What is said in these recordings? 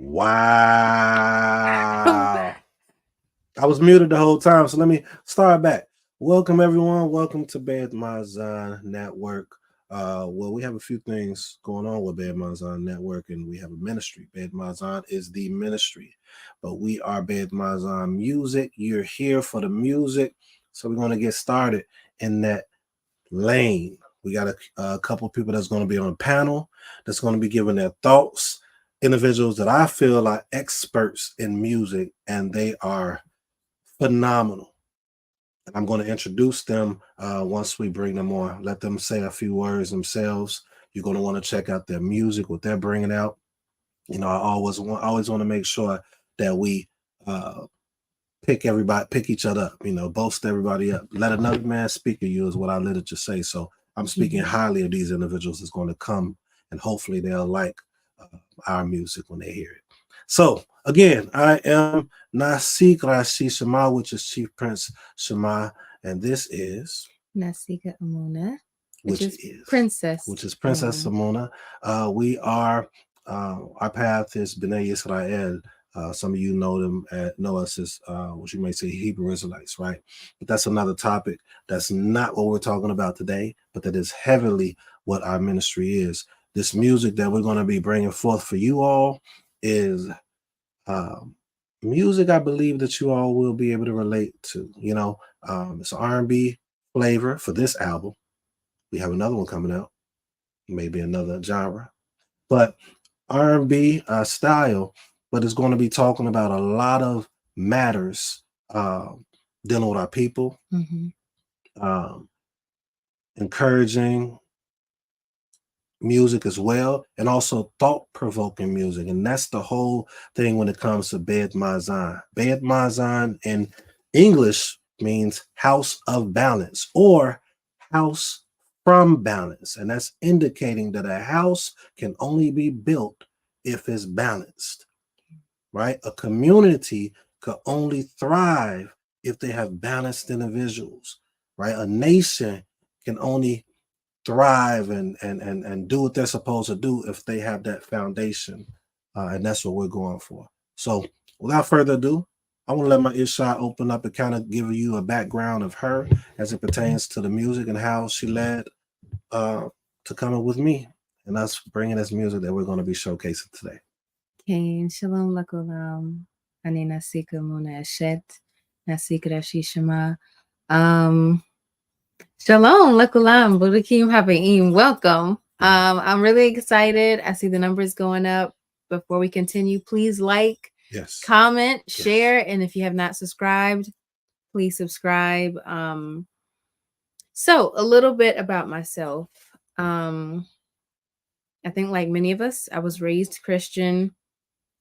Wow. I was muted the whole time, so let me start back. Welcome everyone. Welcome to Bayeeth Mazan Network. Well, we have a few things going on with Bayeeth Mazan Network, and we have a ministry. Bayeeth Mazan is the ministry, but we are Bayeeth Mazan Music. You're here for the music, so we're going to get started in that lane. We got a couple of people that's going to be on a panel that's going to be giving their thoughts. Individuals that I feel are experts in music, and they are phenomenal. And I'm going to introduce them once we bring them on. Let them say a few words themselves. You're going to want to check out their music, what they're bringing out. You know, I always want to make sure that we pick each other up. You know, boast everybody up. Let another man speak of you is what our literature say. So I'm speaking highly of these individuals that's going to come, and hopefully they'll like our music when they hear it. So again, I am Muziq Rashi Shema, which is Chief Prince Shema, and this is Nasika Amuna, which is Princess Simona. We are our path is B'nai Israel. Some of you know us as what you may say Hebrew Israelites, right? But that's another topic. That's not what we're talking about today, but that is heavily what our ministry is. This music that we're going to be bringing forth for you all is music I believe that you all will be able to relate to. You know, it's R&B flavor for this album. We have another one coming out, maybe another genre, but R&B style. But it's going to be talking about a lot of matters dealing with our people, encouraging music as well, and also thought-provoking music. And that's the whole thing when it comes to Bayeeth Mazan. Bayeeth Mazan in English means house of balance or house from balance. And that's indicating that a house can only be built if it's balanced, right? A community could only thrive if they have balanced individuals, right? A nation can only thrive and do what they're supposed to do if they have that foundation. And that's what we're going for. So without further ado, I want to let my Isha open up and kind of give you a background of her as it pertains to the music and how she led to coming with me and us bringing this music that we're going to be showcasing today. Okay, shalom lakulam. Ani Nasika Muna Eshet. Nasika Rashi Shema. Shalom, lakulam, Budakim Habaim. Welcome. I'm really excited. I see the numbers going up. Before we continue, please like, comment, share, and if you have not subscribed, please subscribe. So a little bit about myself. I think like many of us, I was raised Christian.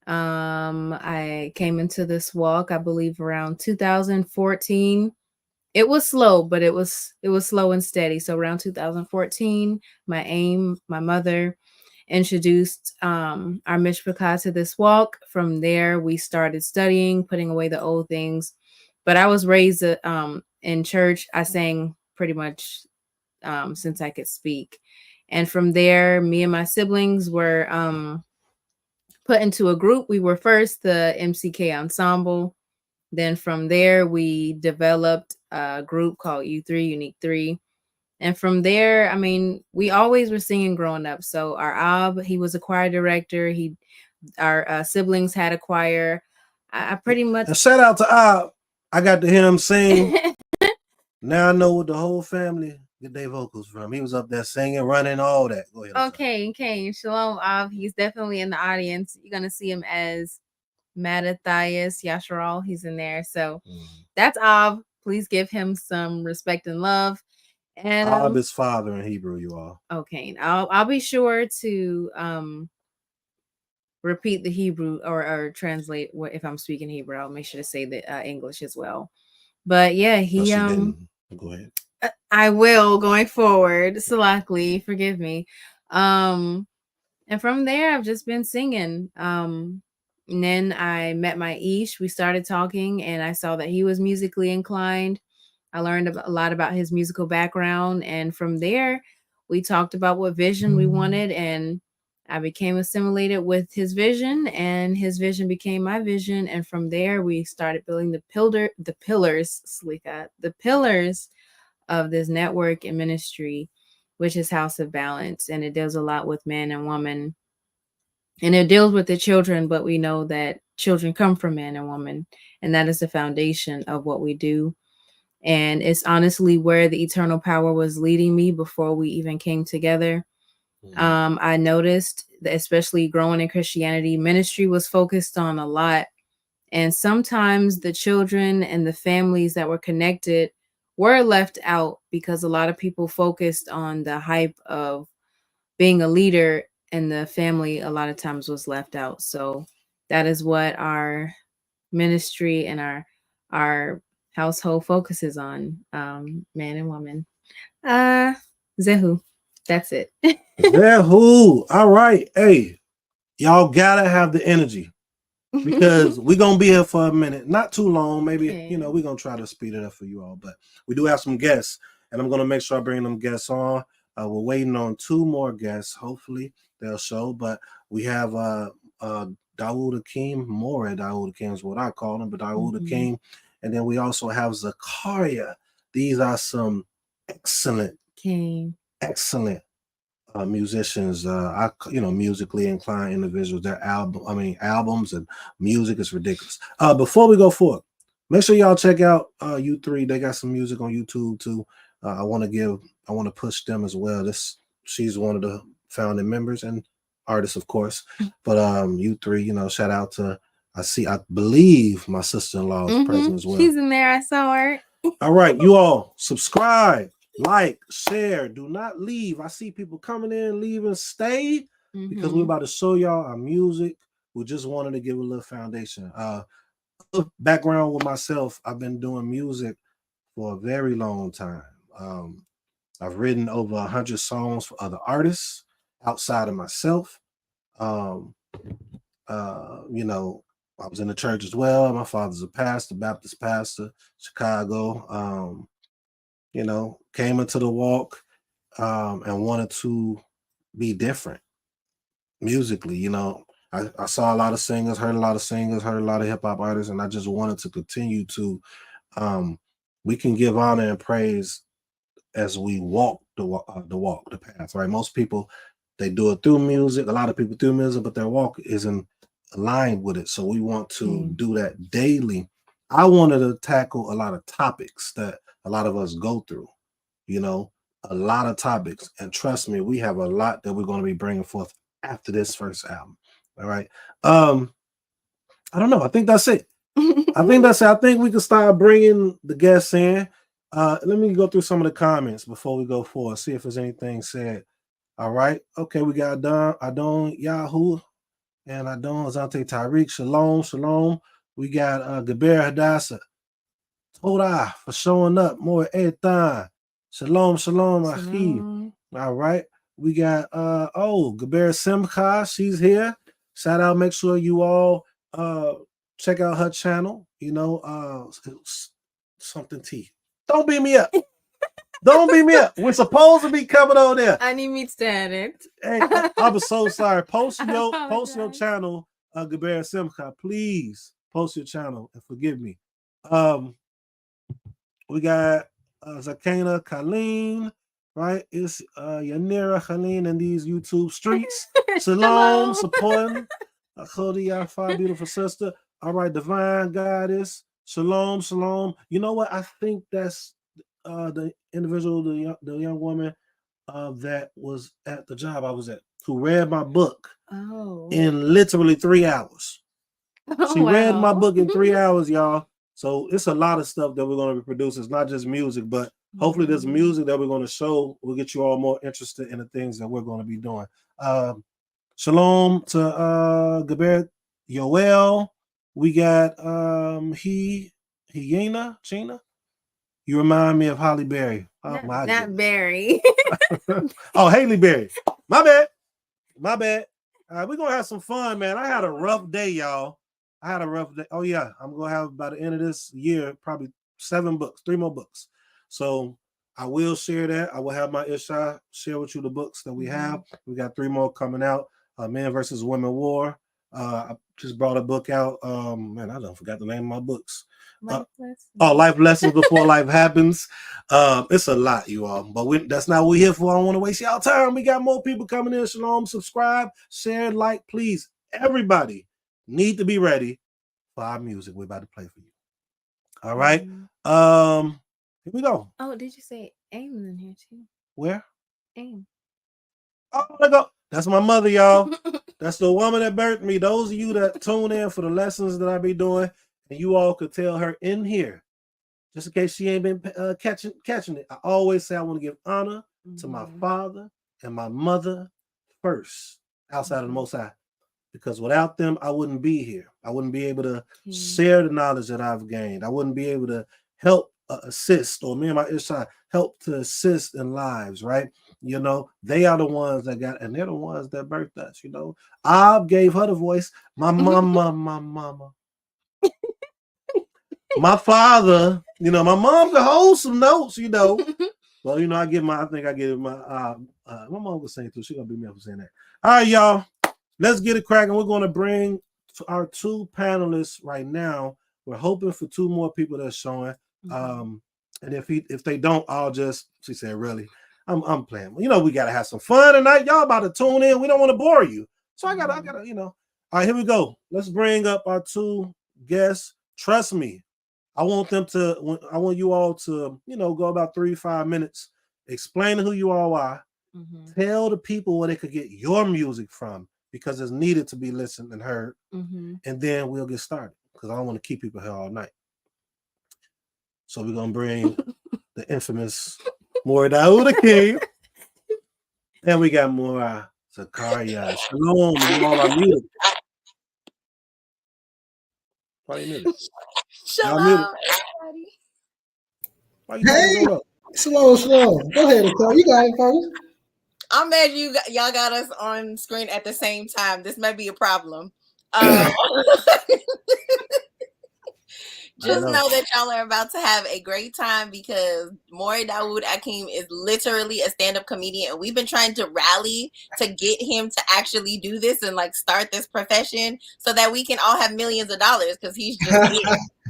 I came into this walk, I believe, around 2014. It was slow, but it was slow and steady. So around 2014, my mother introduced our mishpachah to this walk. From there, we started studying, putting away the old things. But I was raised in church. I sang pretty much since I could speak. And from there, me and my siblings were put into a group. We were first the MCK ensemble. Then from there, we developed a group called U3, Unique 3. And from there, I mean, we always were singing growing up. So our Ab, he was a choir director. Our siblings had a choir. I pretty much... And shout out to Ab. I got to hear him sing. Now I know what the whole family get their vocals from. He was up there singing, running, all that. Go ahead. Okay. Shalom, Ab. He's definitely in the audience. You're going to see him as Mattathias Yasharal. He's in there. So that's Ab. Please give him some respect and love. And Ab is father in Hebrew, you all. Okay. I'll be sure to repeat the Hebrew or translate what if I'm speaking Hebrew. I'll make sure to say the English as well. But yeah, he go ahead. I will going forward. Salakli, forgive me. And from there I've just been singing. And then I met my Ish. We started talking and I saw that he was musically inclined. I learned a lot about his musical background. And from there, we talked about what vision we wanted. And I became assimilated with his vision, and his vision became my vision. And from there, we started building the pillars, Slika, the pillars of this network and ministry, which is House of Balance. And it deals a lot with man and woman. And it deals with the children, but we know that children come from man and woman. And that is the foundation of what we do. And it's honestly where the eternal power was leading me before we even came together. I noticed that, especially growing in Christianity, ministry was focused on a lot. And sometimes the children and the families that were connected were left out because a lot of people focused on the hype of being a leader, and the family a lot of times was left out. So that is what our ministry and our household focuses on, man and woman. Uh Zehu. That's it. Zehu. All right. Hey, y'all gotta have the energy because we're gonna be here for a minute, not too long. Maybe Okay. we're gonna try to speed it up for you all, but we do have some guests, and I'm gonna make sure I bring them guests on. We're waiting on 2 more guests. Hopefully they'll show, but we have Dawood Akeem, more Dawood Akeem is what I call him, but Dawood Akeem, and then we also have Zakaria. These are some excellent, excellent musicians, musically inclined individuals. Their albums and music is ridiculous. Before we go forward, make sure y'all check out U3. They got some music on YouTube too. I want to push them as well. She's one of the founding members and artists, of course. But U3, shout out to, I believe my sister-in-law is present as well. She's in there. I saw her. All right, you all subscribe, like, share. Do not leave. I see people coming in, leaving. Stay because we're about to show y'all our music. We just wanted to give a little foundation. Background with myself, I've been doing music for a very long time. I've written over 100 songs for other artists outside of myself. I was in the church as well. My father's a pastor, Baptist pastor, Chicago. Came into the walk and wanted to be different musically. I saw a lot of singers, heard a lot of hip hop artists, and I just wanted to continue to. We can give honor and praise as we walk the path. Right, most people they do it through music. A lot of people through music, but their walk isn't aligned with it. So we want to do that daily. I wanted to tackle a lot of topics that a lot of us go through. A lot of topics, and trust me, we have a lot that we're going to be bringing forth after this first album. All right. I don't know. I think that's it. I think we can start bringing the guests in. Let me go through some of the comments before we go forward. See if there's anything said. All right. Okay, we got Adon Yahoo and Adon Zante Tariq. Shalom. We got Gaber Hadassah. Toda for showing up. More Ethan. Shalom, Ahi. All right. We got Gaber Simcha. She's here. Shout out. Make sure you all check out her channel. Something T. Don't beat me up. Don't beat me up. We're supposed to be coming on there. I need me standing. Hey, I'm so sorry. Post your channel, Gaber Simcha. Please post your channel and forgive me. We got Zakana Colleen, right? It's Yanira Colleen in these YouTube streets. Shalom, supporting Khodi, beautiful sister. All right, divine goddess. Shalom. You know what? I think that's the individual, the young woman that was at the job I was at, who read my book in literally 3 hours. She read my book in 3 hours, y'all. So it's a lot of stuff that we're going to be producing. It's not just music, but hopefully there's music that we're going to show. We'll get you all more interested in the things that we're going to be doing. Shalom to Gaber Yoel. We got Hyena, Gina. You remind me of Holly Berry. Oh, not Berry. Oh, Haley Berry. My bad. All right, we're going to have some fun, man. I had a rough day, y'all. Oh, yeah. I'm going to have, by the end of this year, probably 7 books, 3 more books. So I will share that. I will have my Isha share with you the books that we have. We got 3 more coming out. Men versus Women War. I just brought a book out. Man, I don't forgot the name of my books. Life lessons. Life lessons before life happens. It's a lot, you all, but that's not what we're here for. I don't want to waste y'all time. We got more people coming in. Shalom, subscribe, share, like, please. Everybody need to be ready for our music we're about to play for you. All right. Here we go. Oh, did you say AIM in here too? Where? AIM. Oh, there go. That's my mother, y'all. That's the woman that birthed me. Those of you that tune in for the lessons that I be doing, and you all could tell her in here, just in case she ain't been catching it. I always say I want to give honor to my father and my mother first, outside of the Most High, because without them, I wouldn't be here. I wouldn't be able to share the knowledge that I've gained. I wouldn't be able to help assist, or me and my Ishai help to assist in lives, right? You know, they are the ones that got, and they're the ones that birthed us, you know. I gave her the voice. My mama, my father, you know, my mom could hold some notes, you know. Well, you know, I think I give my my mom was saying too. She's gonna beat me up for saying that. All right, y'all. Let's get it cracking. We're gonna bring our two panelists right now. We're hoping for two more people that's showing. And if they don't, I'll just, she said, really, I'm playing. You know, we gotta have some fun tonight. Y'all about to tune in. We don't want to bore you. So I gotta, you know. All right, here we go. Let's bring up our two guests. Trust me, I want you all to, you know, go about 3-5 minutes, explain who you all are, tell the people where they could get your music from, because it's needed to be listened and heard. And then we'll get started, because I don't want to keep people here all night. So we're gonna bring the infamous Mori Dauda King, and we got more Zakaria. Shalom, you all are muted. Why are you muted? Shalom, everybody. Why you up? Slow. Go ahead, Nicole. You got it first. I'm mad y'all got us on screen at the same time. This may be a problem. Just know that y'all are about to have a great time, because Mori Dawood Akeem is literally a stand-up comedian, and we've been trying to rally to get him to actually do this and like start this profession so that we can all have millions of dollars, because he's just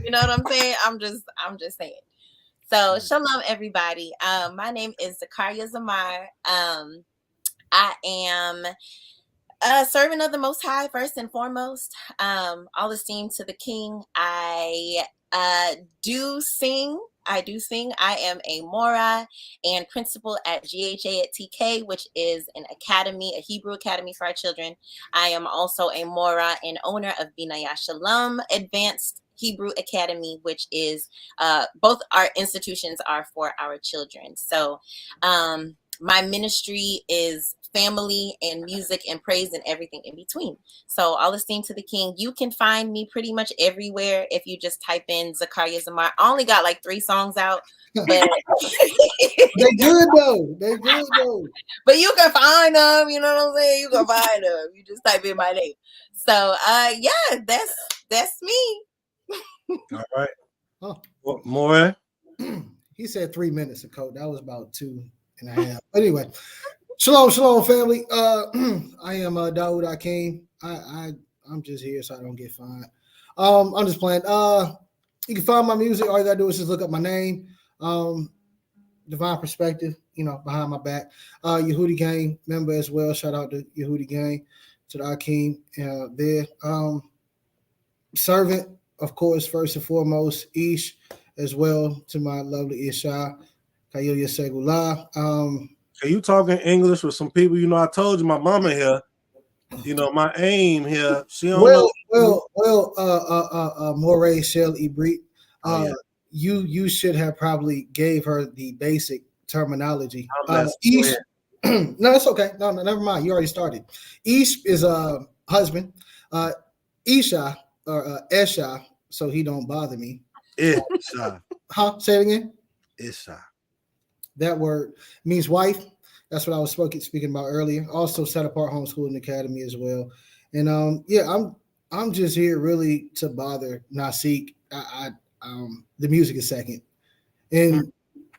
you know what I'm saying? I'm just saying. So shalom, everybody. My name is Zakaria Zamar. I am a servant of the Most High, first and foremost. All esteem to the King. I do sing. I am a Mora and principal at GHA at TK, which is an academy, a Hebrew academy for our children. I am also a Mora and owner of Binaya Shalom Advanced Hebrew Academy, which is both our institutions are for our children. So my ministry is family and music and praise and everything in between. So all esteem to the King. You can find me pretty much everywhere if you just type in Zakaria Zamar. I only got like 3 songs out, but they good though. But you can find them, you know what I'm saying? You can find them. You just type in my name. So yeah, that's me. All right. Well, more. He said 3 minutes ago. That was about 2.5. Anyway. Shalom, family. I am Dawood Akeem. I'm just here so I don't get fined. I'm just playing. You can find my music. All you gotta do is just look up my name. Divine Perspective, you know, behind my back. Yehudi Gang member as well. Shout out to Yehudi Gang, to the Akeem there. Servant, of course, first and foremost. Ish as well, to my lovely Isha. Kayoya Segula. Are you talking English with some people? You know, I told you my mama here. You know, my aim here. She don't know. Moray Shell Ibrit. You should have probably gave her the basic terminology. Ish. No, it's okay. No, never mind. You already started. Ish is a husband. Isha or Esha, so he don't bother me. Isha. Huh? Say it again. Isha. That word means wife. That's what I was speaking about earlier. Also, Set Apart Homeschooling Academy as well. And yeah, I'm just here really to bother Nasiq. The music is second,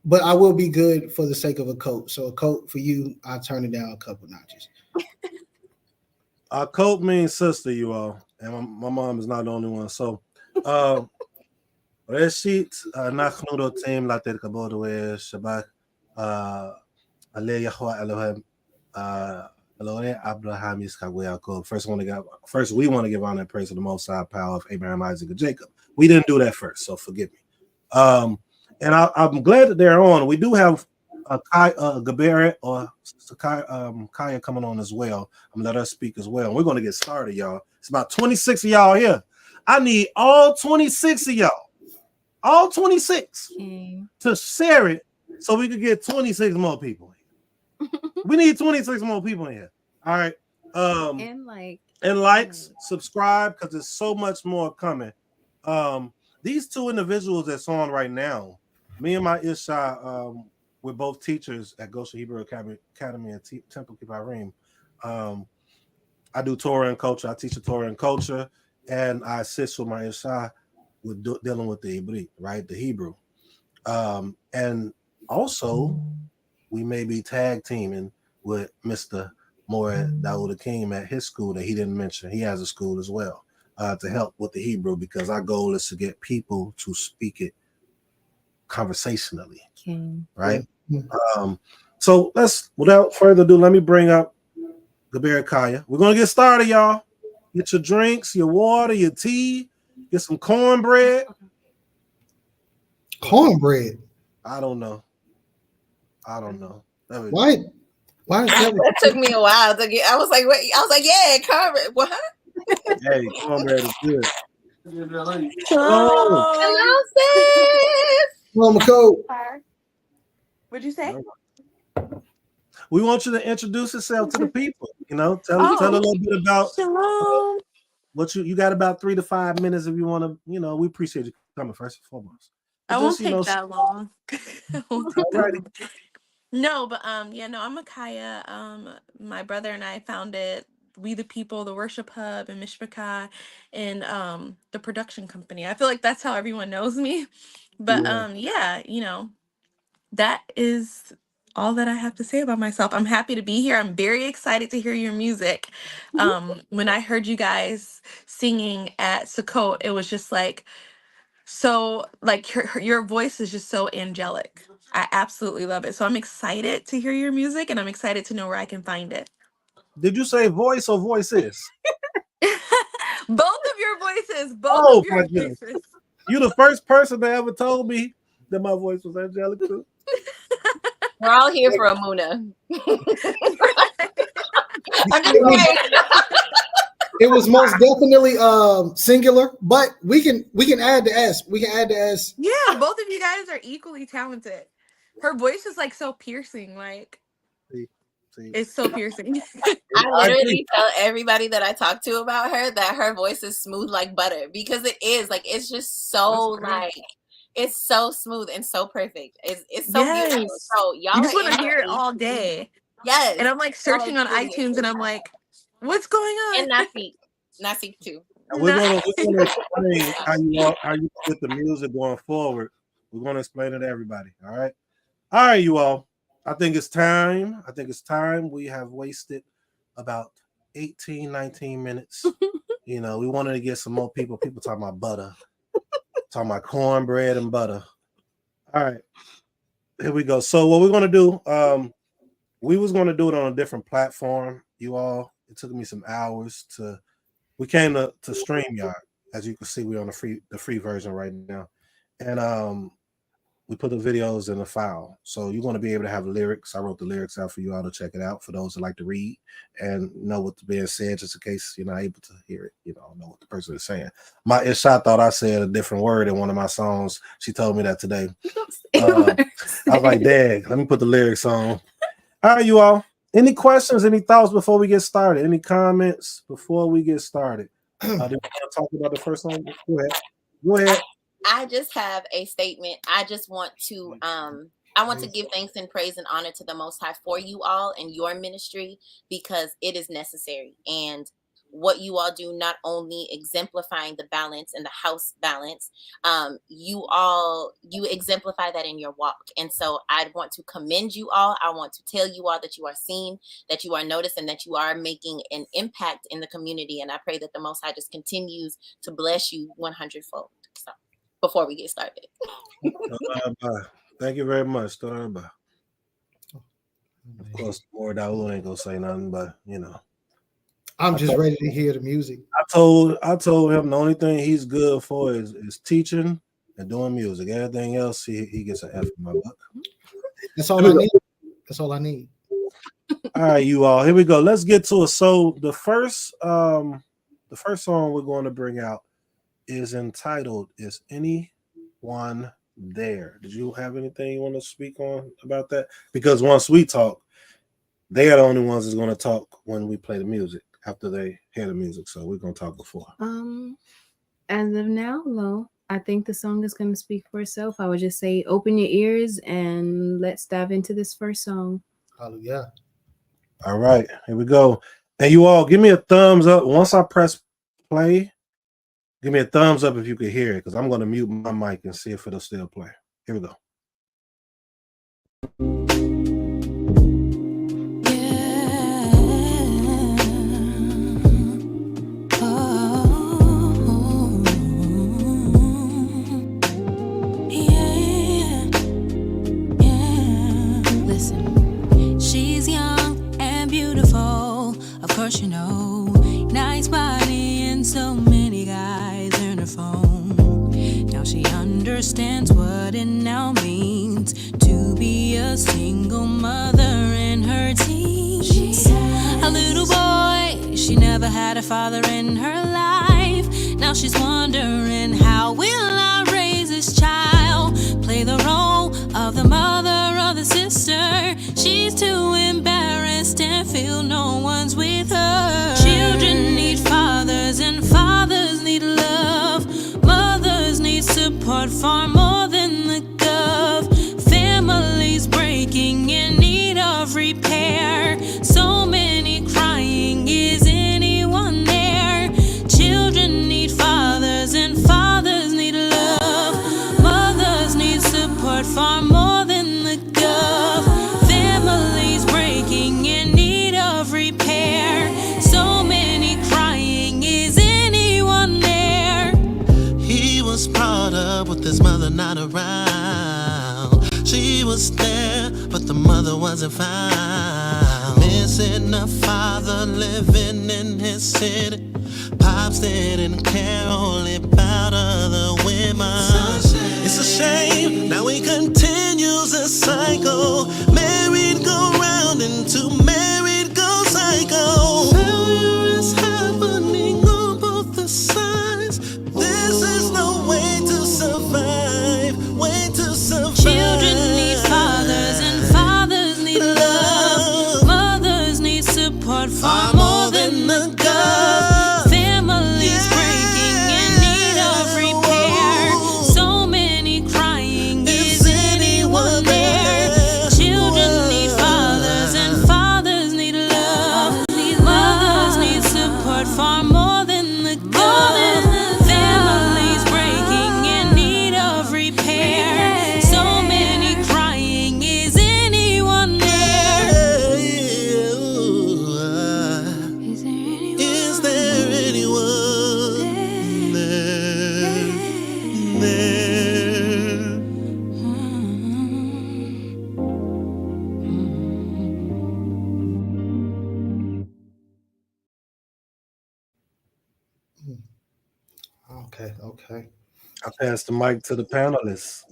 but I will be good for the sake of a coat. So a coat for you, I turn it down a couple notches. Cope means sister, you all, and my mom is not the only one. So, ראשית, אנחנו רוצים לתת כבוד ושבח ליהוה אלוהים, Eloi, Abraham, Yitzchak, Yaakov. First, we want to give honor and praise to the Most High power of Abraham, Isaac, and Jacob. We didn't do that first, so forgive me. And I'm glad that they're on. We do have Gaberet or Kaya coming on as well. I'm gonna let her speak as well. We're gonna get started, y'all. It's about 26 of y'all here. I need all 26 of y'all, 26, to share it so we could get 26 more people. We need 26 more people in here. All right. And likes, subscribe, because there's so much more coming. These two individuals that's on right now, me and my Isha, we're both teachers at Goshen Hebrew Academy and Temple Kippur. I do Torah and culture. I teach the Torah and culture, and I assist with my Isha with dealing with the Hebrew, right? The Hebrew. And also, we may be tag teaming with Mr. Moed Daoud Akeem at his school that he didn't mention. He has a school as well to help with the Hebrew, because our goal is to get people to speak it conversationally, right? So without further ado, let me bring up Gaber Kaya. We're going to get started, y'all. Get your drinks, your water, your tea, get some cornbread. Cornbread? I don't know. Why is that? That took me a while to get. I was like, wait. I was like, yeah, cornbread. What? Hey, cornbread is good. Hello, sis. Mama Code. What'd you say? We want you to introduce yourself to the people. Tell a little bit about what you got. About 3 to 5 minutes if you want to. We appreciate you coming first and foremost. I won't take that long. No, but I'm Micaiah. My brother and I founded We the People, the Worship Hub, and Mishpachah, and the production company. I feel like that's how everyone knows me. But that is all that I have to say about myself. I'm happy to be here. I'm very excited to hear your music. When I heard you guys singing at Sukkot, it was just like, so like your voice is just so angelic. I absolutely love it. So I'm excited to hear your music, and I'm excited to know where I can find it. Did you say voice or voices? Both of your voices. Both of your voices. You're the first person that ever told me that my voice was angelic too. We're all here for Amuna. I'm just saying. It was most definitely singular, but we can add the S. We can add the S. Yeah, both of you guys are equally talented. Her voice is like so piercing, like it's so piercing. I literally tell everybody that I talk to about her that her voice is smooth like butter, because it is. Like, it's just so like, it's so smooth and so perfect. It's so beautiful. So y'all, you just want to hear it all day. Yes. And I'm like searching on iTunes, and I'm like, what's going on? And Nasik too. We're gonna explain how you get the music going forward. We're gonna explain it to everybody. All right, you all. I think it's time. We have wasted about 18, 19 minutes. We wanted to get some more people. People talking about butter, talking about cornbread and butter. All right, here we go. So what we're gonna do? We was gonna do it on a different platform. You all. It took me some hours to. We came to StreamYard. As you can see, we're on the free version right now, and we put the videos in the file. So you're going to be able to have lyrics. I wrote the lyrics out for you all to check it out for those that like to read and know what's being said, just in case you're not able to hear it, know what the person is saying. My Isha thought I said a different word in one of my songs. She told me that today. I was like, dang, let me put the lyrics on. All right, you all. Any questions, any thoughts before we get started? Any comments before we get started? Did we want to talk about the first song? Go ahead. I just have a statement. I just want to I want to give thanks and praise and honor to the Most High for you all and your ministry, because it is necessary. And what you all do, not only exemplifying the balance and the house balance, you exemplify that in your walk. And so I want to commend you all. I want to tell you all that you are seen, that you are noticed, and that you are making an impact in the community. And I pray that the Most High just continues to bless you 100-fold. So before we get started. Thank you very much. Of course, more Dawood ain't gonna say nothing, but I'm just ready to hear the music. I told him the only thing he's good for is teaching and doing music. Everything else he gets an F in my book. That's all I need. That's all I need. All right, you all. Here we go. Let's get to it. So the first song we're going to bring out is entitled "Is Anyone There?" Did you have anything you want to speak on about that? Because once we talk, they are the only ones that's going to talk when we play the music after they hear the music. So we're going to talk before. As of now, no. I think the song is going to speak for itself. I would just say open your ears and let's dive into this first song. Hallelujah. All right, here we go. And you all give me a thumbs up. Once I press play, give me a thumbs up if you can hear it, because I'm going to mute my mic and see if it'll still play. Here we go. You know, nice body and so many guys in her phone. Now she understands what it now means to be a single mother in her teens. A little boy, she never had a father in her life. Now she's wondering, how will I raise this child? Play the role of the mother or the sister. She's too embarrassed and feel no one's with her. Children need fathers and fathers need love. Mothers need support far more than the gov. Families breaking in need of repair. So many crying, is anyone there? Children need fathers and fathers need love. Mothers need support far more than the gov. Families breaking in need of repair. So many crying, is anyone there? He was brought up with his mother not around. She was there, but the mother wasn't found. Missing a father living in his city. Pops didn't care, only about other women. It's a shame, now he continues the cycle. Married go round into married go cycle. Failure is happening on both the sides. This is no way to survive, way to survive. Children need fathers and fathers need love. Mothers need support far more than the gov. Families breaking in need of repair. So many crying, is anyone there? Children need fathers and fathers need love. Mothers need support far more than the gov. Families breaking in need of repair. So many crying, is anyone there? Is there anyone there? Okay. I pass the mic to the panelists.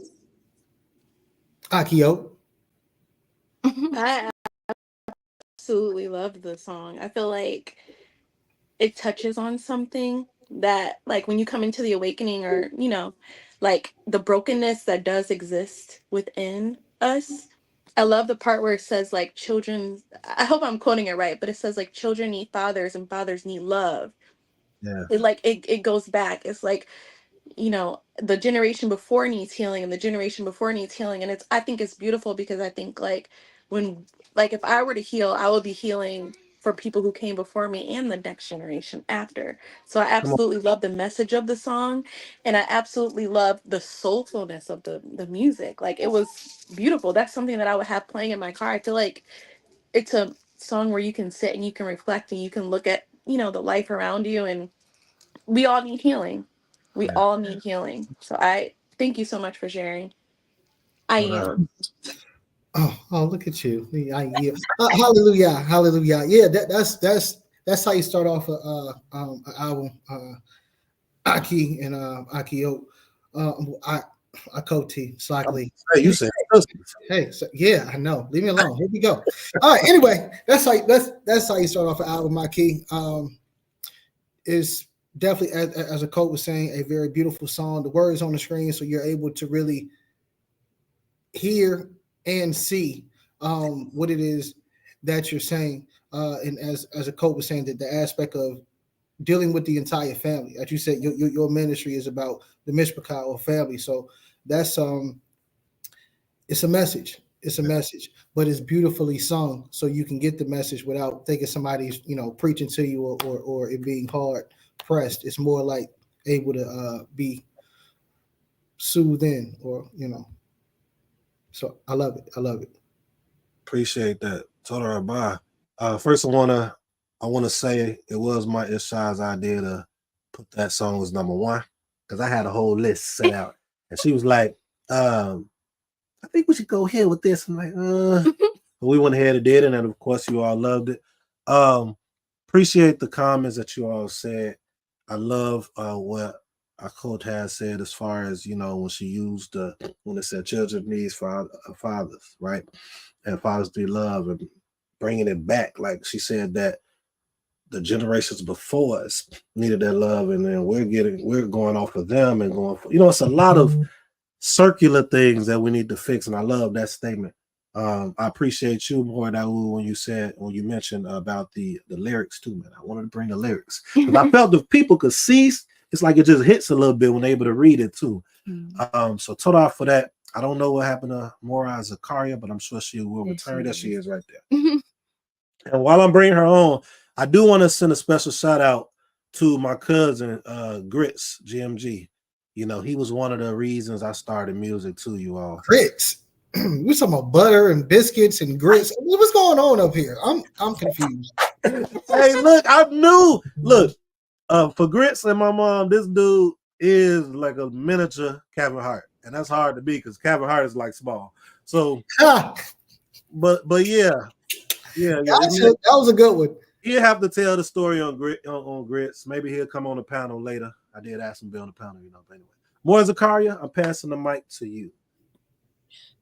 Akio. I absolutely love the song. I feel like it touches on something that, like, when you come into the awakening, or like the brokenness that does exist within us. I love the part where it says, like, children, I hope I'm quoting it right, but it says, like, children need fathers and fathers need love. Yeah. It goes back. It's like, the generation before needs healing and the generation before needs healing. And I think it's beautiful, because I think, like, when, like, if I were to heal, I would be healing for people who came before me and the next generation after. So I Come on. absolutely love the message of the song, and I absolutely love the soulfulness of the music. Like, it was beautiful. That's something that I would have playing in my car. I feel like it's a song where you can sit and you can reflect and you can look at, the life around you, and we all need healing. We Yeah. all need healing. So I thank you so much for sharing. I No doubt. yield. Oh, look at you. Yeah. Hallelujah. Hallelujah. Yeah, that's how you start off an album. Aki and Akio. I Akoti, Slackley. Hey, you said husbands. Hey, so, yeah, I know. Leave me alone. Here we go. All right. Anyway, that's how you start off an album, Aki. Is definitely, as a coach was saying, a very beautiful song. The words on the screen, so you're able to really hear and see what it is that you're saying. And as a coach was saying, that the aspect of dealing with the entire family, as you said, your ministry is about the Mishpachah or family. So that's it's a message. It's a message, but it's beautifully sung, so you can get the message without thinking somebody's preaching to you or it being hard pressed. It's more like able to be soothed in, or So I love it. I love it. Appreciate that. Total Rabbi. First, I wanna say it was my Ishai's idea to put that song as number one because I had a whole list set out, and she was like, "I think we should go here with this." I'm like, But we went ahead and did it, and of course, you all loved it. Um, Appreciate the comments that you all said. I love what our coach has said as far as when she used when it said children needs for fathers, right? And fathers need love and bringing it back. Like she said that the generations before us needed that love, and then we're going off of them and going for, it's a lot of circular things that we need to fix. And I love that statement. I appreciate you more, Daoud, when you mentioned about the lyrics too, man. I wanted to bring the lyrics because I felt if people could see, it's like it just hits a little bit when they're able to read it too. So total for that. I don't know what happened to Mora Zakaria, but I'm sure she will return. There she is right there. And while I'm bringing her on, I do want to send a special shout out to my cousin, Grits GMG. He was one of the reasons I started music too, you all. Grits. We're talking about butter and biscuits and grits. What's going on up here? I'm confused. Hey, look, I knew. Look, for Grits and my mom, this dude is like a miniature Kevin Hart, and that's hard to be because Kevin Hart is like small. So, but yeah. That was a good one. He'll have to tell the story on Grits. Maybe he'll come on the panel later. I did ask him to be on the panel, But anyway, more Zakaria, I'm passing the mic to you.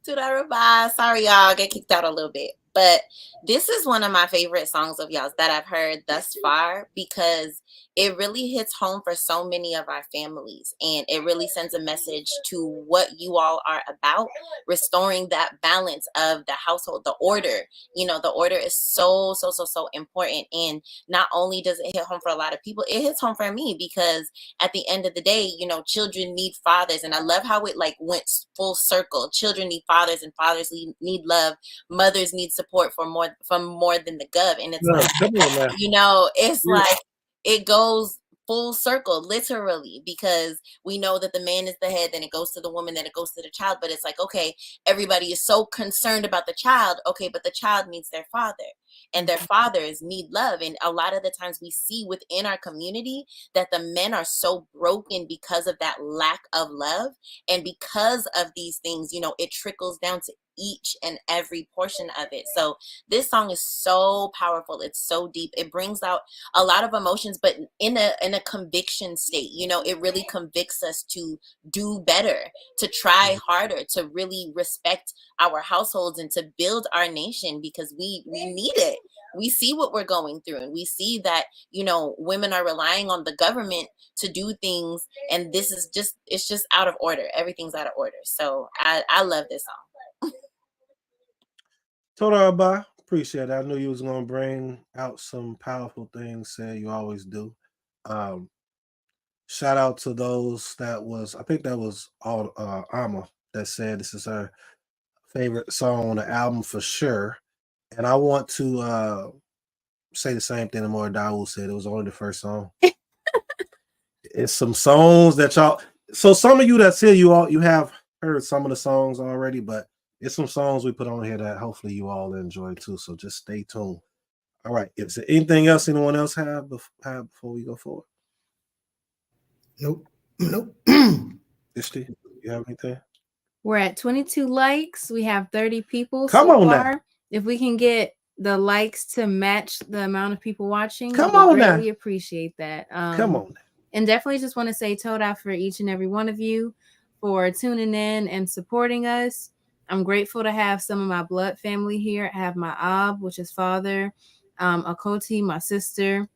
Bye. Sorry, y'all, get kicked out a little bit. But this is one of my favorite songs of y'all's that I've heard thus far because it really hits home for so many of our families. And it really sends a message to what you all are about, restoring that balance of the household, the order. The order is so important. And not only does it hit home for a lot of people, it hits home for me because at the end of the day, children need fathers. And I love how it like went full circle. Children need fathers and fathers need love. Mothers need support from more than the gov. And it's it's like it goes full circle, literally, because we know that the man is the head, then it goes to the woman, then it goes to the child. But it's like, okay, everybody is so concerned about the child. Okay, but the child needs their father, and their fathers need love. And a lot of the times we see within our community that the men are so broken because of that lack of love. And because of these things, it trickles down to each and every portion of it. So this song is so powerful. It's so deep. It brings out a lot of emotions, but in a conviction state. It really convicts us to do better, to try harder, to really respect our households and to build our nation because we need it. We see what we're going through, and we see that women are relying on the government to do things, and this is it's just out of order. Everything's out of order. So I love this song. Total Rabbi, appreciate it. I knew you was gonna bring out some powerful things. Say you always do. Shout out to those I think that was all Alma that said this is her favorite song on the album for sure. And I want to say the same thing that more Dawood said. It was only the first song. It's some songs that y'all. So some of you that's here, you have heard some of the songs already, but it's some songs we put on here that hopefully you all enjoy too. So just stay tuned. All right. Is there anything else anyone else have before we go forward? Nope. Ishti, you have anything? We're at 22 likes. We have 30 people Come so on far. now. If we can get the likes to match the amount of people watching, Come on now. greatly appreciate that. Come on now. And definitely just want to say Toda for each and every one of you for tuning in and supporting us. I'm grateful to have some of my blood family here. I have my Ab, which is father, Akoti, my sister,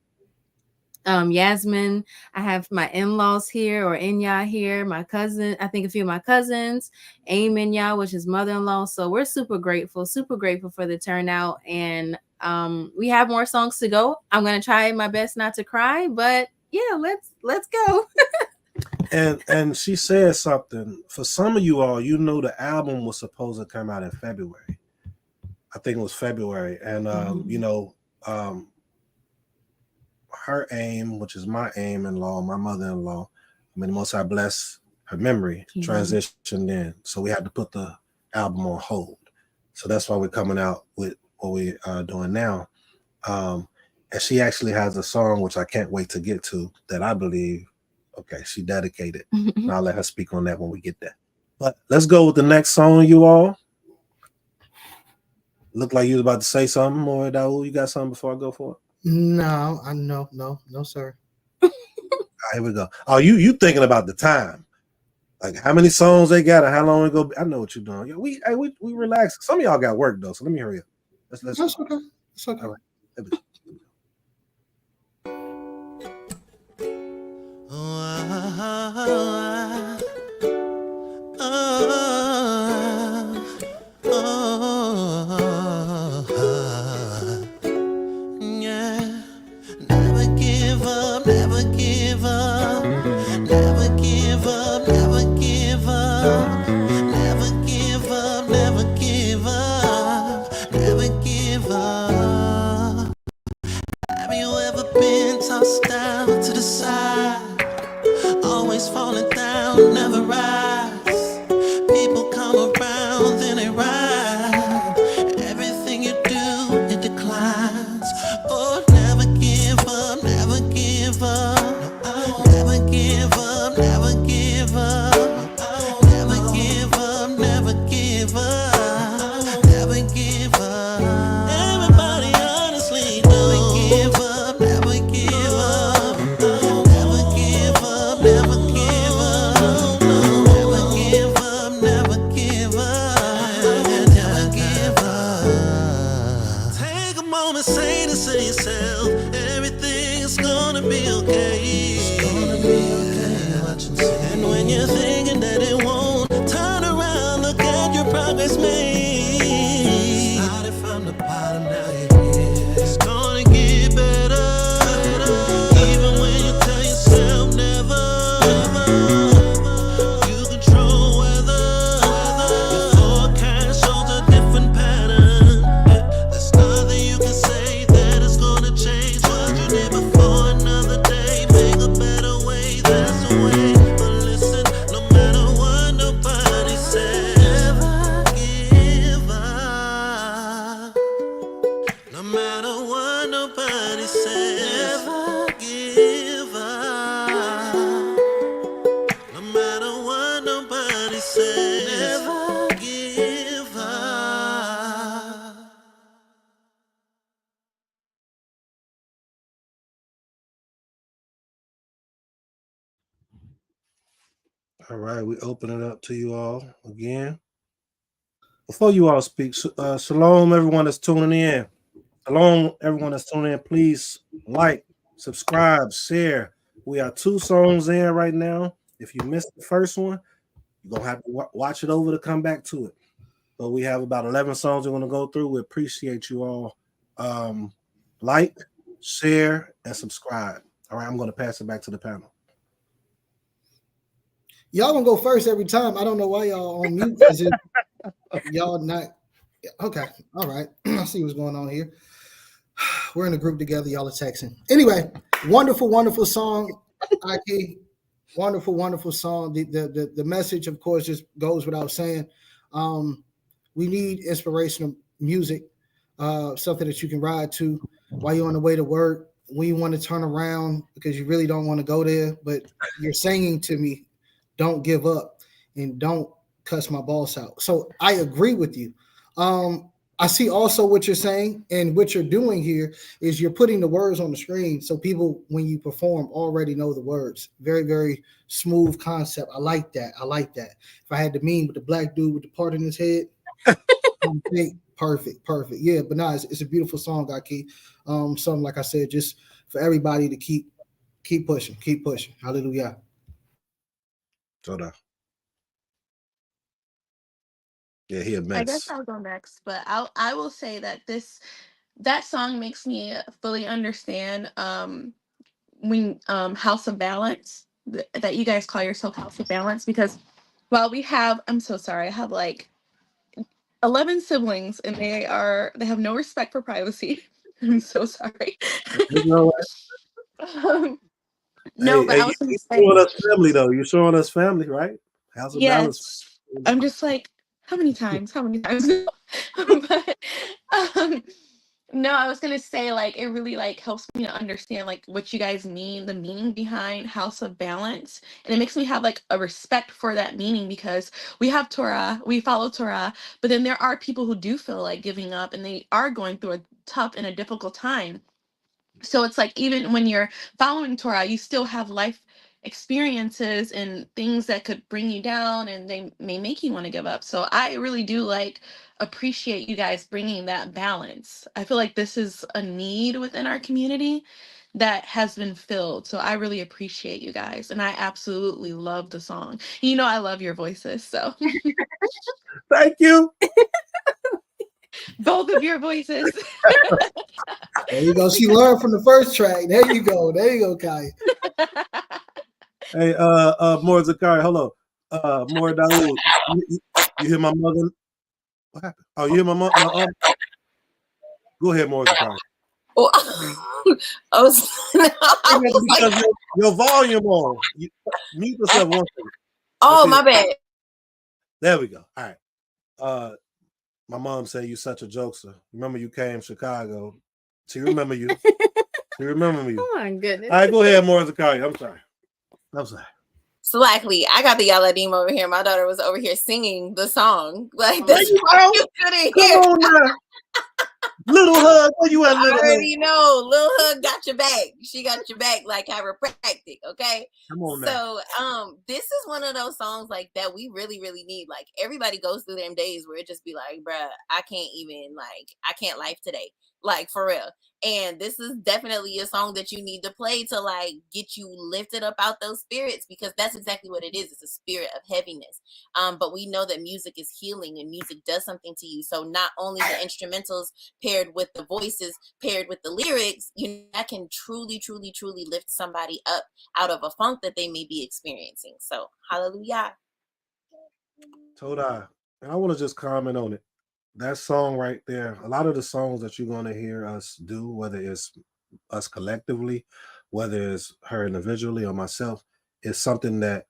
Yasmin. I have my in-laws here, or Inya here, my cousin, I think a few of my cousins, Aim Inya, which is mother-in-law. So we're super grateful for the turnout. And we have more songs to go. I'm gonna try my best not to cry, but yeah, let's go. And she said something. For some of you all, you know, the album was supposed to come out in February. I think it was February. And you know, her aim, which is my aim-in-law, my mother-in-law, I mean, the Most High bless her memory, transitioned in. So we had to put the album on hold. So that's why we're coming out with what we are doing now. And she actually has a song, which I can't wait to get to, that I believe, okay, she dedicated. And I'll let her speak on that when we get there. But let's go with the next song, you all. Look like you was about to say something more, Dawood. You got something before I go for it? No, sir. All right, here we go. Oh, you thinking about the time. Like how many songs they got and how long ago? I know what you're doing. Yeah, we relax. Some of y'all got work though, so let me hurry up. Let's That's okay. It's okay. All right. Yeah. Never give up, never give up, never give up, never give up, never give up, never give up, never give up. Have you ever been tossed down to the side? Always falling down, never rise. People come around, then they ride. Everything you do, it declines. Oh, never give up, never give up. Never give up, never give up. Never give up, never give up. Never give up. Everybody honestly don't give up, never give up. Never give up, never give up. Never give up, never give up. Never give up. Take a moment, say this to yourself. Everything's gonna be okay. It's gonna be okay. And when you're thinking that it won't, turn around, look at your progress made. Started from the bottom, now you're here. It's gonna get better. Even when you tell yourself never. You control weather. Your forecast shows a different pattern. There's nothing you can say that is gonna change what you did before. Another day, make a better way. That's the way. But listen, no matter what nobody says, never give up. No matter what nobody says, never give up. No matter what nobody says, never give up. All right, we open it up to you all again. Before you all speak, shalom, everyone that's tuning in. Shalom, everyone that's tuning in. Please like, subscribe, share. We are 2 songs in right now. If you missed the first one, you're going to have to watch it over to come back to it. But we have about 11 songs we're going to go through. We appreciate you all. Like, share, and subscribe. All right, I'm going to pass it back to the panel. Y'all gonna go first every time. I don't know why y'all on mute. Is it y'all not okay? All right. I see what's going on here. We're in a group together. Y'all are texting. Anyway, wonderful song, Aki. Wonderful song. The message, of course, just goes without saying. We need inspirational music, something that you can ride to while you're on the way to work, when you want to turn around because you really don't want to go there, but you're singing to me, don't give up and don't cuss my boss out. So I agree with you. I see also what you're saying, and what you're doing here is you're putting the words on the screen so people, when you perform, already know the words. Very smooth concept. I like that. If I had the meme with the black dude with the part in his head, perfect. Yeah, but no, it's a beautiful song, Aki. Something, like I said, just for everybody to keep pushing. Hallelujah. So yeah, he a I guess mess. I'll go next, but I will say that that song makes me fully understand when House of Balance, that you guys call yourself House of Balance, because while we have, I'm so sorry, I have like 11 siblings and they have no respect for privacy. I'm so sorry. You know what? um, no, but Hey, I was gonna you say, showing us family though. You're showing us family, right? House of balance. yes. I'm just like, how many times? But um, no, I was gonna say, like, it really like helps me to understand like what you guys mean, the meaning behind House of Balance, and it makes me have like a respect for that meaning, because we have Torah, we follow Torah, but then there are people who do feel like giving up and they are going through a tough and a difficult time. So it's like, even when you're following Torah, you still have life experiences and things that could bring you down, and they may make you want to give up. So I really do like appreciate you guys bringing that balance. I feel like this is a need within our community that has been filled. So I really appreciate you guys, and I absolutely love the song. You know, I love your voices, so Thank you. both of your voices. There you go. She learned from the first track. There you go, Kai. Hey, more Zakari, hello. More Daoud. You hear my mother? What happened? Oh, you hear my mom? Go ahead, more Zakari. Well, I was, I was like, Because your volume on. Mute yourself one second. oh, my bad. There we go. All right. My mom said you such a jokester. Remember you came to Chicago. She remember you. She remember you. Oh my goodness. All right, go ahead, more Zakari. I'm sorry. Slackly, I got the Yaladim over here. My daughter was over here singing the song. Like, There that's you why go. you couldn't Come hear. on now. Little Hug. Where you at, I Little Hug? already know. Lil Hug got your back. She got your back like chiropractic, okay? Come on now. So, this is one of those songs like that we really, really need. Like, everybody goes through them days where it just be like, bruh, I can't life today. Like, for real. And this is definitely a song that you need to play to like get you lifted up out those spirits, because that's exactly what it is. It's a spirit of heaviness. But we know that music is healing and music does something to you. So not only the instrumentals paired with the voices, paired with the lyrics, that can truly lift somebody up out of a funk that they may be experiencing. So hallelujah. Toda. And I want to just comment on it. That song right there, a lot of the songs that you're going to hear us do, whether it's us collectively, whether it's her individually or myself, is something that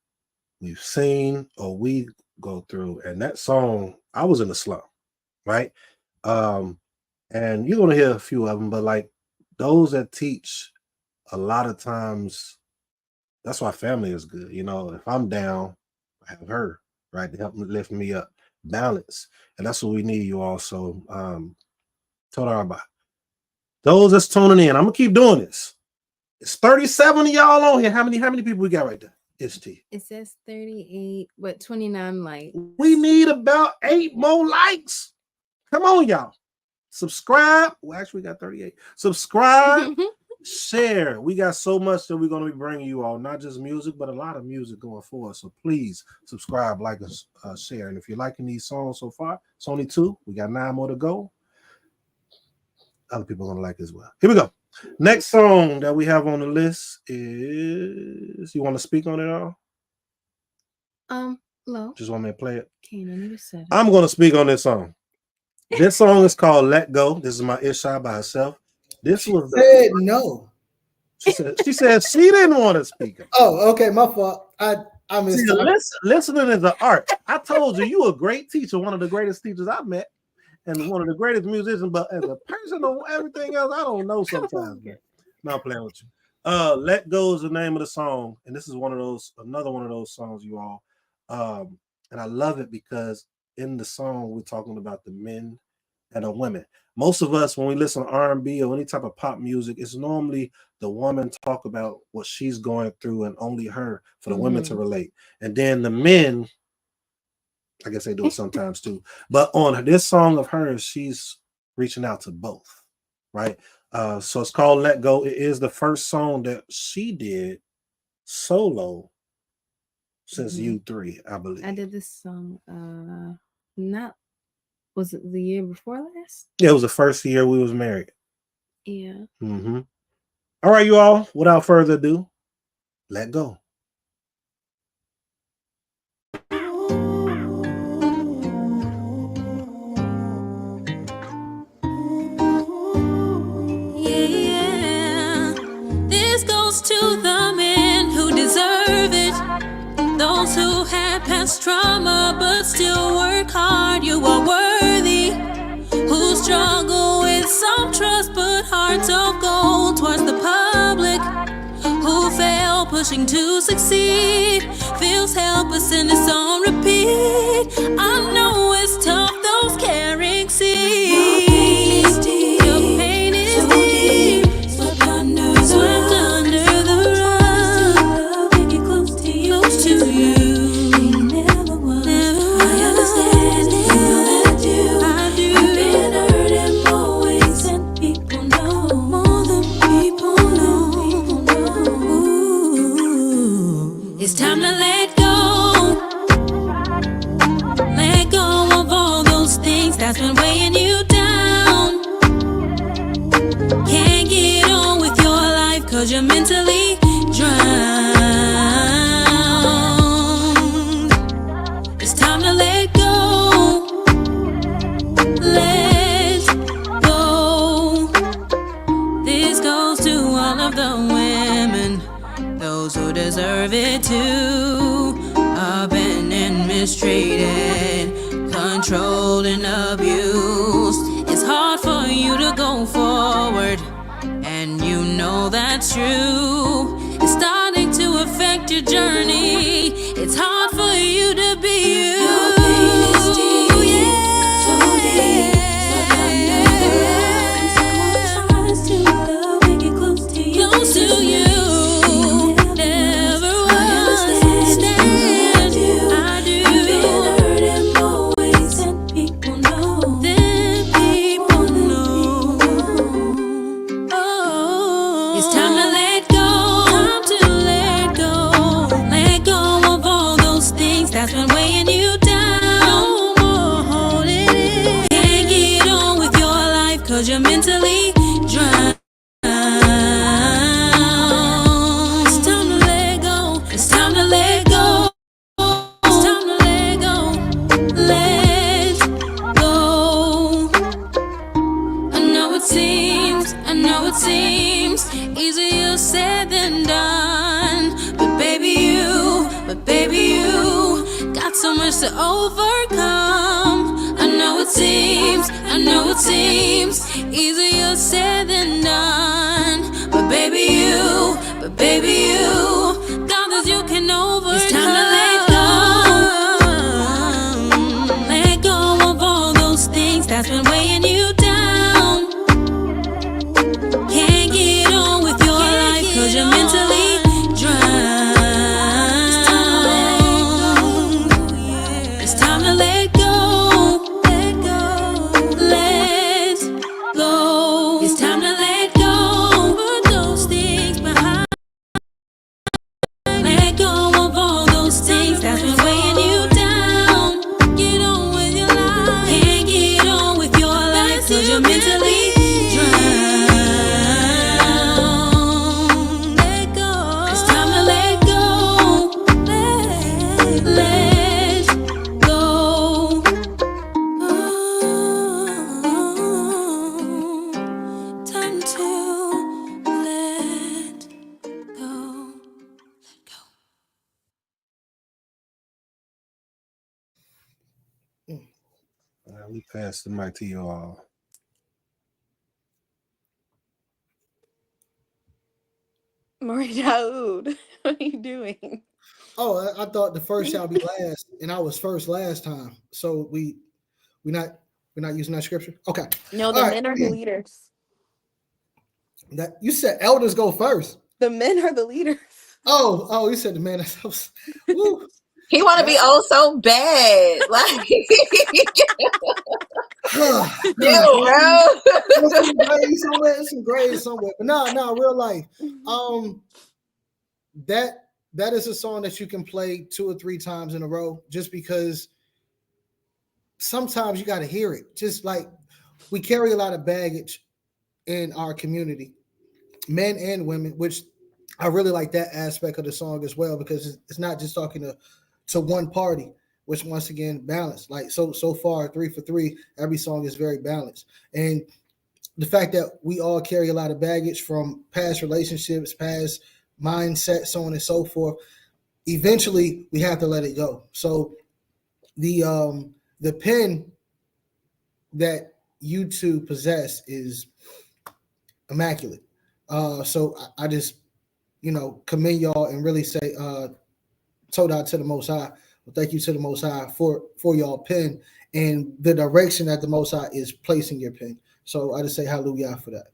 we've seen or we go through. And that song, I was in a slump, right? And you're going to hear a few of them, but like those that teach, a lot of times, that's why family is good. You know, if I'm down, I have her, right, to help me lift me up, balance. And that's what we need, you all. So, Toda Rabbi. Those that's tuning in, I'm gonna keep doing this. It's 37 of y'all on here. How many people we got right there? It says 38, but 29 likes. We need about 8 more likes. Come on, y'all. Subscribe. Well, actually, we got 38. Subscribe, share. We got so much that we're going to be bringing you all, not just music, but a lot of music going forward. So please subscribe, like, and share. And if you're liking these songs so far, it's only 2. We got 9 more to go. Other people are going to like it as well. Here we go. Next song that we have on the list is, you want to speak on it all? Hello. Just want me to play it? Can't I need a set. I'm going to speak on this song. This song is called Let Go. This is my Isha by herself. This was the Said no. she said she didn't want to speak. Oh, okay, my fault. I See, missed it. listening is an art. I told you a great teacher, one of the greatest teachers I met, and one of the greatest musicians. But as a person on everything else, I don't know sometimes. Man. No, I'm playing with you. Let Go is the name of the song, and this is another one of those songs, you all. And I love it because in the song we're talking about the men and the women. Most of us, when we listen to R&B or any type of pop music, it's normally the woman talk about what she's going through and only her for the women to relate. And then the men, I guess they do it sometimes too. But on this song of hers, she's reaching out to both, right? So it's called Let Go. It is the first song that she did solo since U3, I believe. I did this song was it the year before last? Yeah, it was the first year we was married. Yeah. Mm-hmm. All right, you all, without further ado, let go. Yeah. This goes to the men who deserve it. Those who had past trauma but still work hard. You are worthy. Who struggle with some trust but hearts of gold towards the public. Who fail pushing to succeed. Feels helpless and it's on repeat. I know it's tough, those carrying seeds. Your pain is deep. Swept under the rug. Make it close to you. Never was. I understand. You know that I do. I've been hurt in more ways than people know. More than people know. Ooh. It's time to let go. Let go of all those things that's been weighing you down. Can't get on with your life 'cause you're mentally drowned. It's time to let go. Let go. This goes to all of the women, those who deserve it too. Abandoned and mistreated, controlled and abused. It's hard for you to go forward, and you know that's true. It's starting to affect your journey. It's hard for you to be you. Your pain is deep, so deep, someone tries to love and get close to you. Close to you. Never was. Stand. I do. I've been hurt in more ways than people know. Oh, it's time to let go. Time to let go. Let go of all those things that's been weighing you down. No more holding it. Can't get on with your life 'cause you're mentally drowned. It's time to let go. It's time to let go. It's time to let go. Let go. I know it seems easier said than done. But baby you got so much to overcome. I know it seems easier said than done. But baby you got this you can overcome. It's time to let go. Let go of all those things that's been weighing you down. Can't get on with your life 'cause you're mentally drowned. It's time to let go. Let go. Let go. It's time to let go. Put those things behind. Let go of all those things that's been weighing you down. Get on with your life. Can't get on with your life 'cause you're mentally drowned. Let go. It's time to let go. Let go. Time to We pass the mic to you all. Maury Daoud, what are you doing? Oh, I thought the first shall be last, and I was first last time. So we not we're not using that scripture. Okay. No, the All right. men are the leaders. That you said elders go first. The men are the leaders. Oh, you said the man. Woo. He want to be old so bad. Like, chill, bro. Some grades somewhere. But no, real life. That is a song that you can play 2 or 3 times in a row, just because sometimes you got to hear it. Just like we carry a lot of baggage in our community, men and women, which I really like that aspect of the song as well, because it's not just talking to one party, which once again balanced. Like so far, 3 for 3, every song is very balanced. And the fact that we all carry a lot of baggage from past relationships, past mindset, so on and so forth, eventually we have to let it go. So the pen that you two possess is immaculate. So I just commend y'all and really say told to the Most High. Well, thank you to the Most High for y'all pen and the direction that the Most High is placing your pen. So I just say hallelujah for that.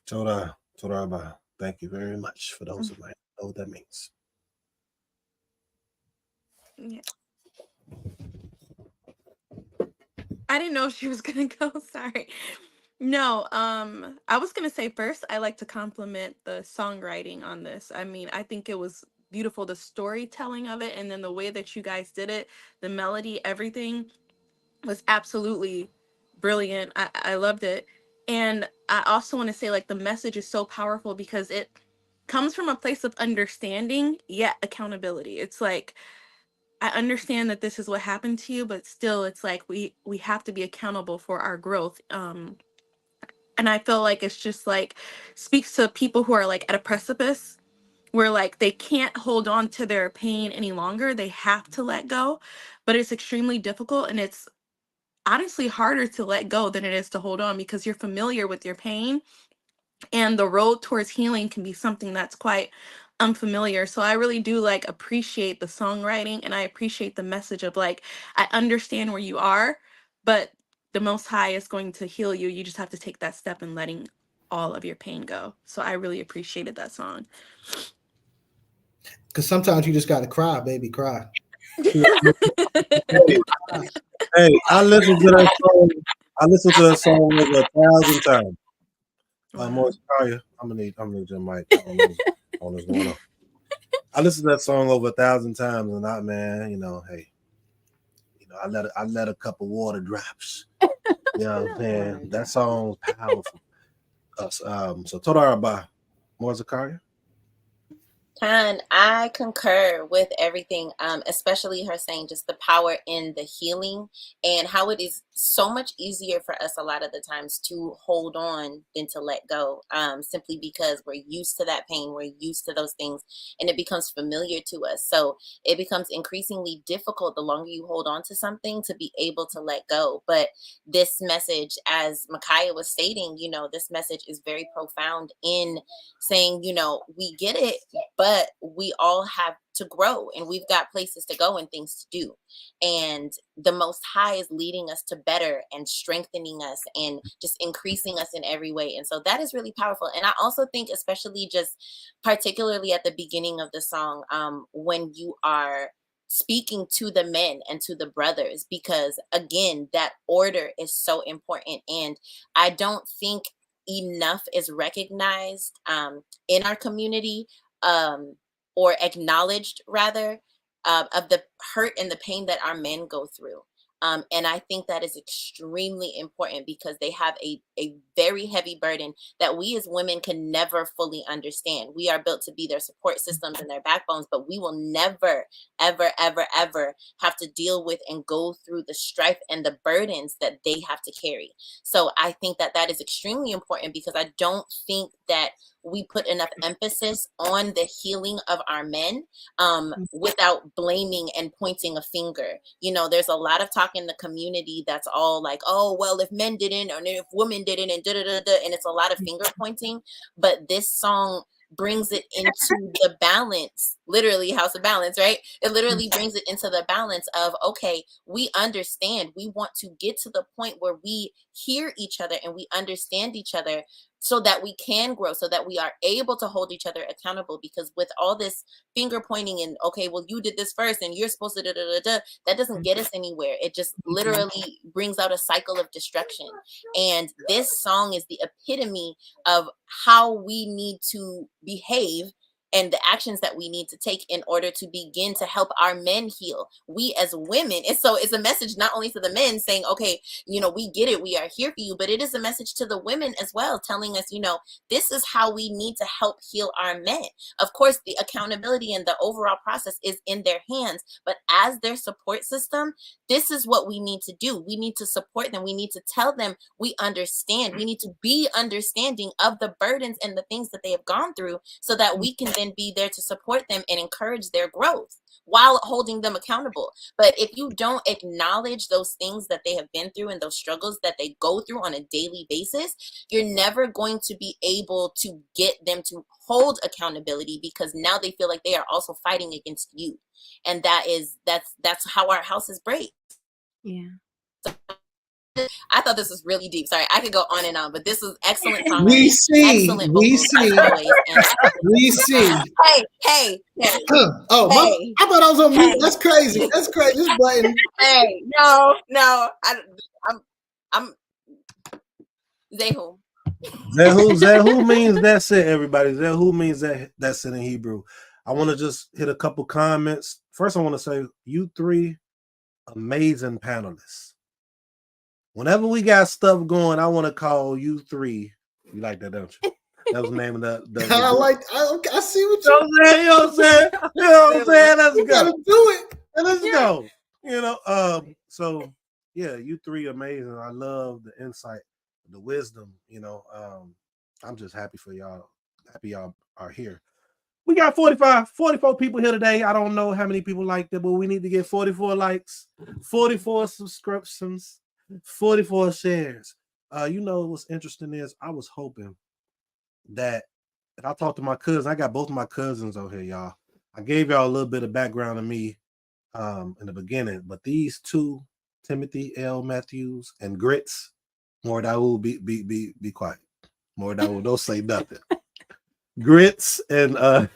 Toda Rabba. Thank you very much for those who might know what that means. Yeah. I didn't know she was gonna go. Sorry. No, I was gonna say first, I like to compliment the songwriting on this. I mean, I think it was beautiful, the storytelling of it, and then the way that you guys did it, the melody, everything was absolutely brilliant. I loved it. And I also want to say, like, the message is so powerful because it comes from a place of understanding, yet accountability. It's like, I understand that this is what happened to you, but still it's like we have to be accountable for our growth. And I feel like it's just like speaks to people who are like at a precipice where like they can't hold on to their pain any longer. They have to let go, but it's extremely difficult, and it's honestly harder to let go than it is to hold on because you're familiar with your pain, and the road towards healing can be something that's quite unfamiliar. So I really do like appreciate the songwriting, and I appreciate the message of like, I understand where you are, but the Most High is going to heal you. You just have to take that step in letting all of your pain go. So I really appreciated that song. Because sometimes you just got to cry, baby, cry. Hey, I listened to that song. I listened to that song over 1,000 times. More Zakaria, I'm gonna need your mic. I don't know what's going on. I listened to that song over 1,000 times, and hey, I let a couple water drops. You know what I'm saying? That song's powerful. So Toda Rabba, more Zakaria. Khan, I concur with everything, especially her saying just the power in the healing and how it is so much easier for us a lot of the times to hold on than to let go, simply because we're used to that pain, we're used to those things, and it becomes familiar to us. So it becomes increasingly difficult the longer you hold on to something to be able to let go. But this message, as Micaiah was stating, this message is very profound in saying, we get it, but we all have to grow and we've got places to go and things to do. And the Most High is leading us to better and strengthening us and just increasing us in every way. And so that is really powerful. And I also think, especially just particularly at the beginning of the song, when you are speaking to the men and to the brothers, because again, that order is so important. And I don't think enough is recognized in our community, or acknowledged rather, of the hurt and the pain that our men go through. And I think that is extremely important because they have a very heavy burden that we as women can never fully understand. We are built to be their support systems and their backbones, but we will never, ever, ever, ever have to deal with and go through the strife and the burdens that they have to carry. So I think that that is extremely important because I don't think that we put enough emphasis on the healing of our men, without blaming and pointing a finger. You know, there's a lot of talk in the community that's all like, oh, well, if men didn't, or if women didn't, and and it's a lot of finger pointing. But this song brings it into the balance, literally house of balance, right? It literally brings it into the balance of, okay, we understand, we want to get to the point where we hear each other and we understand each other, so that we can grow, so that we are able to hold each other accountable. Because with all this finger pointing and, okay, well, you did this first and you're supposed to that doesn't get us anywhere. It just literally brings out a cycle of destruction. And this song is the epitome of how we need to behave and the actions that we need to take in order to begin to help our men heal. We as women, it's a message not only to the men saying, okay, you know, we get it, we are here for you, but it is a message to the women as well, telling us, you know, this is how we need to help heal our men. Of course, the accountability and the overall process is in their hands, but as their support system, this is what we need to do. We need to support them. We need to tell them we understand. We need to be understanding of the burdens and the things that they have gone through, so that we can then be there to support them and encourage their growth while holding them accountable. But if you don't acknowledge those things that they have been through and those struggles that they go through on a daily basis, you're never going to be able to get them to hold accountability, because now they feel like they are also fighting against you. And that's how our houses break. Yeah. I thought this was really deep. Sorry, I could go on and on, but this was excellent songwriting. We see, excellent we vocals, see, as always. And we see. hey. Oh, Hey. I thought I was on mute. Hey. That's crazy. That's crazy. This button. Hey, no, I'm Zehu. Zehu means that's it, everybody. Zehu means that's it in Hebrew. I want to just hit a couple comments. First, I want to say, you three amazing panelists. Whenever we got stuff going, I want to call you three. You like that, don't you? That was the name of the I see what you know what I'm saying. You know what I'm saying? Let's you go. gotta do it. Let's go. You know, so yeah, you three amazing. I love the insight, the wisdom, you know. I'm just happy for y'all. Happy y'all are here. We got 44 people here today. I don't know how many people liked it, but we need to get 44 likes, 44 subscriptions, 44 shares. You know what's interesting is I was hoping that, and I talked to my cousin. I got both of my cousins on here, y'all. I gave y'all a little bit of background of me in the beginning, but these two, Timothy L. Matthews and Grits, more Dawood, be quiet. More Dawood, don't say nothing. Grits and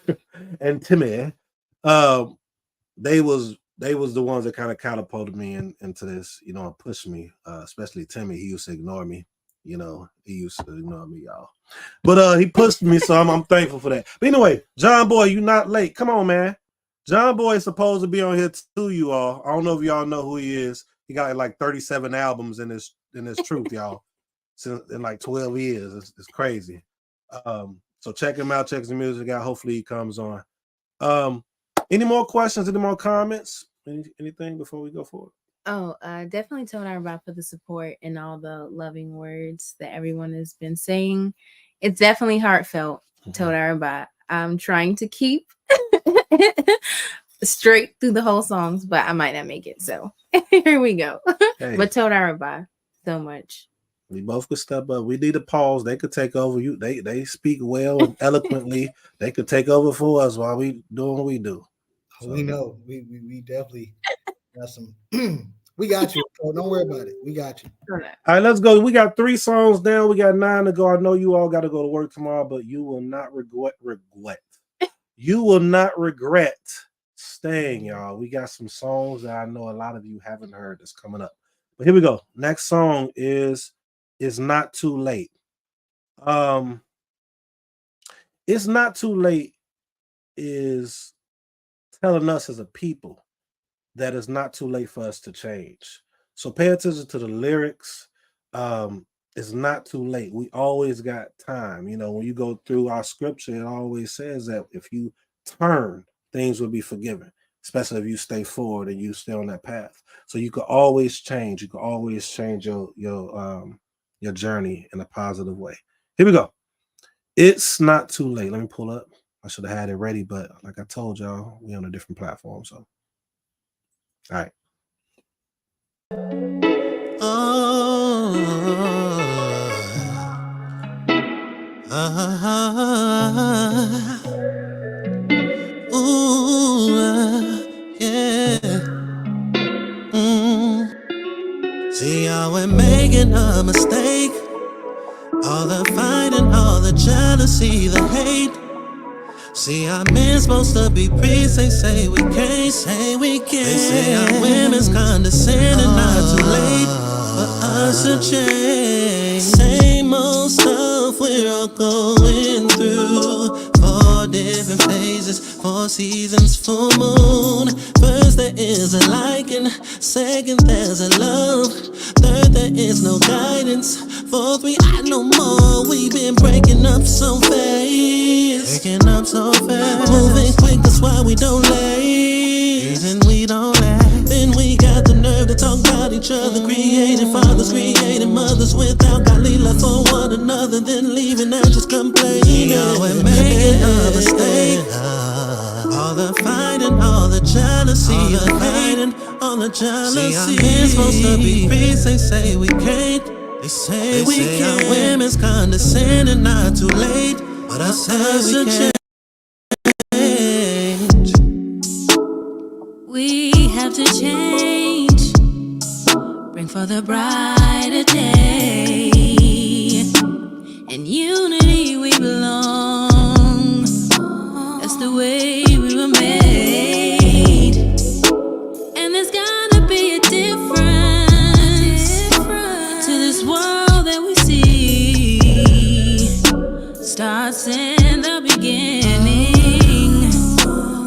Timmy, they was the ones that kind of catapulted me into this, you know, and pushed me. Especially Timmy, he used to ignore me. You know, he used to ignore me, y'all. But he pushed me, so I'm thankful for that. But anyway, John Boy, you not late. Come on, man. John Boy is supposed to be on here too, you all. I don't know if y'all know who he is. He got like 37 albums in his truth, y'all. Since in like 12 years. It's crazy. So check him out, check his music out. Hopefully he comes on. Any more questions, any more comments? Anything before we go forward? Oh, definitely told everybody for the support and all the loving words that everyone has been saying. It's definitely heartfelt. Told everybody. I'm trying to keep straight through the whole songs, but I might not make it. So here we go. Hey. But told everybody so much. We both could step up. We need a pause. They could take over. They speak well and eloquently. They could take over for us while we doing what we do. So. We know. We definitely got some. We got you. So don't worry about it. We got you. All right, let's go. We got 3 songs down. We got 9 to go. I know you all got to go to work tomorrow, but you will not regret. You will not regret staying, y'all. We got some songs that I know a lot of you haven't heard that's coming up. But here we go. Next song is It's Not Too Late. It's Not Too Late is telling us as a people that it's not too late for us to change. So pay attention to the lyrics. It's not too late. We always got time. You know, when you go through our scripture, it always says that if you turn, things will be forgiven, especially if you stay forward and you stay on that path. So you could always change. You could always change your journey in a positive way. Here we go. It's not too late. Let me pull up. I should have had it ready, but like I told y'all, we on a different platform. So, all right. Oh, ooh, yeah. Mm. See, y'all were making a mistake. All the fighting, all the jealousy, the hate. See, our men supposed to be priests. They say we can't, say we can't. They say our women's condescending, not too late for us to change. Same old stuff we're all going through. 4 different phases, 4 seasons, full moon. First there is a liking, second there's a love, third there is no guidance, fourth we are no more. We've been breaking up so fast, breaking up so fast, moving quick, that's why we don't last, and we don't last. Then we got the nerve to talk about each other, creating fathers, creating mothers without godly love for one another, then leaving and just complaining. We're making a mistake. All the fighting, all the jealousy, all the fighting, all the jealousy. See, our men supposed to be priests, they say we can't. They say we can't. Our women's condescending, not too late, but us has to change. We have to change, bring for the brighter day. In unity we belong, that's the way we were made. And there's gotta be a difference to this world that we see. Starts in the beginning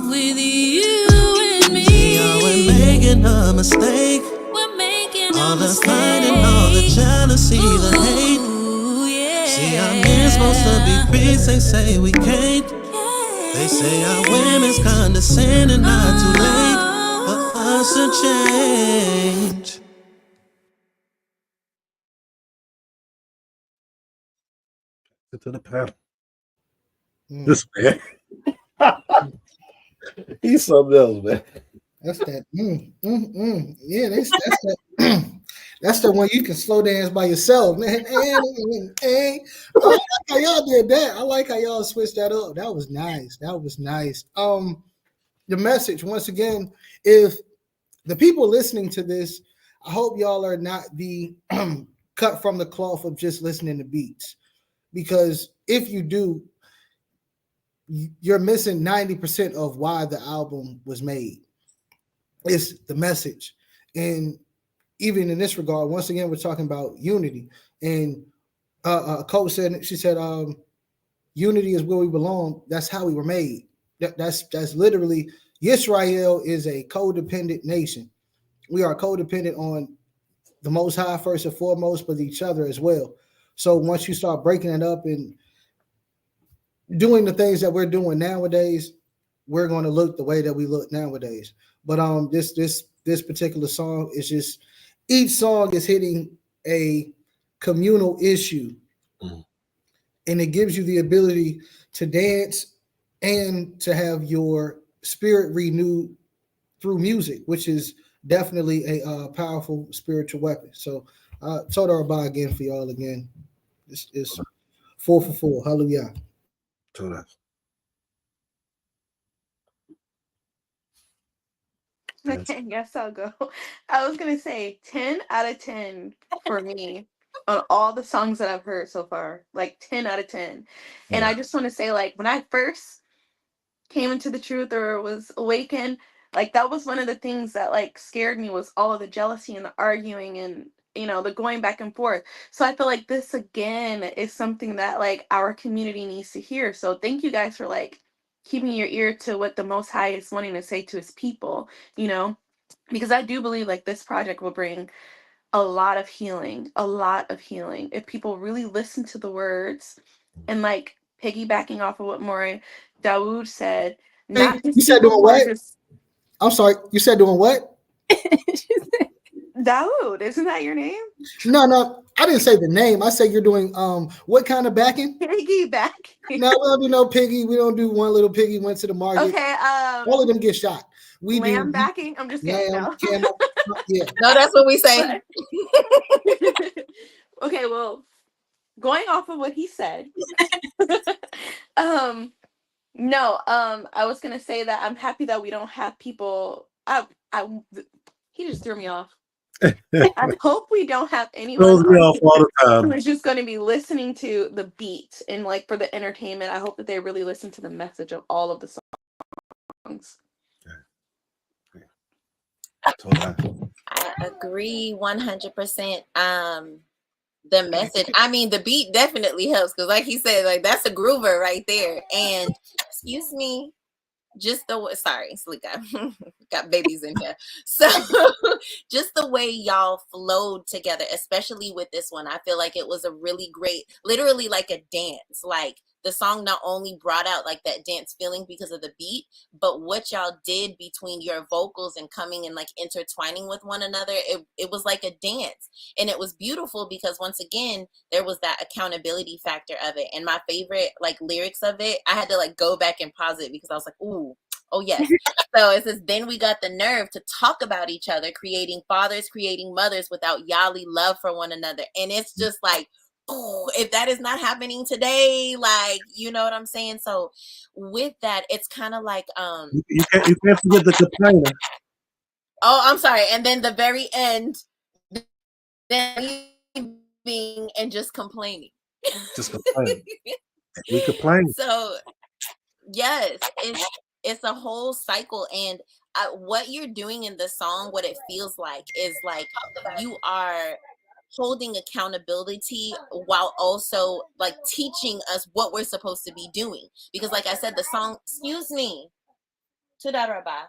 with you and me. See, we're making a mistake. We're making all a the mistake. Fighting, all the jealousy, the hate. Yeah. See, our men supposed to be priests, they say we can't. They say our women's condescending, not too late for us to change. To the panel. Mm. This man. He's something else, man. That's that. Yeah, that's that. That's the one you can slow dance by yourself, man. I like how y'all did that. I like how y'all switched that up. That was nice. That was nice. The message once again, if the people listening to this, I hope y'all are not the cut from the cloth of just listening to beats, because if you do, you're missing 90% of why the album was made. It's the message. And even in this regard, once again, we're talking about unity. And Coach said, she said, unity is where we belong. That's how we were made. That's literally, Israel is a codependent nation. We are codependent on the Most High first and foremost, but each other as well. So once you start breaking it up and doing the things that we're doing nowadays, we're going to look the way that we look nowadays. But this particular song is just, each song is hitting a communal issue, and it gives you the ability to dance and to have your spirit renewed through music, which is definitely a powerful spiritual weapon. So Toda Rabah again for y'all again. This is 4 for 4. Hallelujah. Toda. Okay, guess I'll go. I was gonna say 10 out of 10 for me on all the songs that I've heard so far. Like 10 out of 10. And I just want to say, like, when I first came into the truth or was awakened, like that was one of the things that like scared me, was all of the jealousy and the arguing and the going back and forth. So I feel like this again is something that like our community needs to hear. So thank you guys for like keeping your ear to what the Most High is wanting to say to his people, because I do believe like this project will bring a lot of healing, if people really listen to the words. And like piggybacking off of what Maury Dawood said, not You just said people doing who are what? just I'm sorry. You said doing what? Daoud, isn't that your name? No, I didn't say the name. I said you're doing what kind of backing? Piggyback. No, we don't do no piggy. We don't do one little piggy went to the market. Okay, All of them get shot. We lamb do backing. I'm just kidding. lamb, No. camel. Yeah. No, that's what we say. Okay, well, going off of what he said, no, I was gonna say that I'm happy that we don't have people. He just threw me off. I hope we don't have anyone Throws me off all the who time. is just going to be listening to the beat and like for the entertainment. I hope that they really listen to the message of all of the songs. I agree 100%. The message, I mean, the beat definitely helps because, like he said, like that's a groover right there. And excuse me, just the sorry, Slika, got babies in here. So just the way y'all flowed together, especially with this one, I feel like it was a really great, literally like a dance. Like the song not only brought out like that dance feeling because of the beat, but what y'all did between your vocals and coming and like intertwining with one another, it was like a dance. And it was beautiful because once again, there was that accountability factor of it. And my favorite like lyrics of it, I had to like go back and pause it because I was like, ooh, oh yes. So it says, then we got the nerve to talk about each other, creating fathers, creating mothers without yali love for one another. And it's just like, oh, if that is not happening today, like, you know what I'm saying? So with that, it's kind of like you can't forget the complainer. Oh, I'm sorry. And then the very end, then leaving and just complaining. Just complaining. We complain. So yes, it's a whole cycle. And what you're doing in the song, what it feels like is like you are holding accountability while also like teaching us what we're supposed to be doing. Because like I said, the song, excuse me, Tudaraba.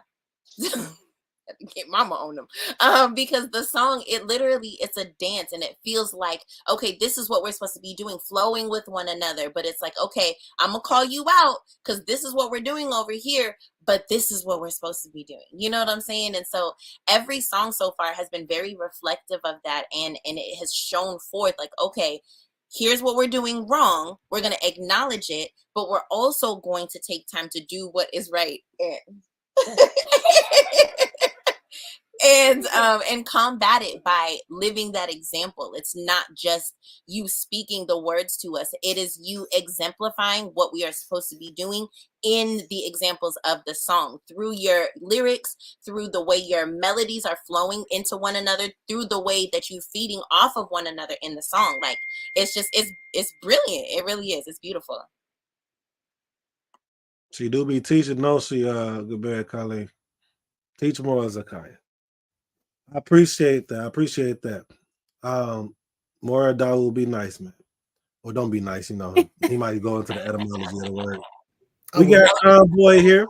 Get mama on them because the song, it literally, it's a dance and it feels like, okay, this is what we're supposed to be doing, flowing with one another. But it's like, okay, I'm gonna call you out because this is what we're doing over here, but this is what we're supposed to be doing, you know what I'm saying? And so every song so far has been very reflective of that, and it has shown forth like, okay, here's what we're doing wrong, we're going to acknowledge it, but we're also going to take time to do what is right and combat it by living that example. It's not just you speaking the words to us, it is you exemplifying what we are supposed to be doing in the examples of the song, through your lyrics, through the way your melodies are flowing into one another, through the way that you're feeding off of one another in the song. Like it's just, it's brilliant. It really is. It's beautiful. She do be teaching, no, she good bad colleague. Teach more, Zakaya. I appreciate that. More Daw will be nice, man. Or don't be nice, you know. He might go into the etymology of the word. We got John Boy here.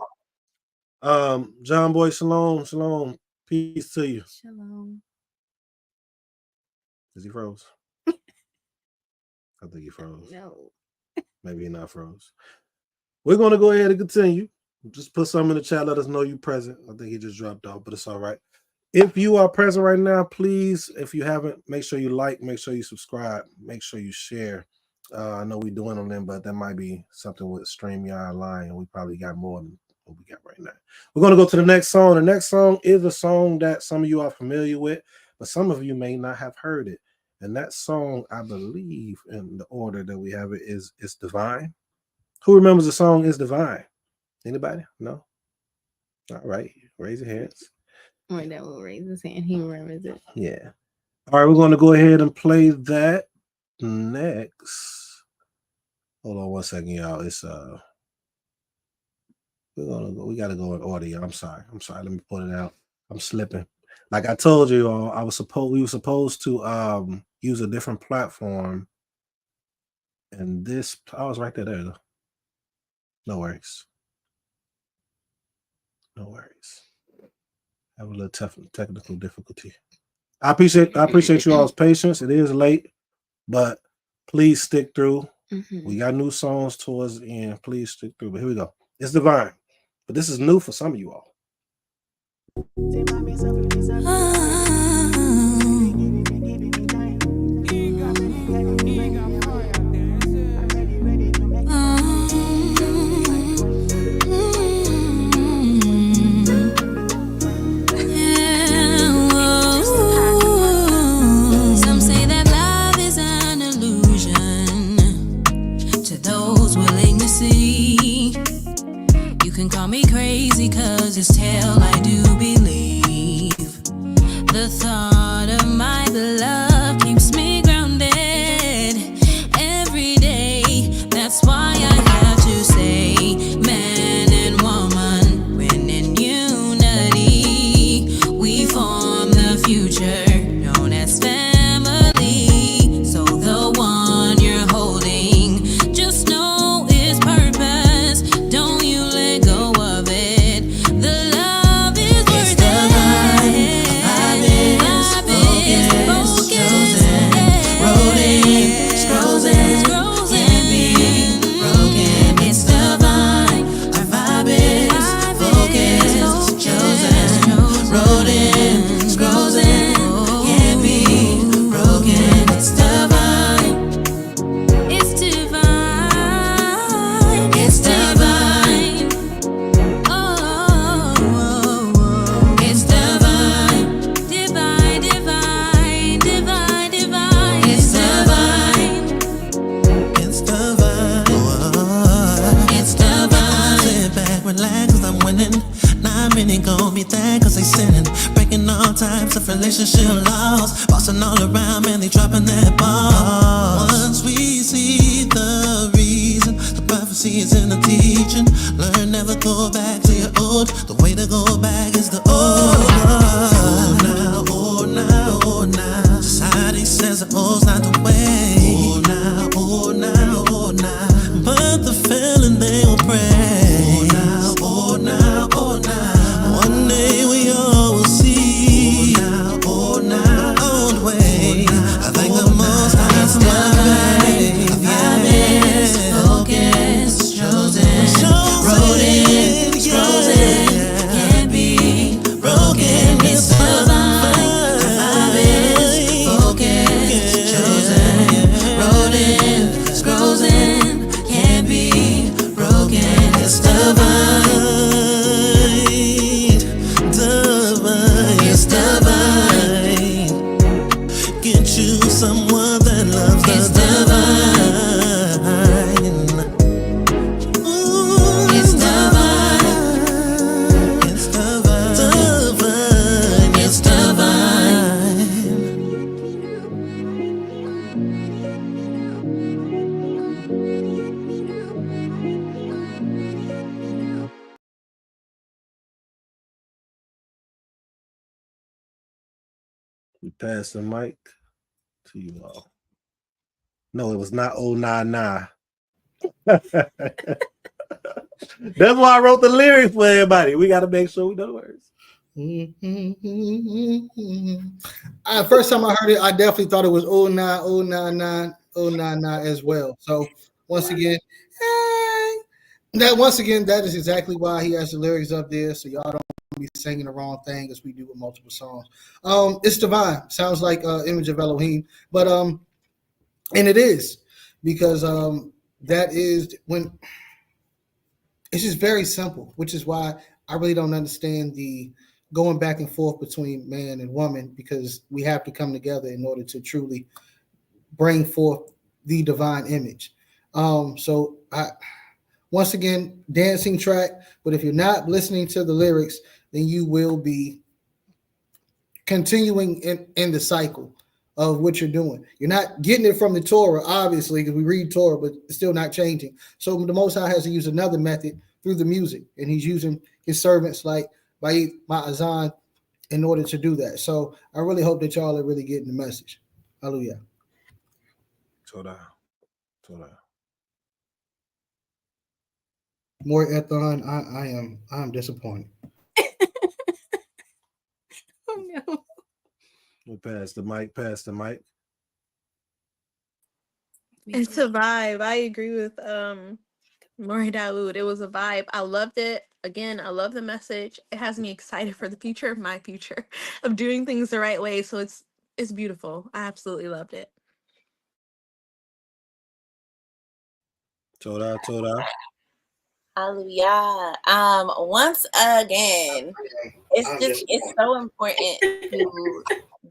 John Boy, shalom. Peace to you. Shalom. Is he froze? I think he froze. No. Maybe he not froze. We're gonna go ahead and continue. Just put something in the chat. Let us know you present. I think he just dropped off, but it's all right. If you are present right now, please, if you haven't, make sure you like, make sure you subscribe, make sure you share. I know we're doing on them, but that might be something with StreamYard Line, and we probably got more than what we got right now. We're going to go to the next song. The next song is a song that some of you are familiar with, but some of you may not have heard it. And that song, I believe, in the order that we have it, is Divine. Who remembers the song Is Divine? Anybody? No? All right. Raise your hands. Wait, that will raise his hand. He remembers it. Yeah. All right, we're going to go ahead and play that next. Hold on 1 second, y'all. It's we gotta go in order. I'm sorry. Let me put it out. I'm slipping. Like I told you all, we were supposed to use a different platform. And this, I was right there though. No worries. Have a little technical difficulty. I appreciate you all's patience. It is late, but please stick through. Mm-hmm. We got new songs towards the end. Please stick through. But here we go. It's Divine, but this is new for some of you all. tells his tale, I do believe. The thought of my beloved keeps me grounded every day. That's why I have to say, man and woman, when in unity, we form the future known as family. So the one you're holding, just know its purpose. Don't you let go of it. The love is worth it. Relationship laws, bossing all around, man, they dropping that ball. Once we see the reason, the prophecy is in the teaching. Learn, never go back to your old. The way to go back is the old. Oh now, oh now, oh now. Society says the old's not the way. Oh now, oh now, oh now. But the feeling they will pray. Oh now, oh now, oh now. One day we all will see. I think the most honest focus, chosen, can't be broken. It's divine. Focus, chosen, can't be broken. It's divine, it's divine. Get you someone that loves the divine. Ooh, it's divine. It's divine. It's divine. We pass the mic to you all. No, it was not 099. That's why I wrote the lyrics for everybody. We got to make sure we know the words. First time I heard it, I definitely thought it was 099 as well. So once again, that is exactly why he has the lyrics up there, so y'all don't be singing the wrong thing as we do with multiple songs. It's divine. Sounds like image of Elohim, but and it is, because that is when it's just very simple, which is why I really don't understand the going back and forth between man and woman, because we have to come together in order to truly bring forth the divine image. So I, once again, dancing track, but if you're not listening to the lyrics, then you will be continuing in the cycle of what you're doing. You're not getting it from the Torah, obviously, because we read Torah, but it's still not changing. So the Most High has to use another method through the music, and he's using his servants like Bayeeth, Ma'azan, in order to do that. So I really hope that y'all are really getting the message. Hallelujah. Toda. More Ethon, I am disappointed. Oh no. We'll pass the mic. It's a vibe. I agree with Maury Daoud. It was a vibe. I loved it. Again, I love the message. It has me excited for the future of my future of doing things the right way. So it's beautiful. I absolutely loved it. Toda. Hallelujah. Once again, it's so important to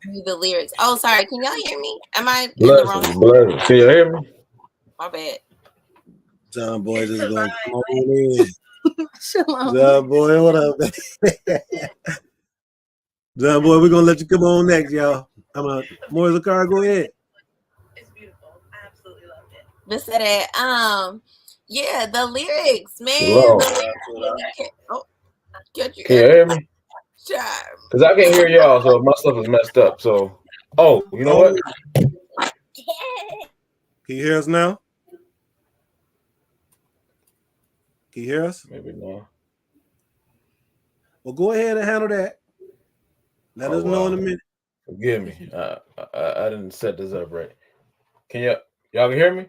do the lyrics. Oh, sorry. Can y'all hear me? Am I in the wrong? Blessings. Can you hear me? My bad. John boy just going to come on in. Shalom. John boy, what up, man? John boy, we're gonna let you come on next, y'all. I'm a more of the car. Go ahead. It's beautiful. I absolutely loved it. But yeah, the lyrics, man. Hello. The lyrics really get you Can you hear me? Charm. Because I can't hear y'all, so my stuff is messed up. So, you know what? Can you hear us now? Can you hear us? Maybe no. Well, go ahead and handle that. Let us know in a minute. Forgive me. I didn't set this up right. Can y'all can hear me?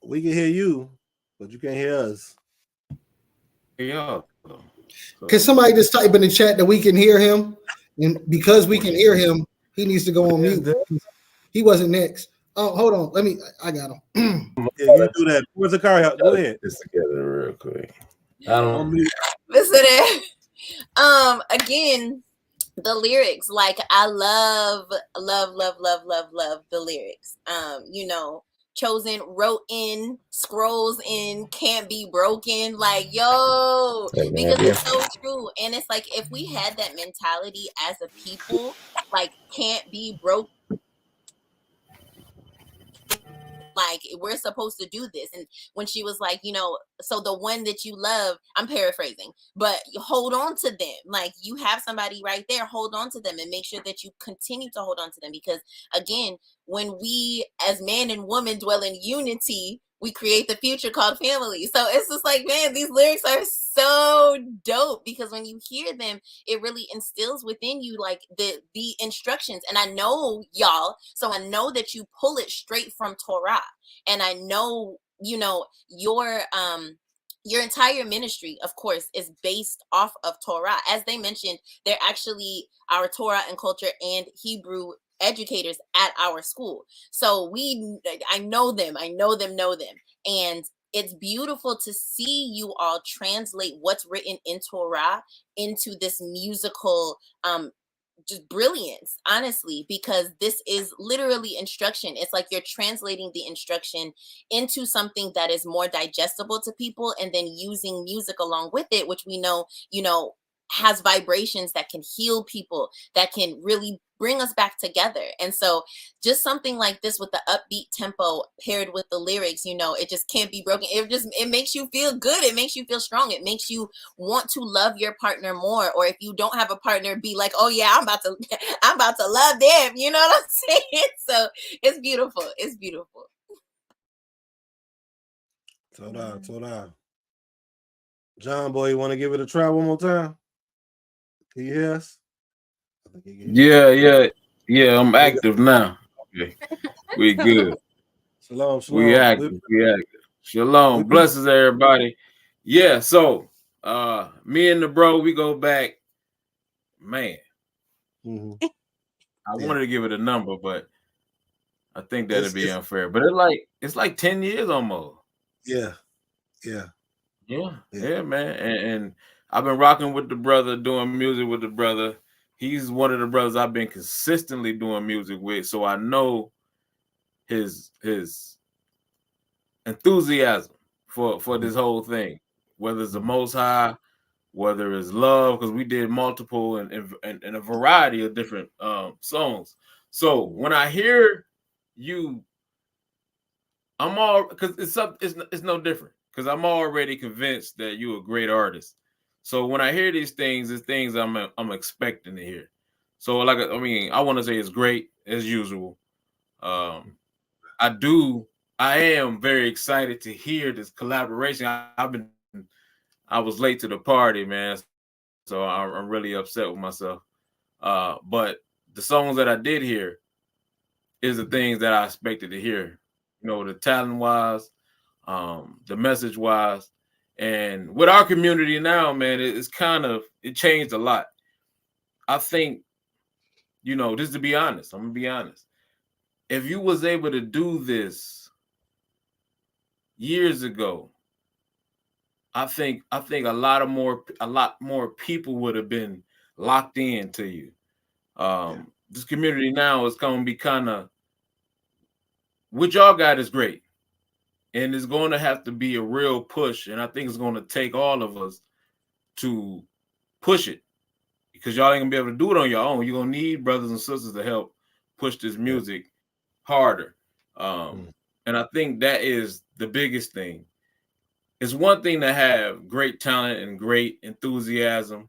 We can hear you, but you can't hear us. Yeah. Can somebody just type in the chat that we can hear him? And because we can hear him, he needs to go on mute. He wasn't next. Oh, hold on. I got him. Yeah, you do that. Where's the car? Go ahead. This together real quick. I don't. Listen, again, the lyrics, like I love the lyrics. Chosen, wrote in, scrolls in, can't be broken. Like, yo, because it's so true. And it's like, if we had that mentality as a people, like, can't be broke, like we're supposed to do this. And when she was like, so the one that you love, I'm paraphrasing, but you hold on to them. Like, you have somebody right there, hold on to them and make sure that you continue to hold on to them. Because again, when we as man and woman dwell in unity, we create the future called family. So it's just like, man, these lyrics are so dope, because when you hear them, it really instills within you like the instructions. And I know y'all, so I know that you pull it straight from Torah. And I know, your entire ministry, of course, is based off of Torah. As they mentioned, they're actually our Torah and culture and Hebrew educators at our school. So I know them. And it's beautiful to see you all translate what's written in Torah into this musical just brilliance, honestly, because this is literally instruction. It's like you're translating the instruction into something that is more digestible to people, and then using music along with it, which we know, has vibrations that can heal people, that can really bring us back together. And so just something like this with the upbeat tempo paired with the lyrics, it just can't be broken. It makes you feel good. It makes you feel strong. It makes you want to love your partner more. Or if you don't have a partner, be like, oh yeah, I'm about to love them. You know what I'm saying? So it's beautiful. It's beautiful. Toda. John boy, you want to give it a try one more time? Can you hear us? Yeah. I'm active now. Okay, we good. Shalom. We active. Shalom. Blesses everybody. Yeah. So, me and the bro, we go back. Man, I wanted to give it a number, but I think that'd be unfair. But it's like 10 years almost. Yeah, man. And I've been rocking with the brother, doing music with the brother. He's one of the brothers I've been consistently doing music with, so I know his enthusiasm for this whole thing, whether it's the Most High, whether it's love, because we did multiple and a variety of different songs. So when I hear you, I'm all, because it's no different, because I'm already convinced that you're a great artist. So when I hear these things, it's things I'm expecting to hear. So I want to say it's great as usual. I am very excited to hear this collaboration. I was late to the party, man, so I'm really upset with myself. But the songs that I did hear is the things that I expected to hear. The talent wise, the message wise, and with our community now, man, it changed a lot. I think, just to be honest, I'm gonna be honest. If you was able to do this years ago, I think a lot more people would have been locked into you. This community now is gonna be kind of, what y'all got is great. and it's going to have to be a real push. And I think it's going to take all of us to push it, because y'all ain't gonna be able to do it on your own. You're gonna need brothers and sisters to help push this music harder. And I think that is the biggest thing. It's one thing to have great talent and great enthusiasm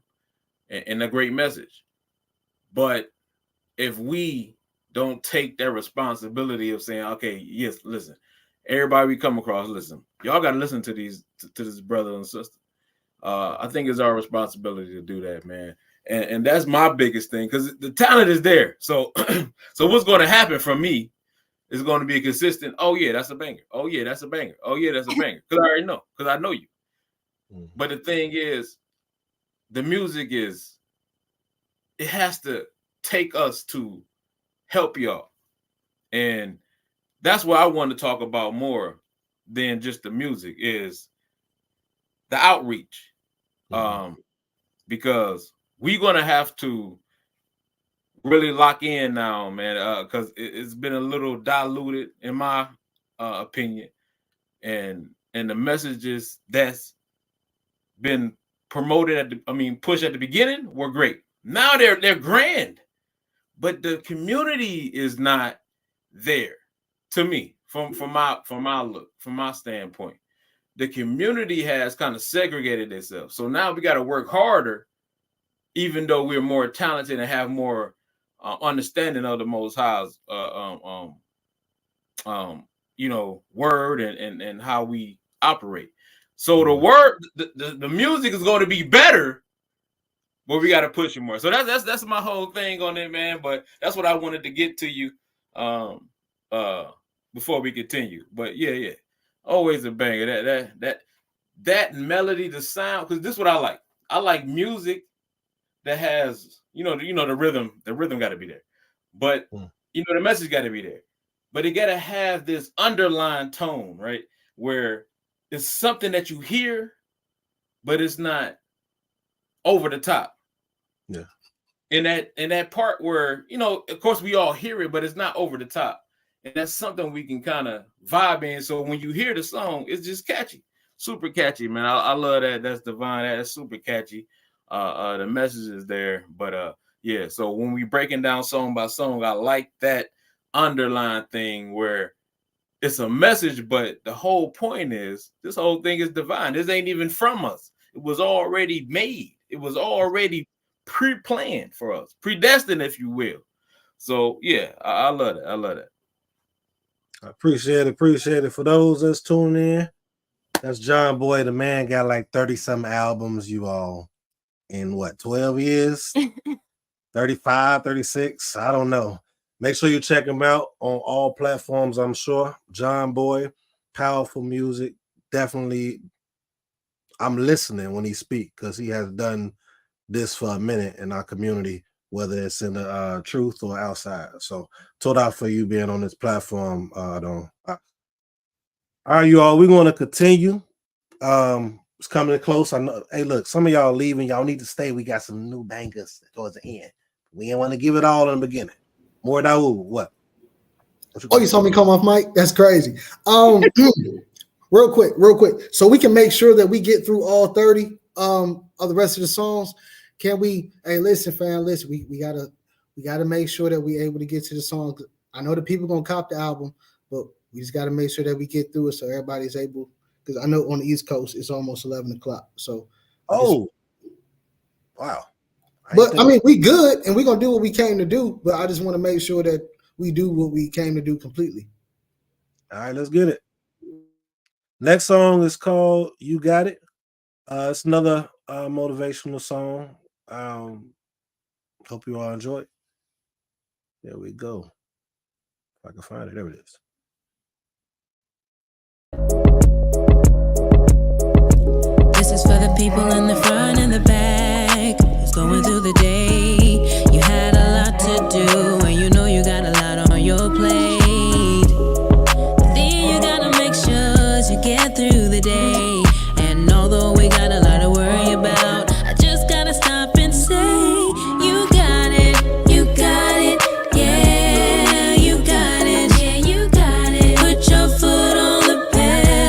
and a great message, but if we don't take that responsibility of saying, okay, yes, listen, everybody we come across, listen, y'all got to listen to this brother and sister. I think it's our responsibility to do that, man. And that's my biggest thing, because the talent is there. So so what's going to happen from me is going to be a consistent, oh yeah, that's a banger. Oh yeah, that's a banger. Oh yeah, that's a banger. Because I already know, because I know you. But the thing is, the music is, it has to take us to help y'all. And that's what I want to talk about more than just the music, is the outreach. Because we're going to have to really lock in now, man, because it's been a little diluted, in my opinion. And the messages that's been promoted pushed at the beginning were great. Now they're grand, but the community is not there. To me, from my standpoint, the community has kind of segregated itself. So now we got to work harder, even though we're more talented and have more understanding of the Most High's word and how we operate. So the word, the music is going to be better, but we got to push it more. So that's my whole thing on it, man. But that's what I wanted to get to you before we continue. But yeah, always a banger. That melody, the sound, because this is what I like. I like music that has, the rhythm. The rhythm got to be there, but the message got to be there. But it got to have this underlying tone, right, where it's something that you hear, but it's not over the top. Yeah. In that part where, of course we all hear it, but it's not over the top. And that's something we can kind of vibe in. So when you hear the song, it's just catchy. Super catchy, man. I love that. That's divine. That's super catchy. The message is there. But yeah, so when we breaking down song by song, I like that underlying thing where it's a message, but the whole point is this whole thing is divine. This ain't even from us. It was already made. It was already pre-planned for us, predestined, if you will. So yeah, I love it. I love it. I appreciate it. For those that's tuning in, that's John Boy. The man got like 30-some albums, you all, in what, 12 years? 35, 36, I don't know. Make sure you check him out on all platforms, I'm sure. John Boy, powerful music. Definitely, I'm listening when he speaks, because he has done this for a minute in our community, whether it's in the truth or outside. So, toda for you being on this platform. All right, you all, we're going to continue. It's coming close. I know. Hey, look, some of y'all leaving. Y'all need to stay. We got some new bangers towards the end. We didn't want to give it all in the beginning. More Dawood, what? You saw me come off mic? That's crazy. Real quick. So we can make sure that we get through all 30 of the rest of the songs. Can we? Hey, listen, fam, listen. We gotta make sure that we able to get to the songs. I know the people gonna cop the album, but we just gotta make sure that we get through it so everybody's able. Because I know on the East Coast it's almost 11 o'clock. So, wow. But I mean, we good and we're gonna do what we came to do. But I just want to make sure that we do what we came to do completely. All right, let's get it. Next song is called "You Got It." It's another motivational song. Hope you all enjoy it. There we go. If I can find it, there it is. This is for the people in the front and the back who's going through the day. You had a lot to do and you know you got a lot on your plate. Then you gotta make sure you get through the day. And although we got a lot to worry about, I just gotta stop and say, you got it, you got it, yeah, you got it, yeah, you got it. Put your foot on the pedal.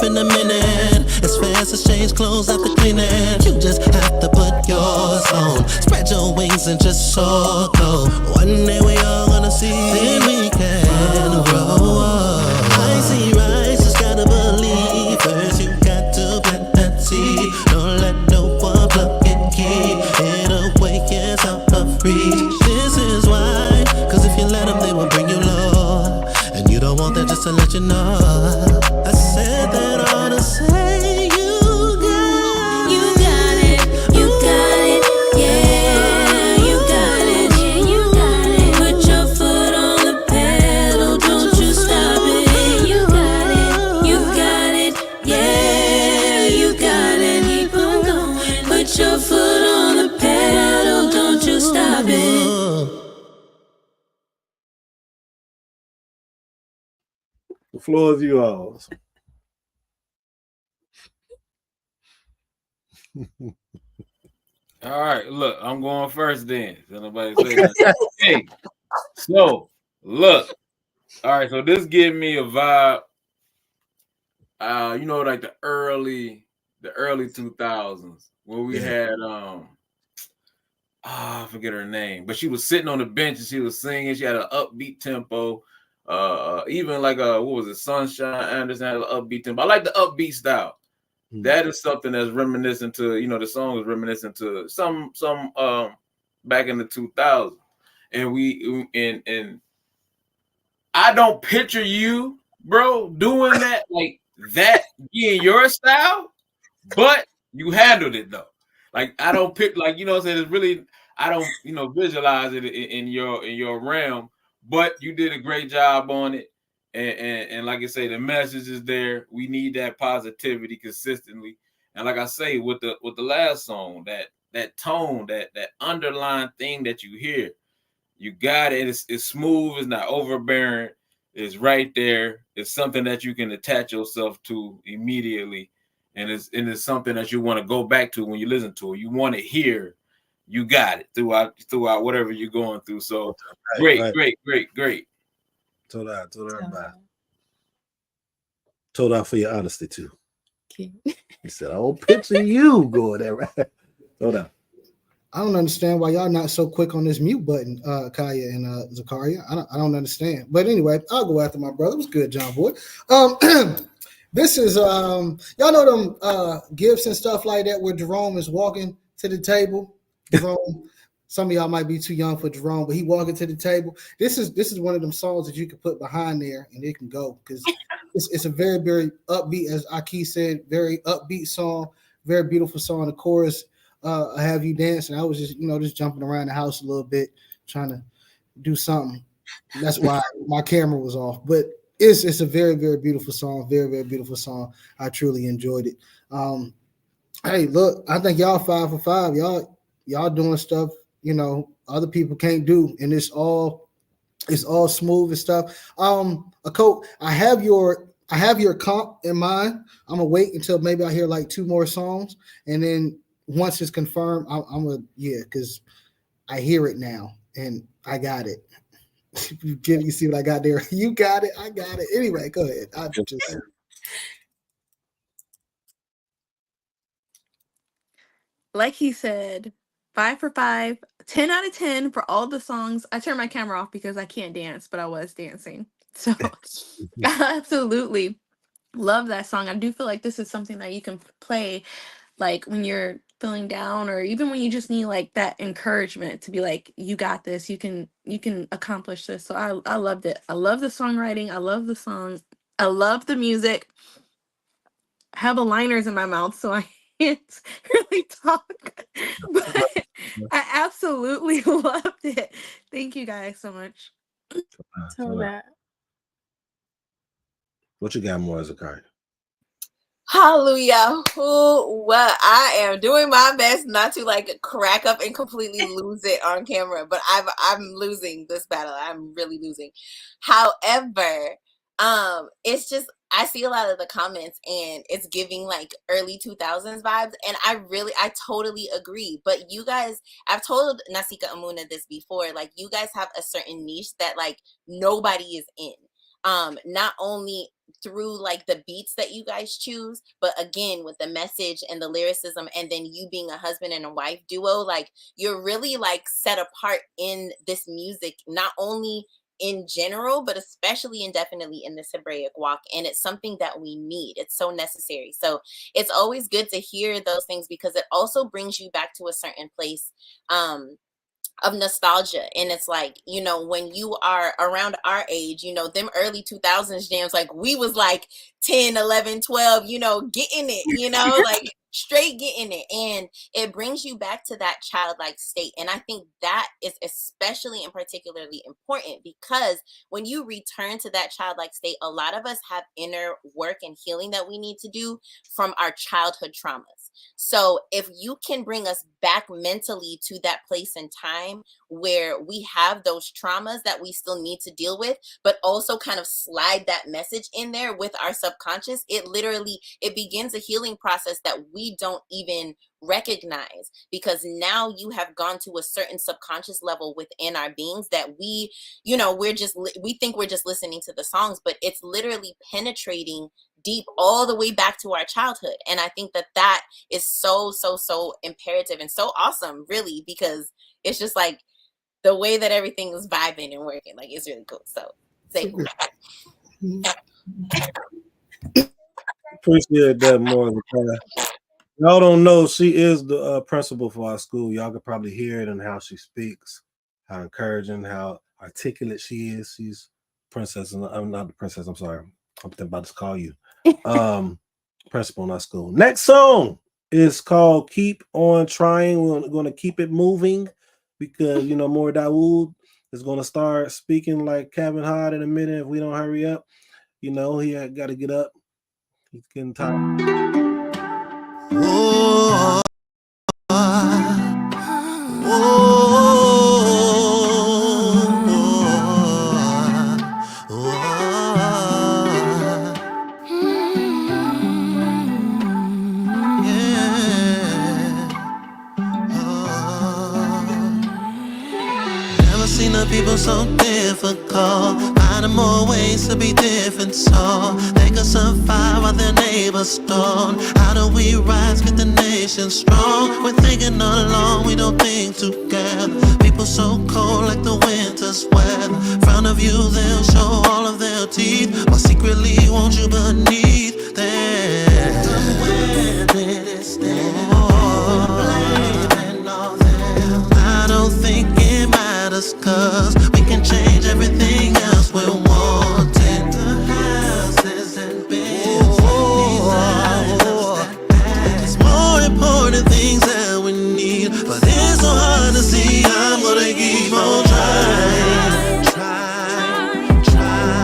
off in a minute. As fast as change clothes after cleaning. You just have to put yours on. Spread your wings and just soar, go. One day we all gonna see, then we can grow. I see rise, just gotta believe. First you got to plant that seed. Don't let no one pluck and keep it away, yes, out of reach. This is why, cause if you let them, they will bring you low. And you don't want that, just to let you know. I said that all to say you got it. You got it, you got it, yeah, you got it, yeah, you got it. Put your foot on the pedal, don't you stop it. You got it, you got it, yeah, you got it. Keep on going. Put your foot on the pedal, don't you stop it. The floor is yours. All right, look, I'm going first then. So nobody say that. Hey, so look, all right, so this give me a vibe. You know, like the early 2000s when we had I forget her name, but she was sitting on the bench and she was singing. She had an upbeat tempo. Even like what was it, Sunshine Anderson had an upbeat tempo. I like the upbeat style. That is something that's reminiscent to, you know, the song is reminiscent to some back in the 2000s. And I don't picture you, bro, doing that like that being your style, but you handled it though. Like I don't pick, like, you know what I'm saying, it's really, I don't, you know, visualize it in your realm, but you did a great job on it. And like I say, the message is there. We need that positivity consistently. And like I say, with the last song, that tone, that underlying thing that you hear, you got it. It's smooth. It's not overbearing. It's right there. It's something that you can attach yourself to immediately, and it's something that you want to go back to when you listen to it. You want to hear. You got it throughout whatever you're going through. So great. Told out. Told out for your honesty too. Okay. He said, "I don't picture you going there." Right? Told out. I don't understand why y'all not so quick on this mute button, Kaya and Zakaria. I don't understand. But anyway, I'll go after my brother. It was good, John Boy. This is y'all know them gifts and stuff like that where Jerome is walking to the table. Jerome, some of y'all might be too young for Jerome, but he walking to the table. This is one of them songs that you can put behind there and it can go because it's a very, very upbeat, as Aki said, very upbeat song, very beautiful song. The chorus, I have you dancing. I was just jumping around the house a little bit, trying to do something. That's why my camera was off. But it's a very, very beautiful song. Very, very beautiful song. I truly enjoyed it. Hey, look, I think y'all 5 for 5. Y'all doing stuff, other people can't do, and it's all smooth and stuff. A coat, I have your comp in mind. I'm gonna wait until maybe I hear like 2 more songs, and then once it's confirmed, I'm gonna because I hear it now and I got it. You see what I got there? You got it. I got it. Anyway, go ahead. Like he said, 5 for 5, 10 out of 10 for all the songs. I turned my camera off because I can't dance, but I was dancing. So I absolutely love that song. I do feel like this is something that you can play like when you're feeling down, or even when you just need like that encouragement to be like, you got this, you can accomplish this. So I loved it. I love the songwriting. I love the song. I love the music. I have aligners in my mouth, so I can't really talk, but I absolutely loved it. Thank you guys so much. What you got more, Zakaria? Hallelujah. What I am doing my best not to like crack up and completely lose it on camera, but I'm losing this battle. I'm really losing. However, it's just I see a lot of the comments and it's giving like early 2000s vibes, and I totally agree. But you guys, I've told Nasika Amuna this before, like you guys have a certain niche that like nobody is in. not only through like the beats that you guys choose, but again with the message and the lyricism, and then you being a husband and a wife duo, like you're really like set apart in this music, not only in general, but especially and definitely in this Hebraic walk. And it's something that we need. It's so necessary. So it's always good to hear those things, because it also brings you back to a certain place of nostalgia. And it's like, you know, when you are around our age, you know, them early 2000s jams, like we was like 10, 11, 12, you know, getting it, you know, like straight getting it. And it brings you back to that childlike state. And I think that is especially and particularly important, because when you return to that childlike state, a lot of us have inner work and healing that we need to do from our childhood traumas. So if you can bring us back mentally to that place and time where we have those traumas that we still need to deal with, but also kind of slide that message in there with our subconscious, it begins a healing process that we don't even recognize, because now you have gone to a certain subconscious level within our beings that we, you know, we think we're just listening to the songs, but it's literally penetrating deep all the way back to our childhood. And I think that is so imperative and so awesome, really, because it's just like the way that everything is vibing and working, like it's really cool. So thank you. Appreciate that more. Y'all don't know, she is the principal for our school. Y'all could probably hear it in how she speaks, how encouraging, how articulate she is. She's princess, and I'm not the princess. I'm sorry. I'm about to call you principal in our school. Next song is called "Keep On Trying." We're going to keep it moving, because you know More Dawood is going to start speaking like Kevin Hart in a minute if we don't hurry up. You know, he got to get up. He's getting tired. Oh, never seen the people so difficult. Finding more ways to be different, so they could survive while their neighbors storm. How do we rise, get the nation strong? We're thinking all along, we don't think together. People so cold like the winter's weather. Front of you, they'll show all of their teeth, while secretly want you beneath them. Where did it stand? I don't think it matters, cause we can change everything else we're wanting. The houses and bills, it's more important things that we need, but it's so hard to see. I'm gonna keep on trying, trying.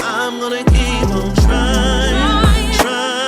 I'm gonna keep on trying, trying.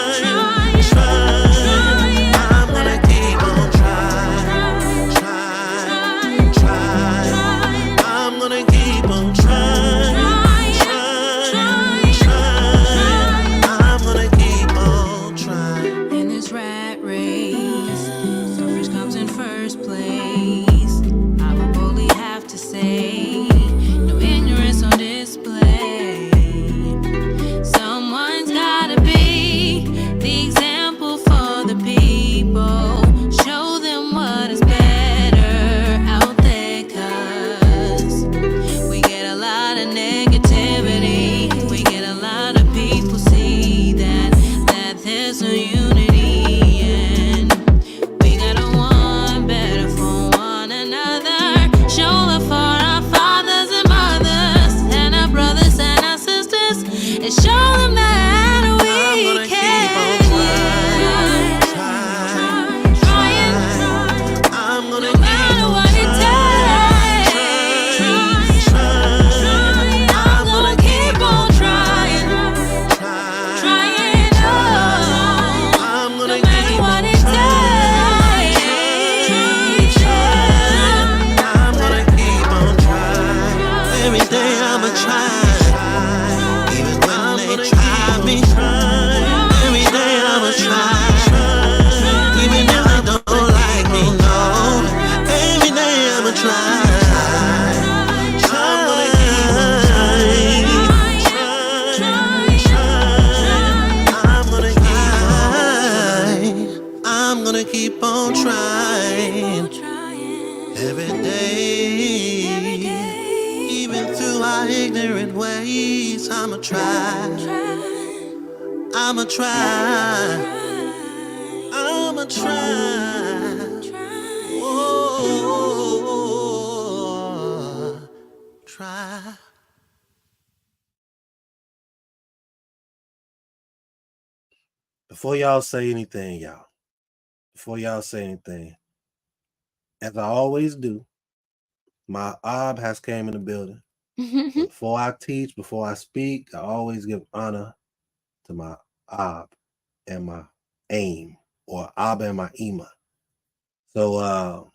trying every day. Even through our ignorant ways, I'ma try. I'ma try. I'ma try. Oh, try. Before y'all say anything, as I always do, my ob has came in the building. Before I teach, before I speak, I always give honor to my ob and my aim, or ab and my ema. So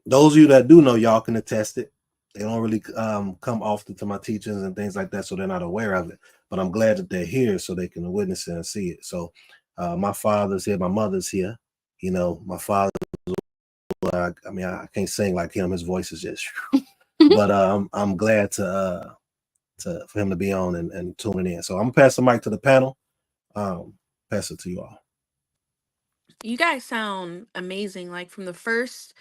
those of you that do know, y'all can attest it. They don't really come often to my teachings and things like that, so they're not aware of it. But I'm glad that they're here so they can witness it and see it. So my father's here, my mother's here. You know, my father, I can't sing like him. His voice is just, but I'm glad to for him to be on and tuning in. So I'm gonna pass the mic to the panel. Pass it to you all. You guys sound amazing. Like from the first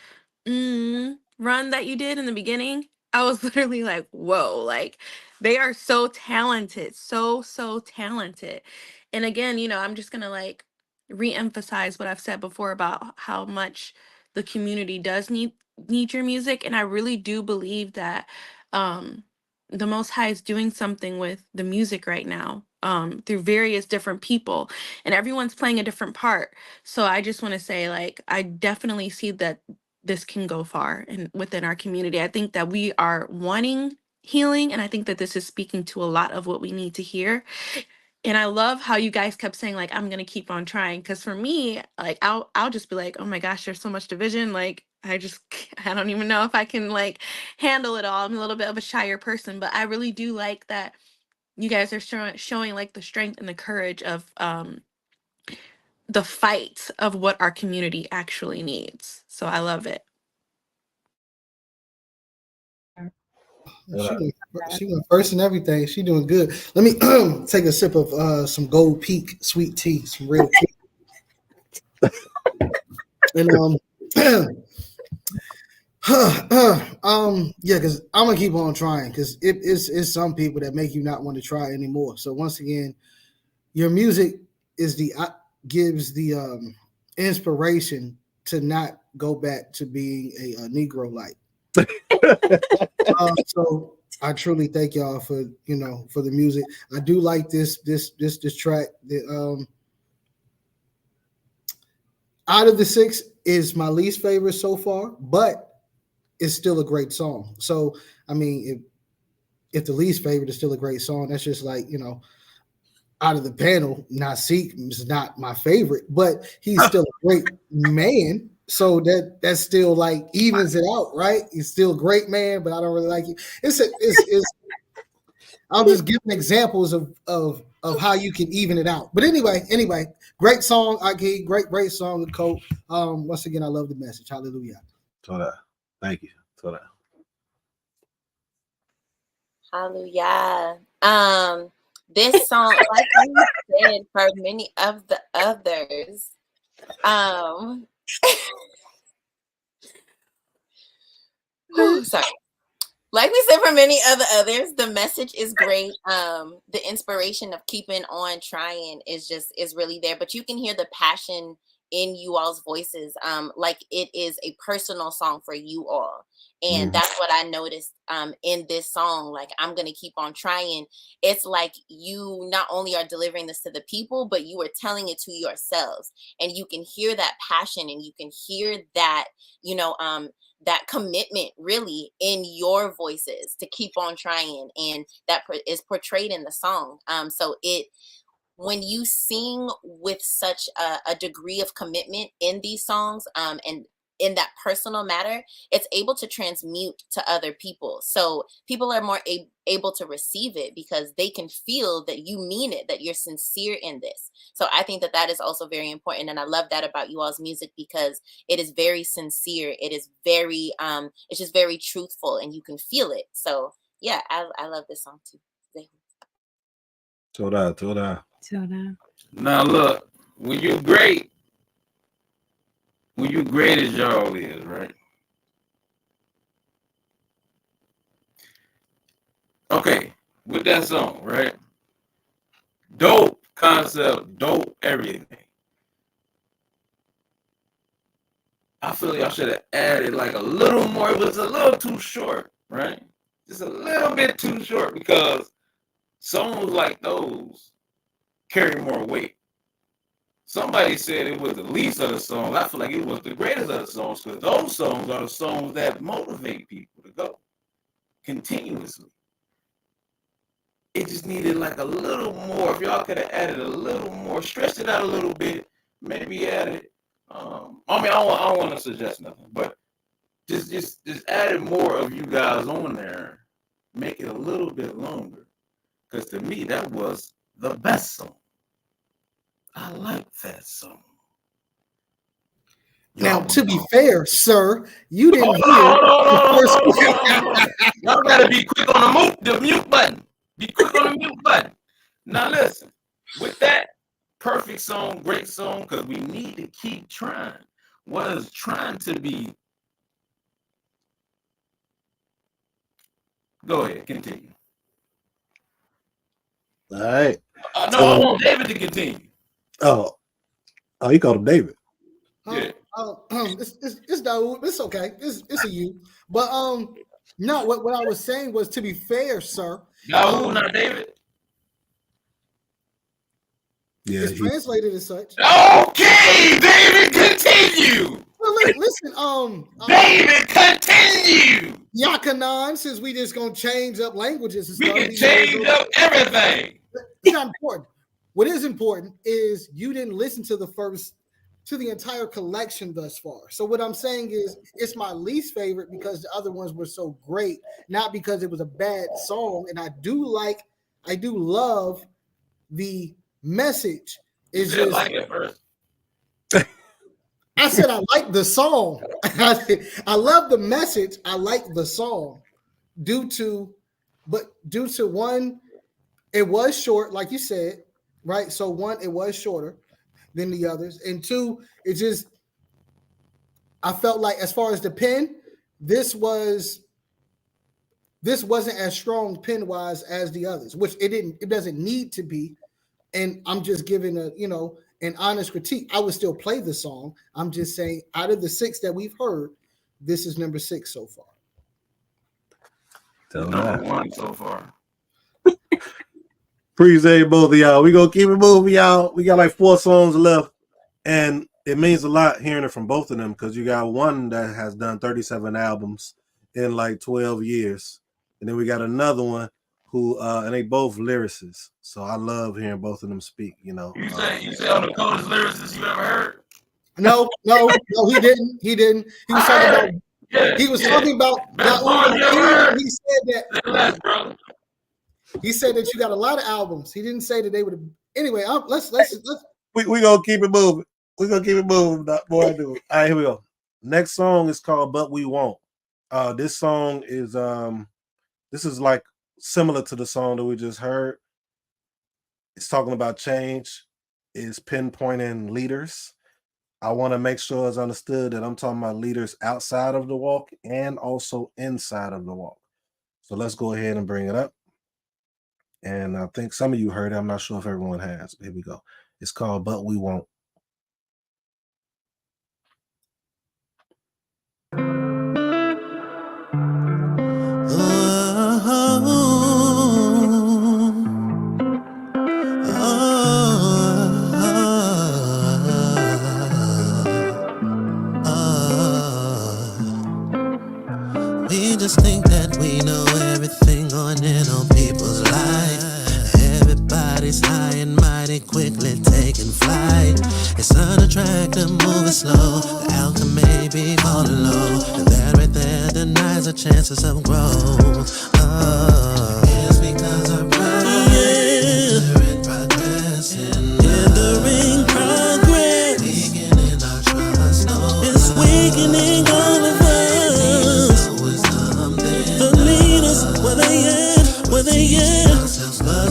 run that you did in the beginning, I was literally like, whoa, like they are so talented, so talented. And again, I'm just gonna like re-emphasize what I've said before about how much the community does need your music. And I really do believe that the Most High is doing something with the music right now, through various different people, and everyone's playing a different part. So I just want to say, like, I definitely see that this can go far and within our community. I think that we are wanting healing, and I think that this is speaking to a lot of what we need to hear. And I love how you guys kept saying, like, I'm gonna keep on trying. Because for me, like, I'll just be like, oh my gosh, there's so much division. Like, I don't even know if I can like handle it all. I'm a little bit of a shyer person, but I really do like that you guys are showing like the strength and the courage of the fight of what our community actually needs. So I love it. She went first and everything. She doing good. Let me take a sip of some Gold Peak sweet tea, some real tea. And yeah, because I'm gonna keep on trying, because it's some people that make you not want to try anymore. So once again, your music is gives the inspiration to not go back to being a Negro like. So I truly thank y'all for for the music. I do like this track. Out of the 6 is my least favorite so far, but it's still a great song. So I mean, if the least favorite is still a great song, that's just like, out of the panel, Muziq is not my favorite, but he's still a great man. So that's still like evens it out, right? He's still a great man, but I don't really like it. It's I'm just giving examples of how you can even it out. But anyway, great song, Aki. Great song, the Coach. Once again, I love the message. Hallelujah. Thank you. Hallelujah. This song, like you said, for many of the others, sorry. Like we said, for many of the others, the message is great. The inspiration of keeping on trying is really there, but you can hear the passion in you all's voices. Like it is a personal song for you all. And that's what I noticed in this song. Like, I'm going to keep on trying. It's like you not only are delivering this to the people, but you are telling it to yourselves. And you can hear that passion, and you can hear that, that commitment really in your voices to keep on trying. And that is portrayed in the song. So when you sing with such a degree of commitment in these songs, and in that personal matter, it's able to transmute to other people. So people are more able to receive it because they can feel that you mean it, that you're sincere in this. So I think that is also very important. And I love that about you all's music, because it is very sincere. It is very, it's just very truthful, and you can feel it. So yeah, I love this song too. Toda. Now look, when you great, who you great as y'all is, right? Okay, with that song, right? Dope concept, dope everything. I feel y'all should have added like a little more. It was a little too short, right? Just a little bit too short because songs like those carry more weight. Somebody said it was the least of the songs. I feel like it was the greatest of the songs because those songs are the songs that motivate people to go continuously. It just needed like a little more. If y'all could have added a little more, stretched it out a little bit, maybe added. I don't want to suggest nothing, but just added more of you guys on there, make it a little bit longer. Because to me, that was the best song. I like that song. Now, to be fair, sir, you didn't hear the first. Y'all gotta be quick on the mute button. Be quick on the mute button. Now listen, with that perfect song, great song, because we need to keep trying. What is trying to be? Go ahead, continue. All right. No, I want David to continue. Oh, you called him David. Yeah. It's Daoud. It's okay. It's a you. But no. What I was saying was, to be fair, sir. Daoud, not David. Yeah, it's translated as such. Okay, David, continue. Well, listen. David, continue. Yakanan, since we just gonna change up languages and stuff. We can change up everything. It's not important. What is important is you didn't listen to the entire collection thus far. So what I'm saying is it's my least favorite because the other ones were so great, not because it was a bad song. And I do love the message. It's just like it first. I said I like the song. I love the message. I like the song due to one, it was short, like you said, right? So one, it was shorter than the others, and two, I felt like as far as the pen, this wasn't as strong pen wise as the others, which it doesn't need to be. And I'm just giving an honest critique. I would still play the song. I'm just saying, out of the 6 that we've heard, this is number 6 so far. Number 1 so far. Appreciate both of y'all. We gonna keep it moving, y'all. We got like 4 songs left, and it means a lot hearing it from both of them because you got one that has done 37 albums in like 12 years, and then we got another one who and they both lyricists. So I love hearing both of them speak. You say on the coldest lyricist you ever heard? No, he didn't. He was talking about. He was talking about. He said that. He said that you got a lot of albums. He didn't say that they would have. Anyway, let's. We gonna keep it moving. We gonna keep it moving, boy. All right, here we go. Next song is called "But We Won't." This song is this is like similar to the song that we just heard. It's talking about change. It's pinpointing leaders. I want to make sure it's understood that I'm talking about leaders outside of the walk and also inside of the walk. So let's go ahead and bring it up. And I think some of you heard it. I'm not sure if everyone has. Here we go. It's called "But We Won't." We just think that we know everything going on people's life. Everybody's high and mighty, quickly taking flight. It's unattractive, moving slow. The outcome may be falling low, and that right there denies the chances of growth. It's because our progress, hindering progress, weakening our trust. It's weakening all of us. The leaders, where they at? But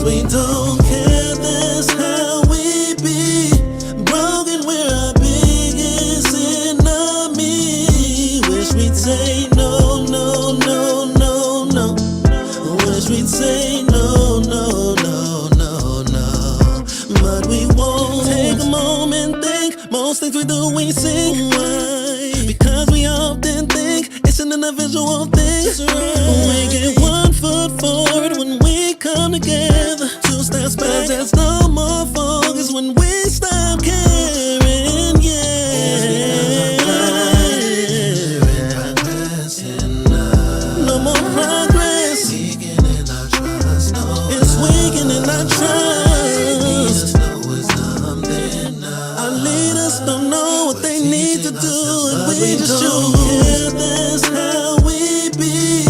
we don't care, that's how we be. Broken, we're our biggest enemy. Most things we do, we sing. Why? Because we often think it's an individual thing. We get 1 foot forward when we come together. 2 steps back, there's no more focus when we stop caring. No more progress. It's weakening our trust. Our leaders don't know what they need to do, and we just don't care. That's how we be.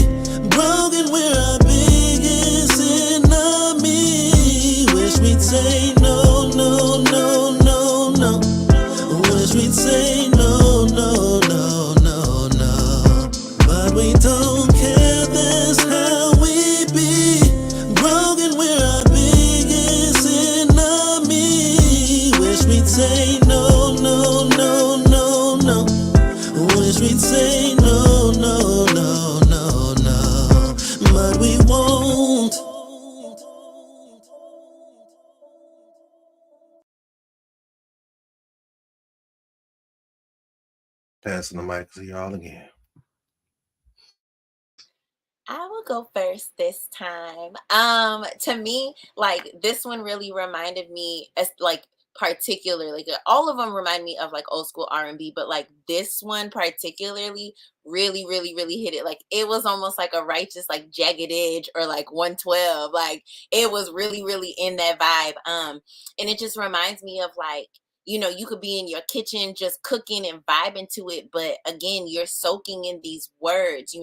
Broken, we're our biggest enemy. Wish we'd say no, no, no, no, no. Wish we'd say no, no, no, no, no. But we don't care. That's how we be. Broken, we're our biggest enemy. Wish we'd say no, no, no, no, no. Wish we'd say no, no, no, no, no. But we won't. Passing the mic to y'all again. I will go first this time. To me, like this one really reminded me as like particularly like all of them remind me of like old school R&B, but like this one particularly really hit it. Like it was almost like a righteous like jagged edge or like 112. Like it was really in that vibe. And it just reminds me of like you could be in your kitchen just cooking and vibing to it, but again, you're soaking in these words,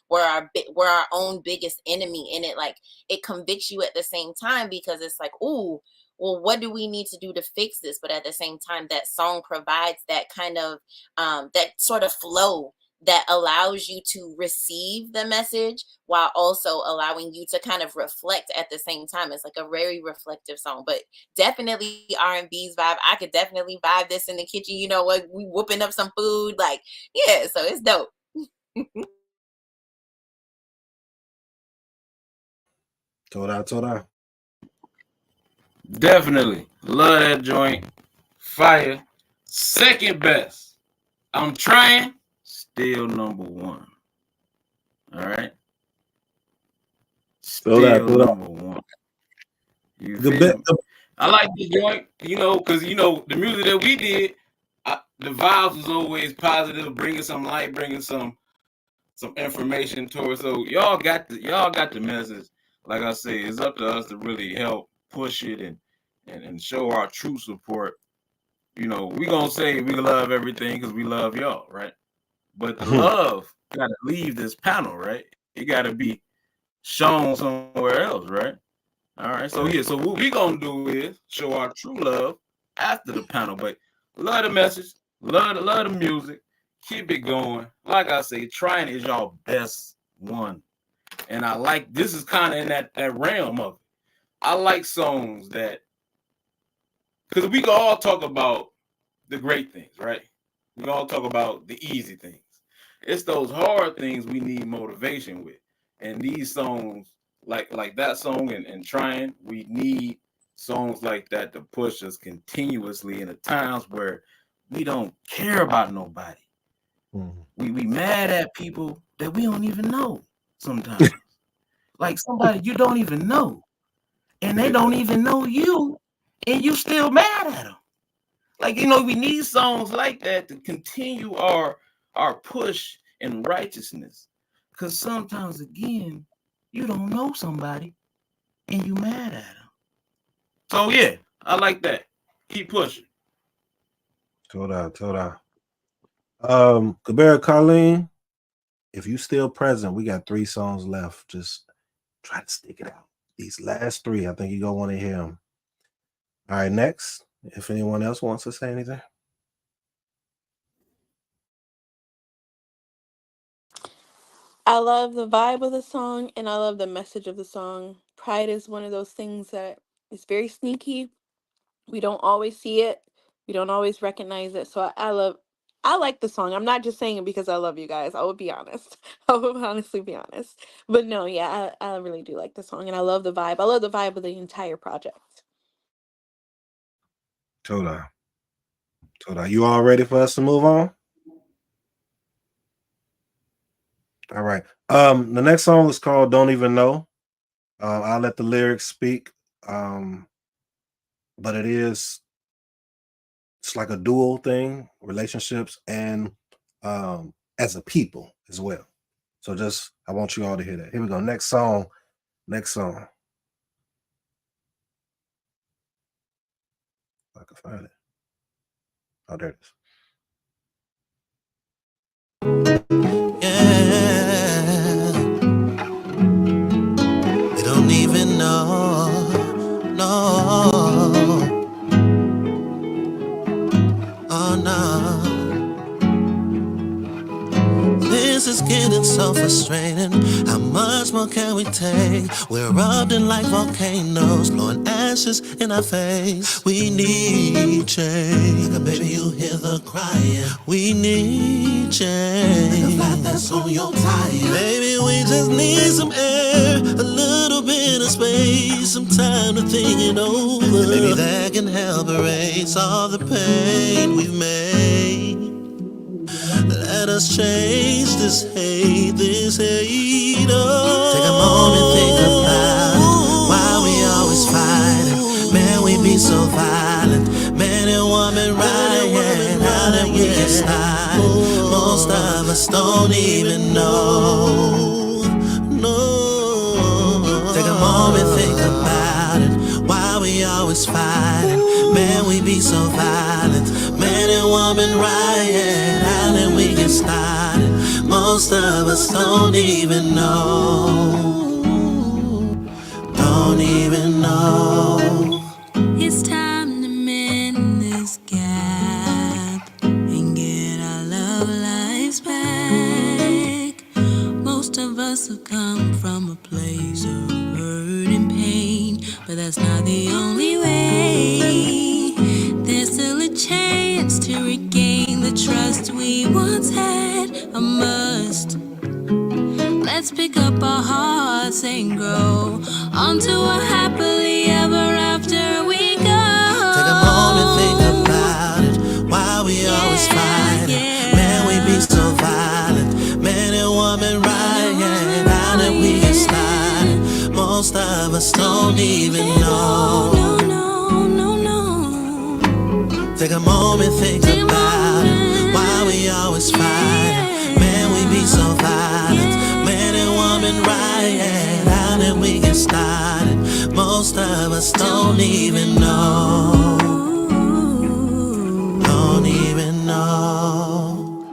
we're our own biggest enemy in it. Like it convicts you at the same time because it's like, ooh, well, what do we need to do to fix this? But at the same time, that song provides that kind of that sort of flow that allows you to receive the message while also allowing you to kind of reflect at the same time. It's like a very reflective song, but definitely R&B's vibe. I could definitely vibe this in the kitchen. Like we whooping up some food. Like, yeah, so it's dope. Toda. Definitely. Love that joint. Fire. Second best. I'm trying. Still number 1. All right. Still number 1. You feel me? I like this joint, because the music that we did, the vibes was always positive, bringing some light, bringing some information to it. So y'all got the message. Like I say, it's up to us to really help push it and show our true support. We gonna say we love everything because we love y'all, right? But the love gotta leave this panel, right? It gotta be shown somewhere else, right? All right. So yeah, so what we gonna do is show our true love after the panel. But love the message, love the music, keep it going. Like I say, trying is y'all best one. And I like this is kind of in that realm of it. I like songs that because we can all talk about the great things, right? We can all talk about the easy things. It's those hard things we need motivation with. And these songs, like that song and trying, we need songs like that to push us continuously in the times where we don't care about nobody. We mad at people that we don't even know sometimes. Like somebody you don't even know. And they don't even know you. And you still mad at them. Like, we need songs like that to continue our push in righteousness. Because sometimes, again, you don't know somebody and you mad at them. So, yeah, I like that. Keep pushing. Toda. Kabera Colleen, if you still present, we got 3 songs left. Just try to stick it out. These last 3, I think you're going to want to hear them. All right, next. If anyone else wants to say anything. I love the vibe of the song and I love the message of the song. Pride is one of those things that is very sneaky. We don't always see it. We don't always recognize it. So I like the song. I'm not just saying it because I love you guys. I would be honest. I would honestly be honest. But no, yeah, I really do like the song and I love the vibe. I love the vibe of the entire project. Toda. So are you all ready for us to move on? All right. The next song is called "Don't Even Know." I'll let the lyrics speak. But it's like a dual thing, relationships and as a people as well. So just I want you all to hear that. Here we go. Next song. Next song. If I can find it. Oh, there it is. Yeah, they don't even know, no, oh no. This is getting so frustrating. How much more can we take? We're erupting like volcanoes, blowing ashes in our face. We need change. Like a baby, you hear the crying. We need change. Like a flat that's on your tire. Baby, we just need some air, a little bit of space, some time to think it over. And maybe that can help erase all the pain we've made. Let us change this hate, oh. Take a moment, think about it. Why we always fighting? Man, we be so violent. Man and woman riot. How did we get started? Most of us don't even know. No. Take a moment, think about it. Why we always fighting? Man, we be so violent. Man and woman riot. How did we get started? Most of us don't even know. Don't even know. It's time to mend this gap and get our love lives back. Most of us have come from a place of hurt and pain, but that's not the only way. There's still a chance to regain the trust we once had, a must. Let's pick up our hearts and grow onto a happily ever after we go. Take a moment, think about it. Why we always fighting? Man, we be so violent. Man and woman riot. How did we get started? Most of us don't even know. Take a moment, think about it. Why we always fighting? Man, we be so violent. Man and woman riot. How did we get started? Most of us don't even know. Don't even know.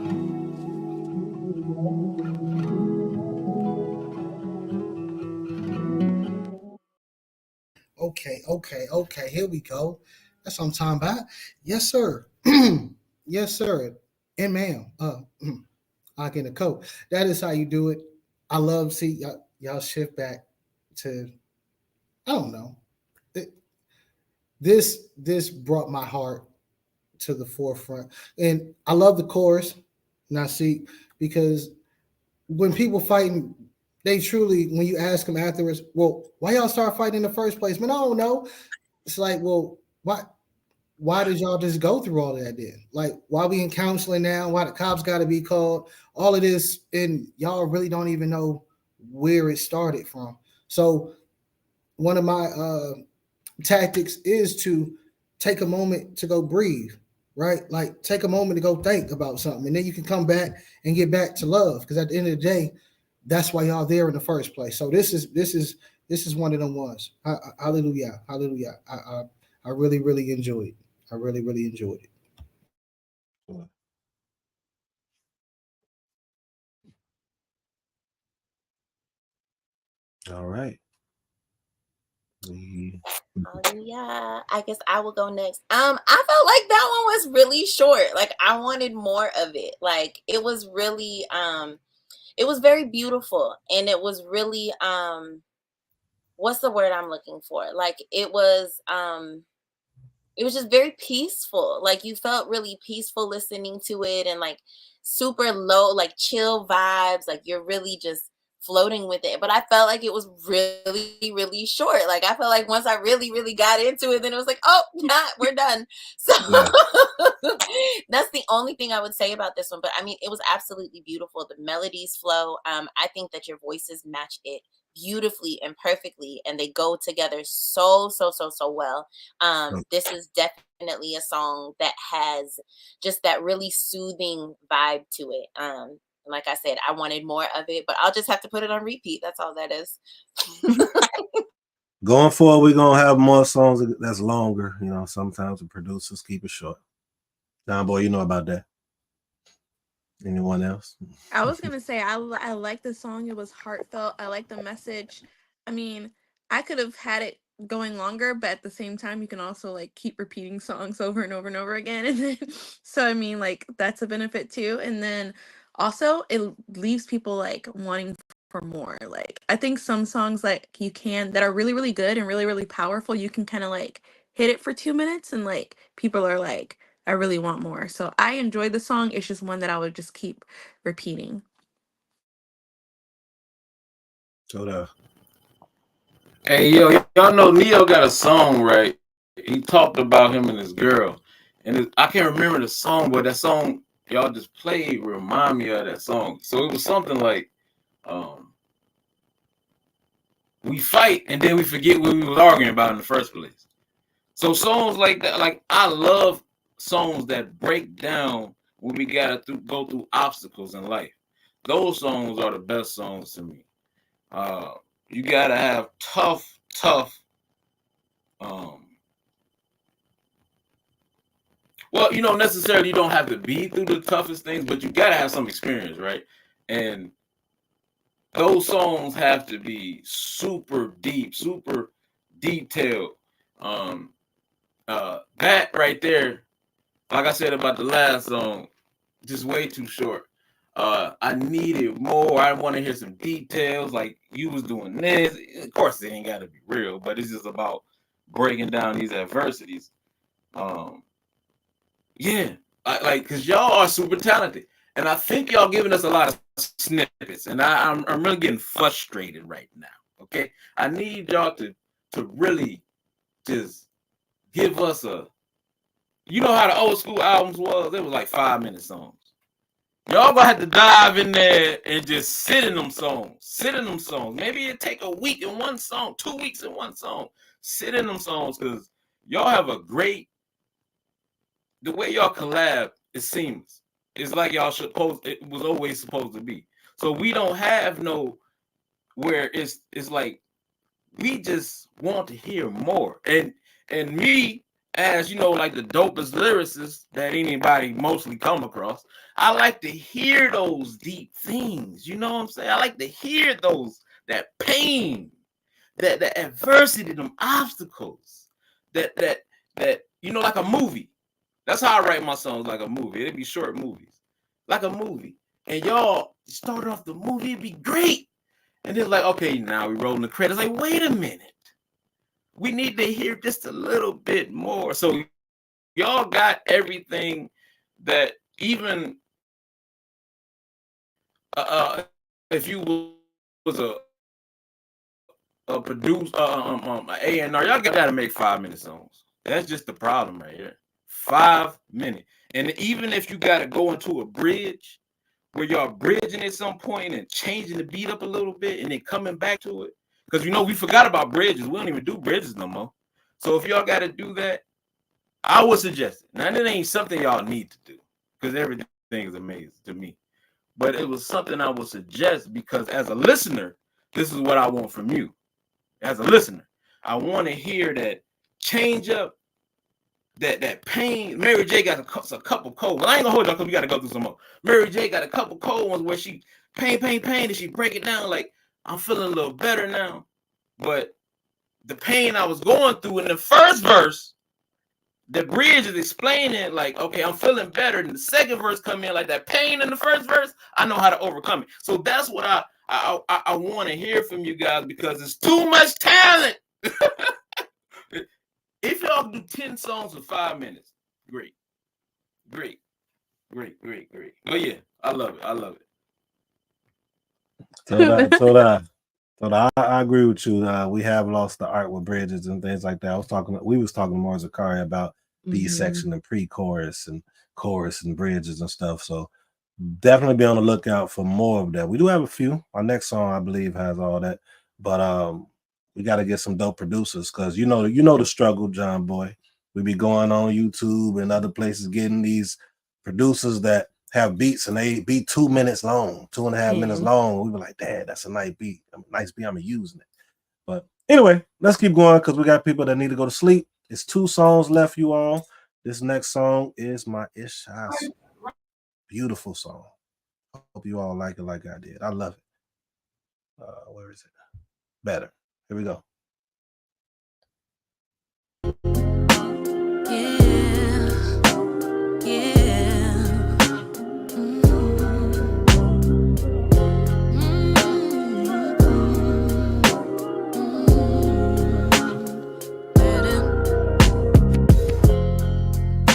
Okay. Here we go. That's what I'm talking about. Yes, sir. Yes, sir. And ma'am. I get a coat. That is how you do it. I love see y'all shift back to I don't know. This brought my heart to the forefront. And I love the chorus, now see, because when people fighting, they truly, when you ask them afterwards, well, why y'all start fighting in the first place? Man, I don't know. It's like, well, why did y'all just go through all of that then? Like, why we in counseling now? Why the cops got to be called? All of this, and y'all really don't even know where it started from. So one of my tactics is to take a moment to go breathe, right? Like take a moment to go think about something, and then you can come back and get back to love. Because at the end of the day, that's why y'all there in the first place. So this is one of them ones. Hallelujah, hallelujah. I really enjoyed it. I really enjoyed it. All right. Oh yeah, I guess I will go next. I felt like that one was really short. Like I wanted more of it. Like it was really it was very beautiful, and it was really what's the word I'm looking for? Like it was just very peaceful. Like you felt really peaceful listening to it, and like super low, like chill vibes. Like you're really just floating with it. But I felt like it was really, really short. Like I felt like once I really, really got into it, then it was like, oh, we're done. So Yeah. that's the only thing I would say about this one. But I mean, it was absolutely beautiful. The melodies flow. I think that your voices match it beautifully and perfectly, and they go together so well. This is definitely a song that has just that really soothing vibe to it. Like I said, I wanted more of it, but I'll just have to put it on repeat. That's all that is. Going forward, we're gonna have more songs that's longer. You know, sometimes the producers keep it short. John Boy, you know about that. Anyone else? I was gonna say I like the song. It was heartfelt. I like the message. I mean, I could have had it going longer, but at the same time, you can also like keep repeating songs over and over and over again. And then, so I mean, like that's a benefit too. And then also, it leaves people like wanting for more. Like I think some songs like you can that are really really good and really really powerful. You can kind of like hit it for 2 minutes, and like people are like, I really want more. So I enjoyed the song. It's just one that I would just keep repeating. So Hey, yo, y'all know Neo got a song, right? He talked about him and his girl. And I can't remember the song, but that song y'all just played remind me of that song. So it was something like, we fight and then we forget what we was arguing about in the first place. So songs like that, like I love songs that break down when we gotta go through obstacles in life. Those songs are the best songs to me. You gotta have tough. Well, you know, necessarily you don't have to be through the toughest things, but you gotta have some experience, right? And those songs have to be super deep, super detailed. That right there, like I said about the last song, just way too short. I needed more. I want to hear some details, like you was doing this. Of course, it ain't got to be real, but it's just about breaking down these adversities. Yeah, because y'all are super talented, and I think y'all giving us a lot of snippets, and I'm really getting frustrated right now. Okay, I need y'all to really just give us a. You know how the old school albums was? It was like 5-minute songs. Y'all gonna have to dive in there and just sit in them songs. Sit in them songs. Maybe it take a week in one song, 2 weeks in one song. Sit in them songs because y'all have a great. The way y'all collab is seamless. It's like it was always supposed to be. So we don't have no where it's like we just want to hear more. And me, as you know, like the dopest lyricist that anybody mostly come across, I like to hear those deep things. You know what I'm saying? I like to hear that pain, that adversity, them obstacles, that you know, like a movie. That's how I write my songs, like a movie. It'd be short movies, like a movie. And y'all started off the movie, it'd be great. And then like, okay, now we rolling the credits. Like, wait a minute. We need to hear just a little bit more. So y'all got everything that even if you was a producer, A&R, y'all gotta make 5-minute songs. That's just the problem right here. 5 minutes. And even if you gotta go into a bridge where y'all bridging at some point and changing the beat up a little bit and then coming back to it. Because you know we forgot about bridges. We don't even do bridges no more. So if y'all gotta do that, I would suggest it. Now it ain't something y'all need to do because everything is amazing to me. But it was something I would suggest because as a listener, this is what I want from you. As a listener, I want to hear that change up, that pain. Mary J got a couple cold. Well, I ain't gonna hold y'all because we got to go through some more. Mary J got a couple cold ones where she pain, and she break it down like I'm feeling a little better now. But the pain I was going through in the first verse, the bridge is explaining like, okay, I'm feeling better. And the second verse come in like that pain in the first verse, I know how to overcome it. So that's what I want to hear from you guys because it's too much talent. If y'all do 10 songs in 5 minutes, great. Oh yeah, I love it. I agree with you. We have lost the art with bridges and things like that. We was talking more as a Zakari about B section and pre-chorus and chorus and bridges and stuff. So definitely be on the lookout for more of that. We do have a few. Our next song, I believe, has all that, but we got to get some dope producers because you know the struggle, John Boy. We be going on YouTube and other places getting these producers that have beats and they be 2 minutes long, 2.5 minutes long. We were like, "Dad, that's a nice beat. I'm using it." But anyway, let's keep going because we got people that need to go to sleep. It's 2 songs left, you all. This next song is my Ish House. Beautiful song. Hope you all like it like I did. I love it. Where is it? Better. Here we go.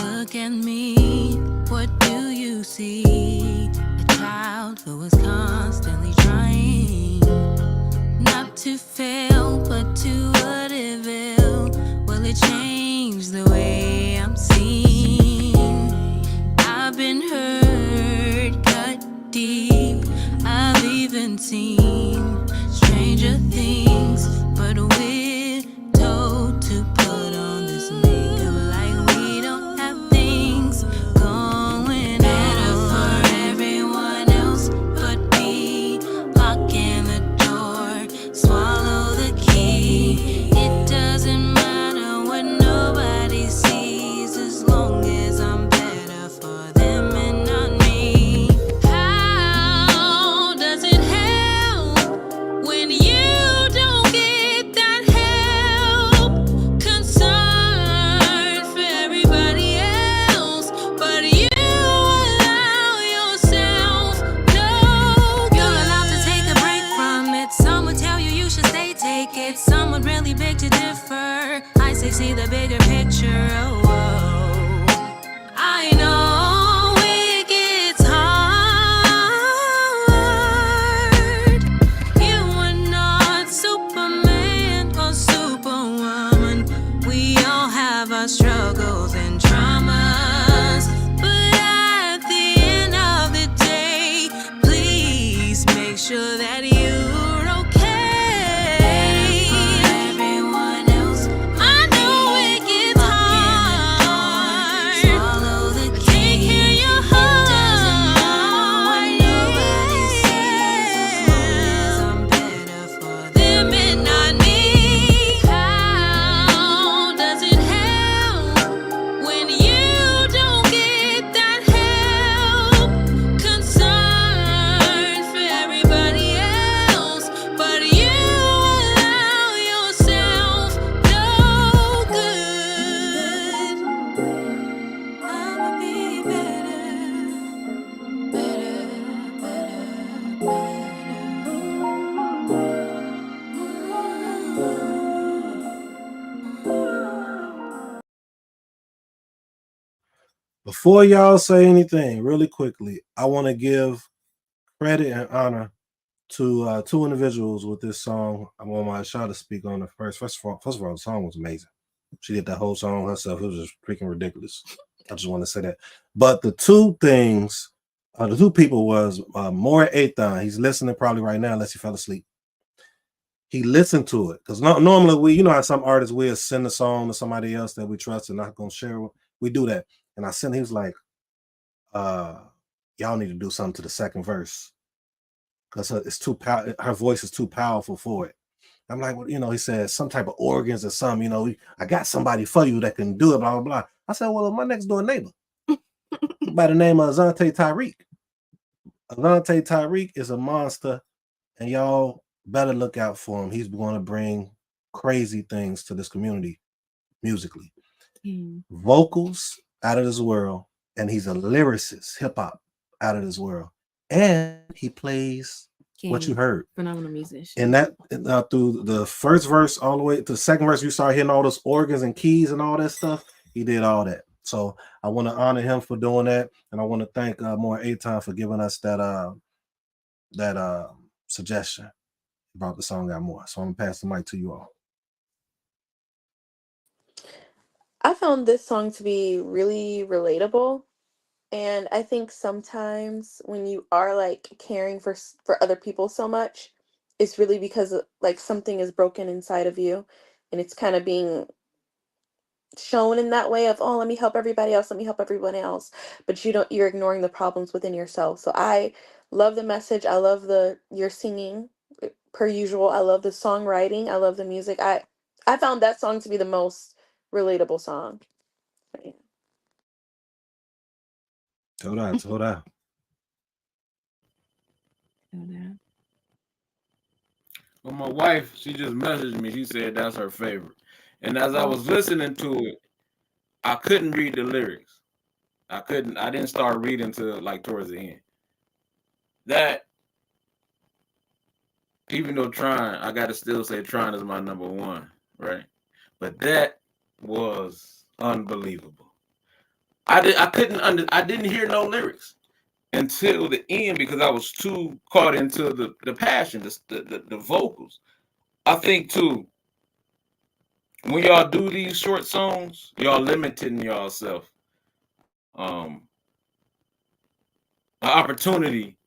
Look at me, what do you see? A child who is constantly trying not to fail, but to what it will. Will it change the way I'm seen? I've been hurt, cut deep. I've even seen stranger things, but we're told to put on this makeup like we don't have things going better for everyone else but me. Locking the door, swallow the key. It doesn't matter what nobody sees as long as I'm better for them and not me. How does it help when you don't get that help? Concern for everybody else, but you allow yourself no good. You're allowed to take a break from it. Some would tell you should stay, take it. Some would really beg to differ. I say see the bigger picture. Oh, I know it gets hard. You are not Superman or Superwoman. We all have our struggles and traumas, but at the end of the day, please make sure that you're okay. Everyone else, I know it gets hard. Swallow the key. Take care of your heart. It doesn't matter what nobody sees as long as I'm better for them and not me. How does it help when you don't get that help? Concern for everybody else, but you allow yourself no good. I'ma be better, better, better. Before y'all say anything, really quickly, I want to give credit and honor to 2 individuals with this song. I want my shot to speak on it first. First of all, the song was amazing. She did that whole song herself. It was just freaking ridiculous. I just want to say that. But the 2 things, the 2 people was More Athan. He's listening probably right now, unless he fell asleep. He listened to it because normally how some artists will send a song to somebody else that we trust and not gonna share it. We do that. And I sent. He was like, "Y'all need to do something to the second verse because it's too her voice is too powerful for it." I'm like, well, he said some type of organs or something. I got somebody for you that can do it. Blah blah blah. I said, well, my next door neighbor by the name of Azante Tyreek. Azante Tyreek is a monster, and y'all better look out for him. He's going to bring crazy things to this community musically. Vocals out of this world, and he's a lyricist, hip hop out of this world, and he plays what you heard. Phenomenal musician. And that through the first verse all the way to the second verse, you start hearing all those organs and keys and all that stuff. He did all that. So I want to honor him for doing that, and I want to thank More Athan for giving us that suggestion. It brought the song out more. So I'm gonna pass the mic to you all. I found this song to be really relatable. And I think sometimes when you are like caring for other people so much, it's really because like something is broken inside of you, and it's kind of being shown in that way of, oh, let me help everybody else, let me help everyone else, but you're ignoring the problems within yourself. So I love the message. I love the your singing per usual. I love the songwriting. I love the music. I found that song to be the most relatable song. So, yeah. Hold on. Well, my wife, she just messaged me. She said that's her favorite. And as I was listening to it, I couldn't read the lyrics. I didn't start reading till like towards the end. That, even though trying, I gotta still say trying is my number one, right? But that was unbelievable. I didn't hear no lyrics until the end because I was too caught into the passion, the vocals. I think too, when y'all do these short songs, y'all limiting yourself an opportunity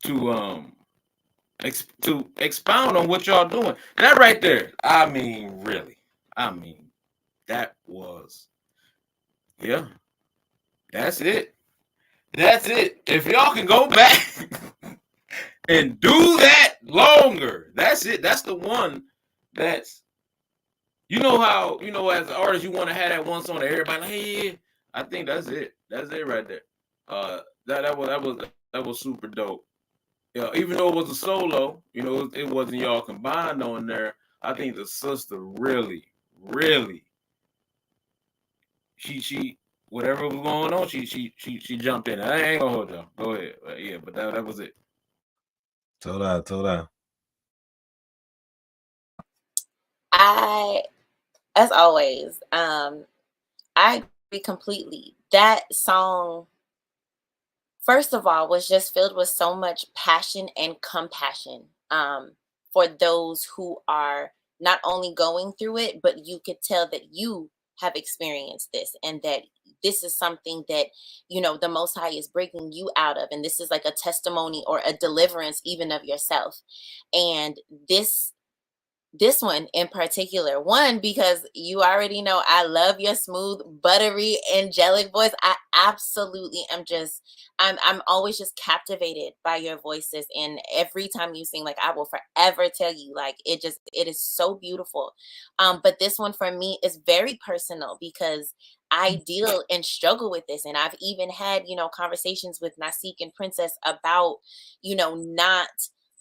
to to expound on what y'all doing. That right there, I mean, really, that was, yeah, that's it. That's it. If y'all can go back and do that longer, that's it. That's the one that's, you know how, as an artist, you want to have that one song that everybody like, hey, yeah. I think that's it. That's it right there. That was super dope. Yeah, even though it was a solo, it wasn't y'all combined on there. I think the sister really, really, she whatever was going on, she jumped in. I ain't gonna hold y'all. Go ahead. Yeah, but that was it. Told out. I, as always, I agree completely. That song, first of all, was just filled with so much passion and compassion for those who are not only going through it, but you could tell that you have experienced this and that this is something that, the Most High is breaking you out of. And this is like a testimony or a deliverance even of yourself. And this one in particular, one, because you already know I love your smooth, buttery, angelic voice. I absolutely am I'm always just captivated by your voices. And every time you sing, like, I will forever tell you, like, it is so beautiful. But this one for me is very personal because I deal and struggle with this. And I've even had, conversations with Nasik and Princess about, not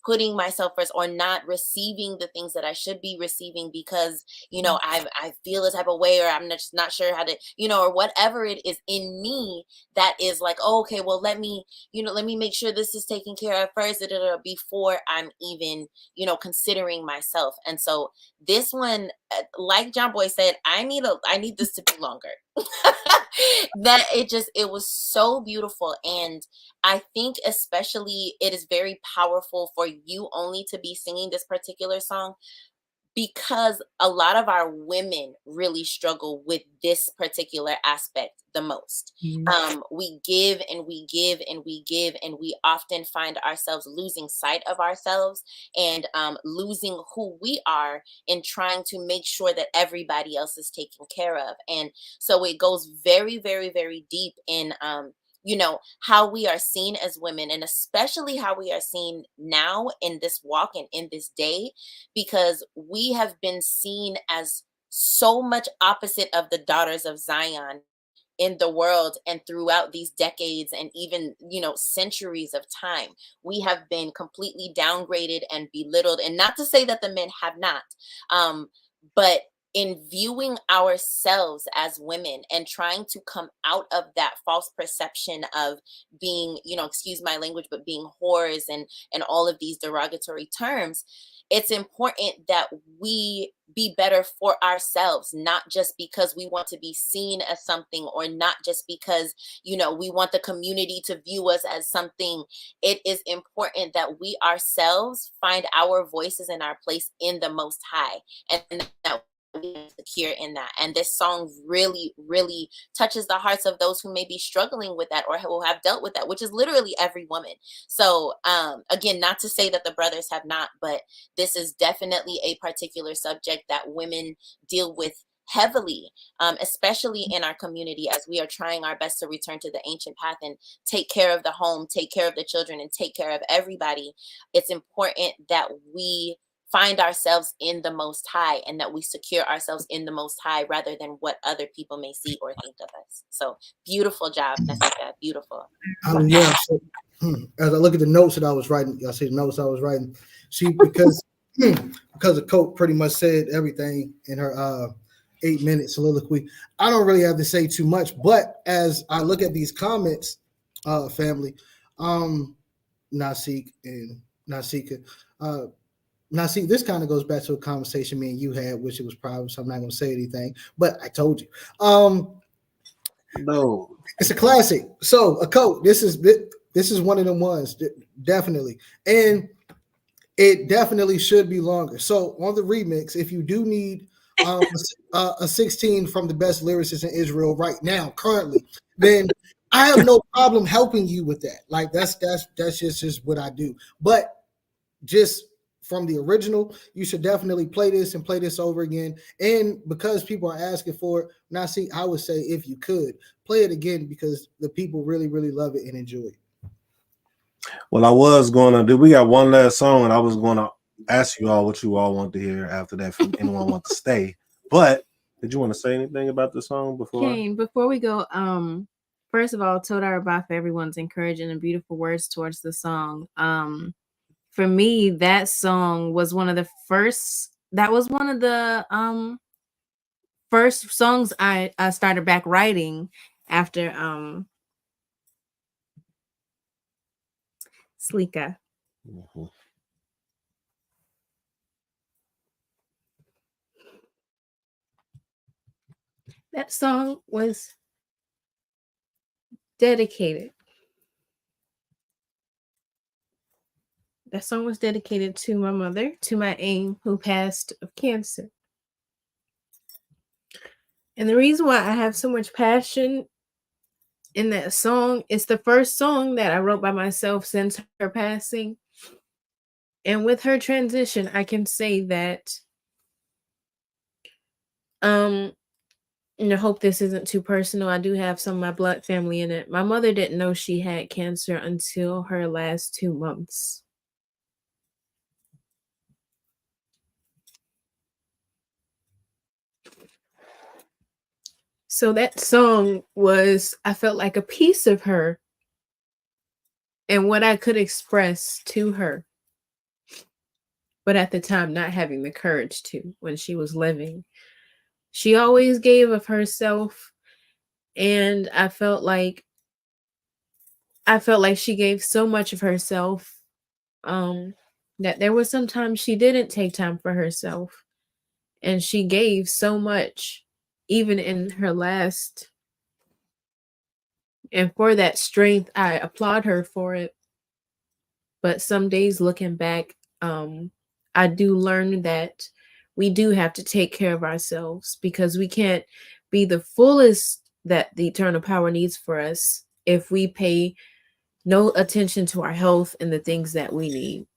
putting myself first or not receiving the things that I should be receiving because, I feel a type of way, or I'm just not sure how to, or whatever it is in me that is like, oh, okay, well, let me make sure this is taken care of first before I'm even, considering myself. And so this one, like John Boy said, I need this to be longer. That it was so beautiful. And I think especially it is very powerful for you only to be singing this particular song because a lot of our women really struggle with this particular aspect the most. We give and we give and we give, and we often find ourselves losing sight of ourselves and losing who we are in trying to make sure that everybody else is taken care of. And so it goes very, very, very deep in how we are seen as women, and especially how we are seen now in this walk and in this day, because we have been seen as so much opposite of the daughters of Zion in the world and throughout these decades and even, centuries of time. We have been completely downgraded and belittled. And not to say that the men have not, but in viewing ourselves as women and trying to come out of that false perception of being, excuse my language, but being whores and all of these derogatory terms, it's important that we be better for ourselves, not just because we want to be seen as something, or not just because, we want the community to view us as something. It is important that we ourselves find our voices and our place in the Most High, and that secure in that. And this song really, really touches the hearts of those who may be struggling with that, or who have dealt with that, which is literally every woman. So again, not to say that the brothers have not, but this is definitely a particular subject that women deal with heavily, especially in our community, as we are trying our best to return to the ancient path and take care of the home, take care of the children, and take care of everybody. It's important that we find ourselves in the Most High, and that we secure ourselves in the Most High rather than what other people may see or think of us. So beautiful job, Nafika. Beautiful. Yeah. So, as I look at the notes that I was writing, I see the notes I was writing. She because the coach pretty much said everything in her 8-minute soliloquy. I don't really have to say too much, but as I look at these comments, family, Muziq and Nasika, now, see, this kind of goes back to a conversation me and you had, which it was private, so I'm not going to say anything. But I told you, No. it's a classic. So, a coat. This is one of them ones, definitely, and it definitely should be longer. So, on the remix, if you do need a 16 from the best lyricists in Israel right now, currently, then I have no problem helping you with that. Like that's just what I do. But just from the original, you should definitely play this and play this over again. And because people are asking for it, now see, I would say if you could play it again, because the people really, really love it and enjoy it. Well, I was gonna do. We got one last song, and I was gonna ask you all what you all want to hear after that. From anyone want to stay, but did you want to say anything about the song before? Kane, before we go, first of all, Toda Rabah for everyone's encouraging and beautiful words towards the song. For me, that song was one of the first. That was one of the first songs I started back writing after Sleeka. Mm-hmm. That song was dedicated. That song was dedicated to my mother, to my aim, who passed of cancer. And the reason why I have so much passion in that song, it's the first song that I wrote by myself since her passing. And with her transition, I can say that I hope this isn't too personal. I do have some of my blood family in it. My mother didn't know she had cancer until her last 2 months. So that song was, I felt like a piece of her and what I could express to her. But at the time, not having the courage to when she was living. She always gave of herself. And I felt like she gave so much of herself that there was sometimes she didn't take time for herself. And she gave so much, even in her last. And for that strength, I applaud her for it. But some days looking back, I do learn that we do have to take care of ourselves, because we can't be the fullest that the eternal power needs for us if we pay no attention to our health and the things that we need.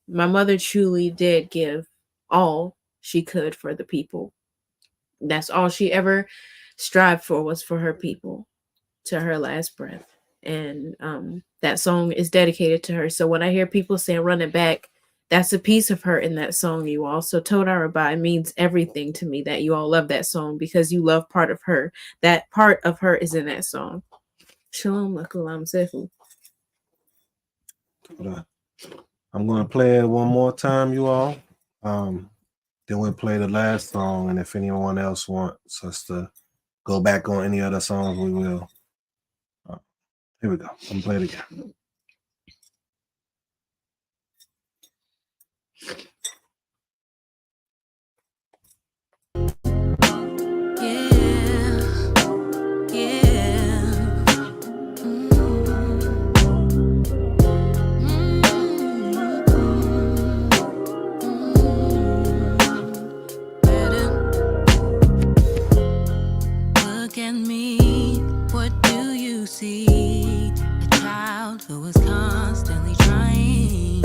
My mother truly did give all she could for the people. That's all she ever strived for, was for her people, to her last breath. And that song is dedicated to her. So when I hear people saying "Run It Back," that's a piece of her in that song, you all. So Toda Rabah means everything to me that you all love that song, because you love part of her. That part of her is in that song. Shalom lakulam sefu. I'm going to play it one more time, you all. Then we'll play the last song, and if anyone else wants us to go back on any other songs, we will. Here we go. I'm gonna play it again. Look at me, what do you see? A child who is constantly trying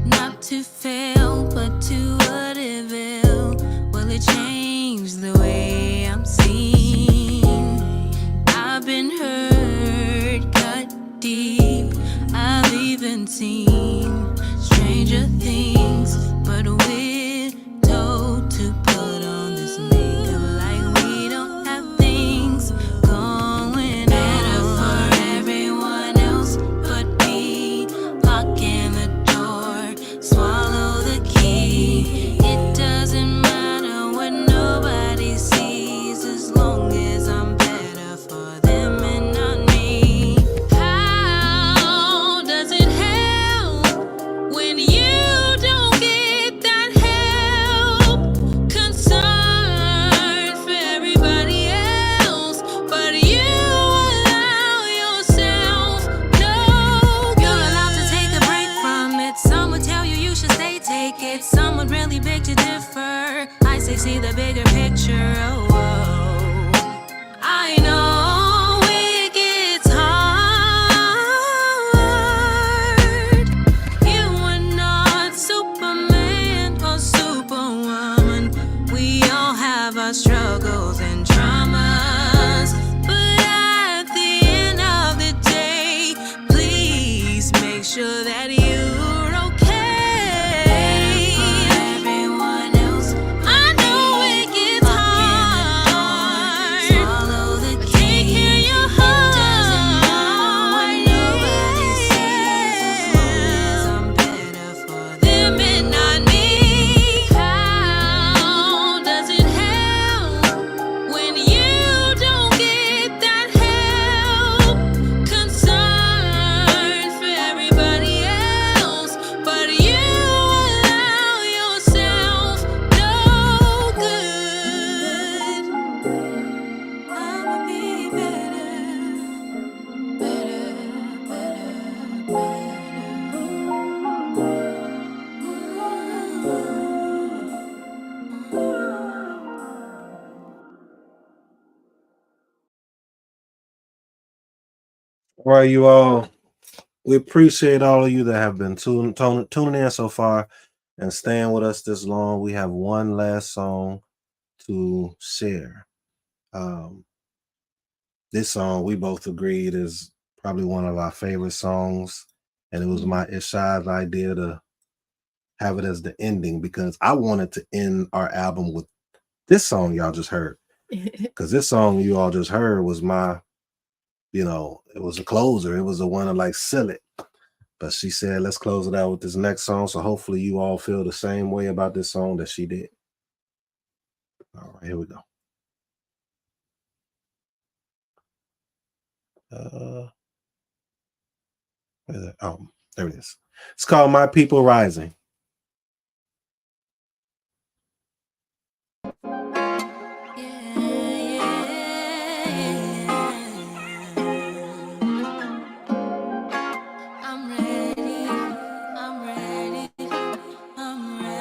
not to fail, but to what it will it change the way I'm seen? I've been hurt, cut deep. I've even seen stranger things, but we're told to put on this makeup like we don't have things going better for everyone else but me. Locking the door, swallow the key. It doesn't matter what nobody sees as long as I'm better for them and not me. How does it help when you don't get that help? Concern for everybody else, but you allow yourself no good. You're allowed to take a break from it. Some would tell you should stay, take it. Some would really beg to differ. I say see the bigger picture. Oh, oh. I know it gets hard. You are not Superman or Superwoman. We all have our struggles and traumas. But at the end of the day, please make sure that you're okay. For everyone else, I know it gets hard. Swallow the key. Take care of your heart. It doesn't matter what nobody sees as long as I'm better for them and not me. How does it help when you don't get that help? Concern for everybody else, but you allow yourself no good. I'ma be better, better, All right, you all. We appreciate all of you that have been tuning in so far and staying with us this long. We have one last song to share. This song we both agreed is probably one of our favorite songs, and it was my Ishad's idea to have it as the ending because I wanted to end our album with this song y'all just heard, because this song you all just heard was my, it was a closer. It was the one to like seal it. But she said, let's close it out with this next song. So hopefully you all feel the same way about this song that she did. All right, here we go. Where is it? Oh, there it is. It's called My People Rising. I'm ready, I'm ready, I'm ready.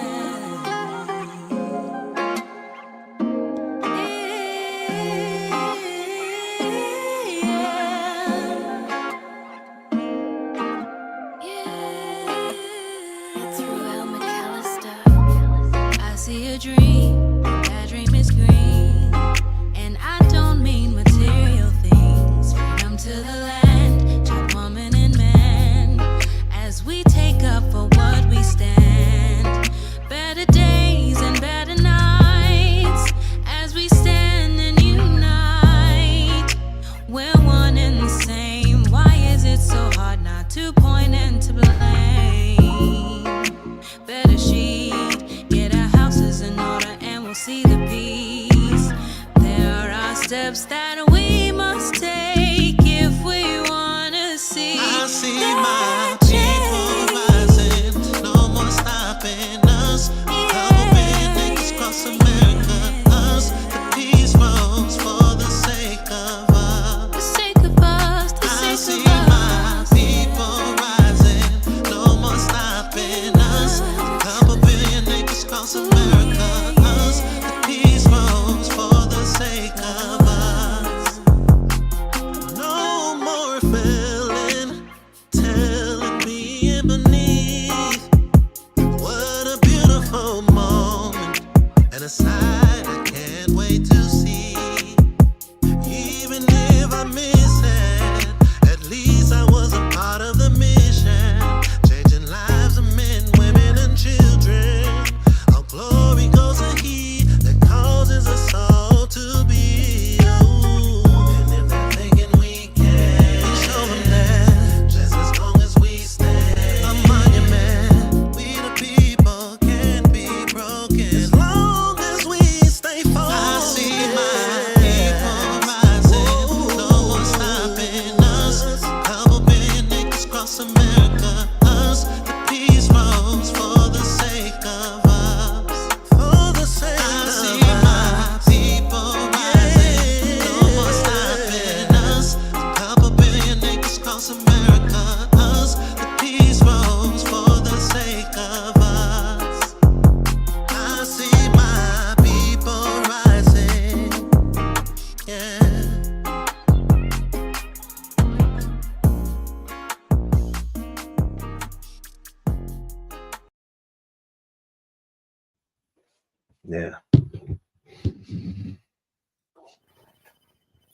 Yeah.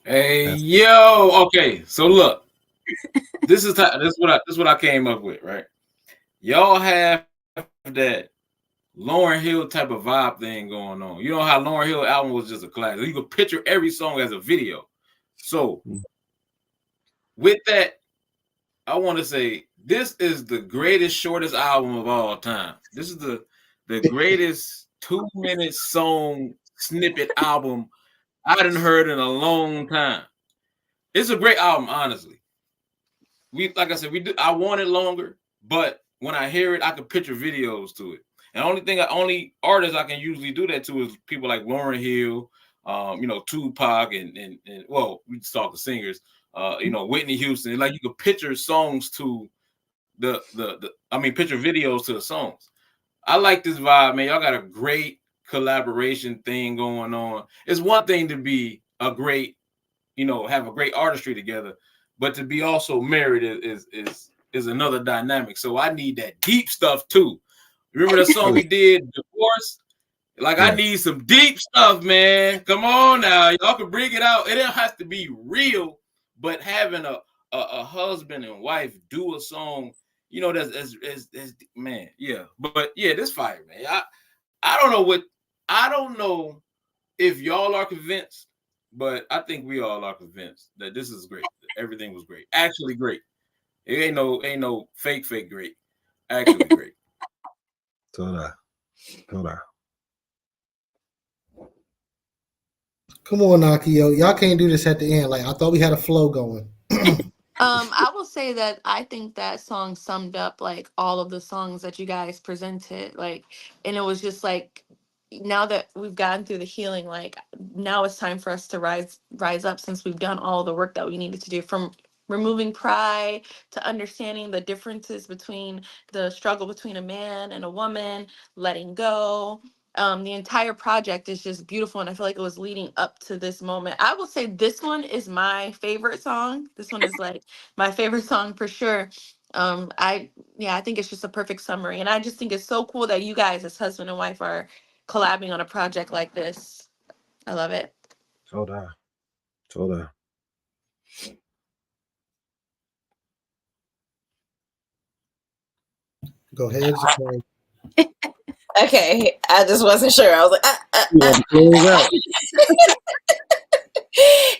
Hey, That's yo. Okay, so look, this what I came up with, right? Y'all have that Lauryn Hill type of vibe thing going on. You know how Lauryn Hill album was just a classic. You could picture every song as a video. So with that, I want to say this is the greatest, shortest album of all time. This is the greatest 2 minute song snippet album I hadn't heard in a long time. It's a great album, honestly. Like I said, we do. I want it longer, but when I hear it, I can picture videos to it. And only artists I can usually do that to is people like Lauryn Hill, Tupac, and well, we just talk the singers, Whitney Houston. Like you could picture songs to picture videos to the songs. I like this vibe, man. Y'all got a great collaboration thing going on. It's one thing to be a great, have a great artistry together, but to be also married is another dynamic. So I need that deep stuff too. Remember the song we did, Divorce? Like I need some deep stuff, man. Come on now, y'all can bring it out. It don't have to be real, but having a husband and wife do a song, that's man, yeah. But yeah, this fire, man. I don't know if y'all are convinced, but I think we all are convinced that this is great. Everything was great. Actually great. It ain't no fake great. Actually great. Hold on. Come on, Nakio. Y'all can't do this at the end. Like I thought we had a flow going. I will say that I think that song summed up like all of the songs that you guys presented. Like, and it was just like now that we've gotten through the healing, like now it's time for us to rise up since we've done all the work that we needed to do from removing pride to understanding the differences between the struggle between a man and a woman, letting go. The entire project is just beautiful, and I feel like it was leading up to this moment. I will say this one is my favorite song. This one is like my favorite song for sure. I think it's just a perfect summary, and I just think it's so cool that you guys, as husband and wife, are collabing on a project like this. I love it. Hold on. Go ahead, Zakari. Okay, I just wasn't sure. I was like,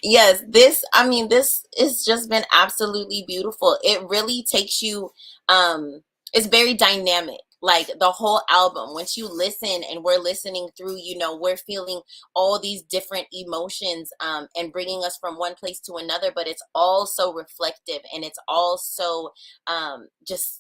yes, this it's just been absolutely beautiful. It really takes you, it's very dynamic. Like the whole album, once you listen and we're listening through, we're feeling all these different emotions, and bringing us from one place to another, but it's all so reflective and it's all so, just,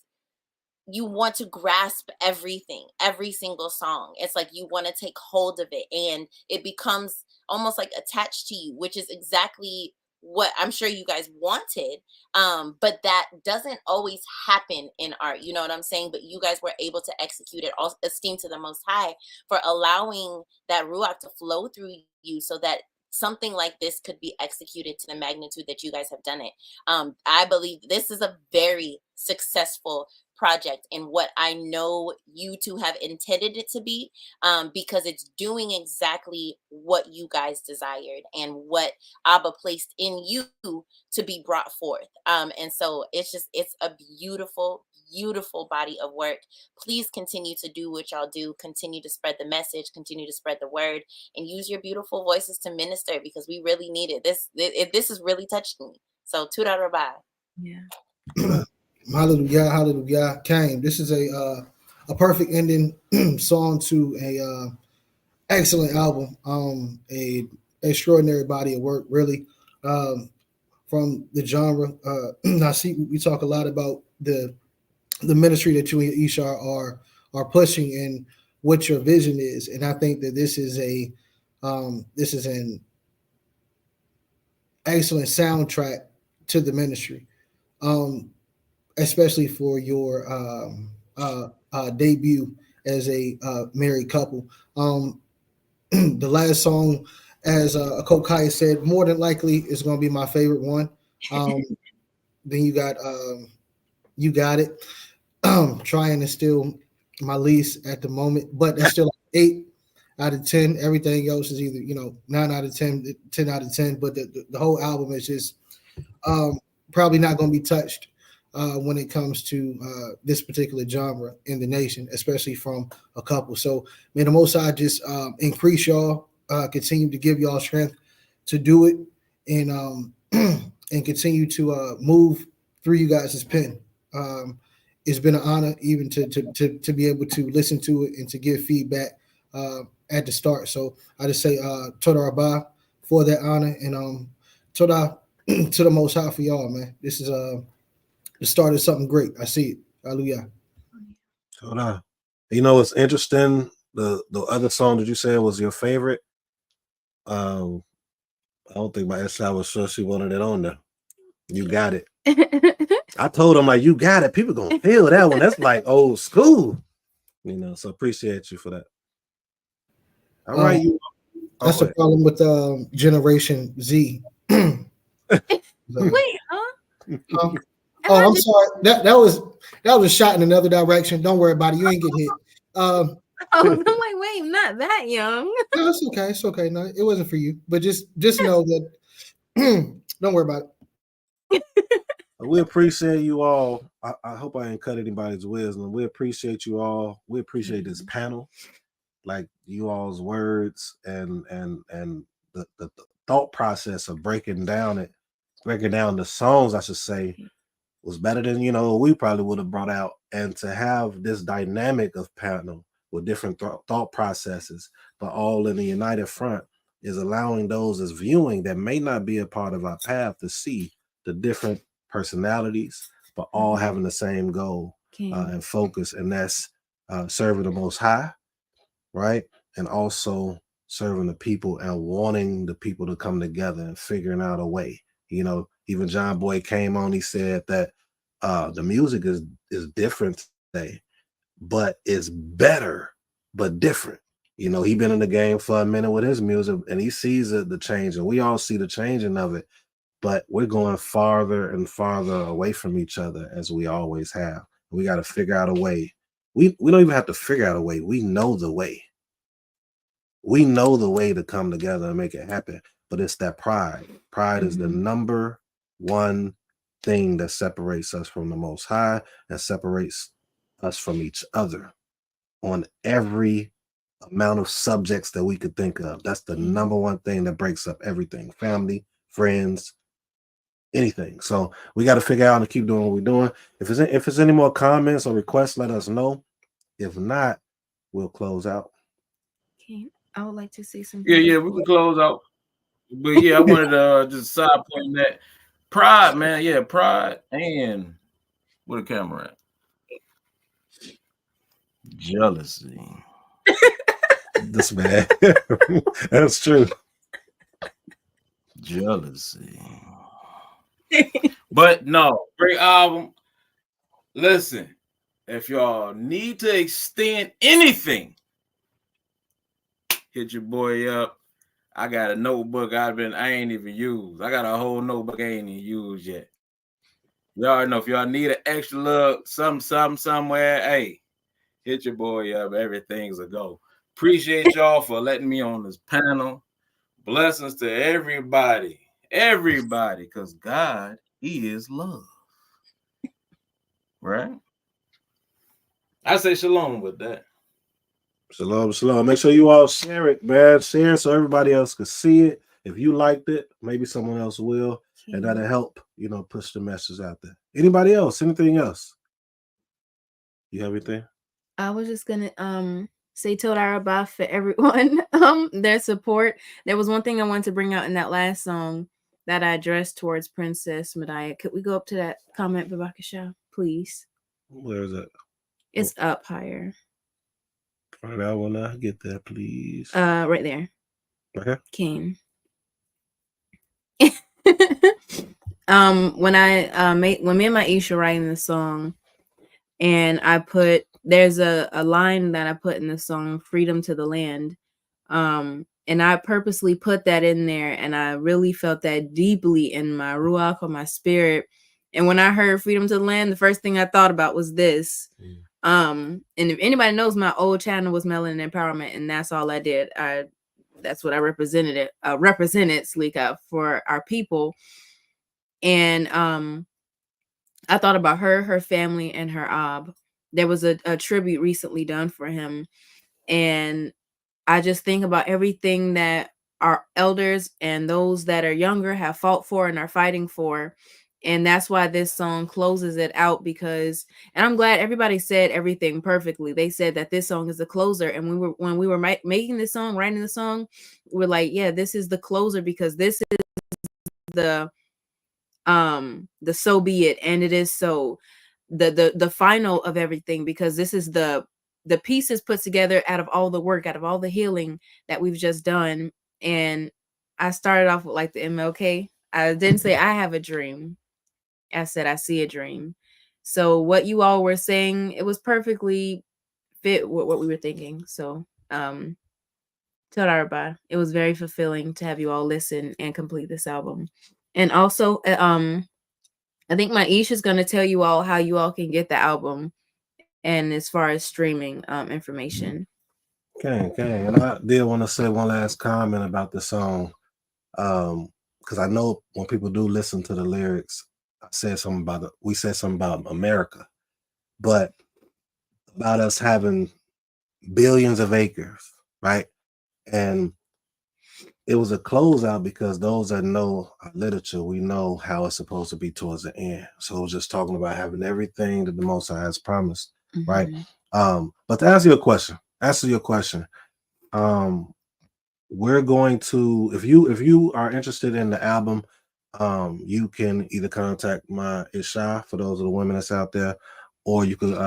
you want to grasp everything, every single song. It's like you want to take hold of it and it becomes almost like attached to you, which is exactly what I'm sure you guys wanted. But that doesn't always happen in art. You know what I'm saying? But you guys were able to execute it. All esteem to the Most High for allowing that Ruach to flow through you so that something like this could be executed to the magnitude that you guys have done it. I believe this is a very successful project in what I know you two have intended it to be, because it's doing exactly what you guys desired and what Abba placed in you to be brought forth. And so it's a beautiful, beautiful body of work. Please continue to do what y'all do. Continue to spread the message, continue to spread the word, and use your beautiful voices to minister because we really need it. This is really touching me. So Tuda Rabbi. Yeah. Hallelujah. Came. This is a perfect ending song to a excellent album. A extraordinary body of work, really. From the genre. I see we talk a lot about the ministry that you and Ishar are pushing and what your vision is, and I think that this is an excellent soundtrack to the ministry. Especially for your debut as a married couple. The last song, as Kokai said, more than likely is going to be my favorite one. Then you got it. Trying is still my least at the moment, but that's still 8. out of 10. Everything else is either 9 out of 10, 10 out of 10. But the whole album is just probably not going to be touched when it comes to this particular genre in the nation, especially from a couple. So may the Most High just increase y'all, continue to give y'all strength to do it, and and continue to move through you guys' pen. It's been an honor even to be able to listen to it and to give feedback at the start. So I just say Toda Rabah for that honor, and Toda to the Most High for y'all, man. This is the start of something great. I see it. Hallelujah. Hold on. You know what's interesting? The other song that you said was your favorite. I don't think my SI was sure she wanted it on there. You got it. I told him like you got it. People gonna feel that one. That's like old school. So appreciate you for that. All right, you. That's the problem with Generation Z. Wait, huh? Oh, I'm sorry. That was a shot in another direction. Don't worry about it. You ain't get hit. I'm like, wait, I'm not that young. No, it's okay. It's okay. No, it wasn't for you. But just know that. Don't worry about it. We appreciate you all. I hope I didn't cut anybody's wisdom. We appreciate you all. We appreciate this panel, like you all's words and the thought process of breaking down the songs, I should say, was better than we probably would have brought out. And to have this dynamic of panel with different thought processes, but all in a united front, is allowing those as viewing that may not be a part of our path to see the different personalities, but all having the same goal and focus, and that's serving the Most High, right? And also serving the people and wanting the people to come together and figuring out a way. Even John Boy came on, he said that the music is different today, but it's better, but different. He been in the game for a minute with his music, and he sees the change, and we all see the changing of it. But we're going farther and farther away from each other, as we always have. We got to figure out a way. We don't even have to figure out a way. We know the way. We know the way to come together and make it happen. But it's that pride. Pride is the number one thing that separates us from the Most High and separates us from each other on every amount of subjects that we could think of. That's the number one thing that breaks up everything. Family, friends, anything. So we got to figure out and keep doing what we're doing. If there's any more comments or requests, let us know. If not, we'll close out. Okay. I would like to say something. Yeah, we can close out. But yeah, I wanted to just side point that pride, man. Yeah, pride and where the camera at? Jealousy. This man. That's true. Jealousy. But no, great album. Listen, if y'all need to extend anything, hit your boy up. I got a notebook I ain't even used. I got a whole notebook I ain't even used yet. Y'all know if y'all need an extra look, something somewhere, hey, hit your boy up. Everything's a go. Appreciate y'all for letting me on this panel. Blessings to everybody, because God, He is love. Right? I say shalom with that. Shalom, shalom. Make sure you all share it, man. Share so everybody else can see it. If you liked it, maybe someone else will, and that'll help, push the message out there. Anybody else? Anything else? You have anything? I was just gonna say Toda Rabah for everyone. Their support. There was one thing I wanted to bring out in that last song that I addressed towards Princess Medaya. Could we go up to that comment, Babakasha, please? Where is it? It's up higher. All right, I want to get that, please. Right there. Okay. King. When me and my Isha writing the song, and I put there's a line that I put in the song, "Freedom to the Land," and I purposely put that in there, and I really felt that deeply in my ruach or my spirit. And when I heard "Freedom to the Land," the first thing I thought about was this. And if anybody knows, my old channel was Melanin Empowerment, and that's all I did. That's what I represented Sleeka for our people. And I thought about her family, and her ob. There was a tribute recently done for him, and I just think about everything that our elders and those that are younger have fought for and are fighting for. And that's why this song closes it out, because, and I'm glad everybody said everything perfectly. They said that this song is the closer. And when we were making this song, writing the song, we're like, yeah, this is the closer, because this is the so be it, and it is so, the final of everything, because this is the pieces put together out of all the work, out of all the healing that we've just done. And I started off with like the MLK. I didn't say I have a dream, I said I see a dream. So what you all were saying, it was perfectly fit with what we were thinking. So Todaraba, it was very fulfilling to have you all listen and complete this album. And also I think Maish is going to tell you all how you all can get the album, and as far as streaming information. Okay. And I did want to say one last comment about the song. Because I know when people do listen to the lyrics, we said something about America, but about us having billions of acres, right? And it was a closeout because those that know our literature, we know how it's supposed to be towards the end. So it was just talking about having everything that the Most High has promised, right? But to answer your question, we're going to, if you are interested in the album, you can either contact my Isha, for those of the women that's out there, or you could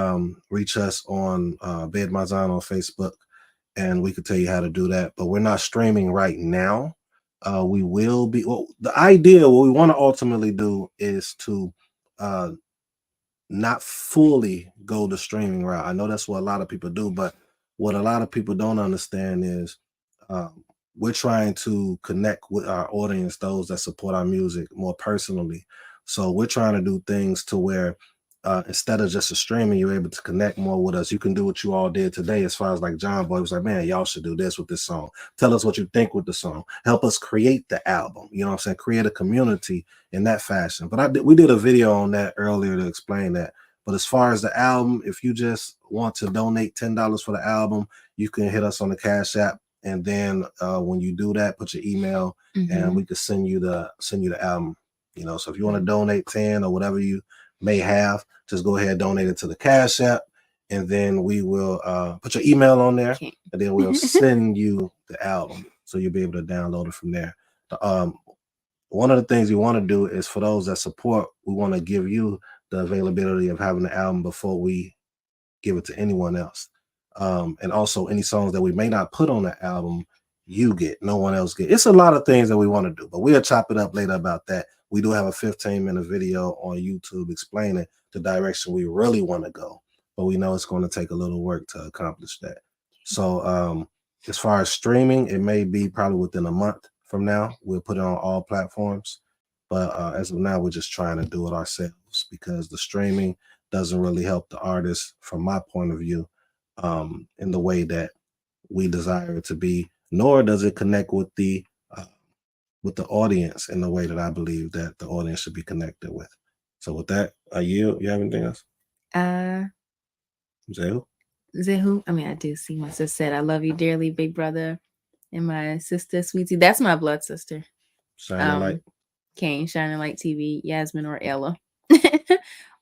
reach us on Bayeeth Mazan on Facebook, and we could tell you how to do that. But we're not streaming right now. We will be. Well, the idea, what we want to ultimately do, is to not fully go the streaming route. I know that's what a lot of people do, but what a lot of people don't understand is we're trying to connect with our audience, those that support our music, more personally. So we're trying to do things to where instead of just a streaming, you're able to connect more with us. You can do what you all did today, as far as like John Boy was like, man, y'all should do this with this song. Tell us what you think with the song. Help us create the album. You know what I'm saying? Create a community in that fashion. But we did a video on that earlier to explain that. But as far as the album, if you just want to donate $10 for the album, you can hit us on the Cash App. And then when you do that, put your email and we can send you the album. You know, so if you want to donate 10 or whatever you may have, just go ahead and donate it to the Cash App, and then we will put your email on there, and then we'll send you the album, so you'll be able to download it from there. One of the things we want to do is, for those that support, we want to give you the availability of having the album before we give it to anyone else. And also any songs that we may not put on the album, you get, no one else get. It's a lot of things that we want to do, but we'll chop it up later about that. We do have a 15-minute video on YouTube explaining the direction we really want to go, but we know it's going to take a little work to accomplish that. So as far as streaming, it may be probably within a month from now. We'll put it on all platforms, but as of now, we're just trying to do it ourselves, because the streaming doesn't really help the artist, from my point of view, in the way that we desire it to be, nor does it connect with the audience in the way that I believe that the audience should be connected with. So with that, you have anything else? Zehu? I mean, I do see my sister said, I love you dearly, big brother. And my sister, Sweetie, that's my blood sister. Shining Light. Kane, Shining Light TV, Yasmin or Ella.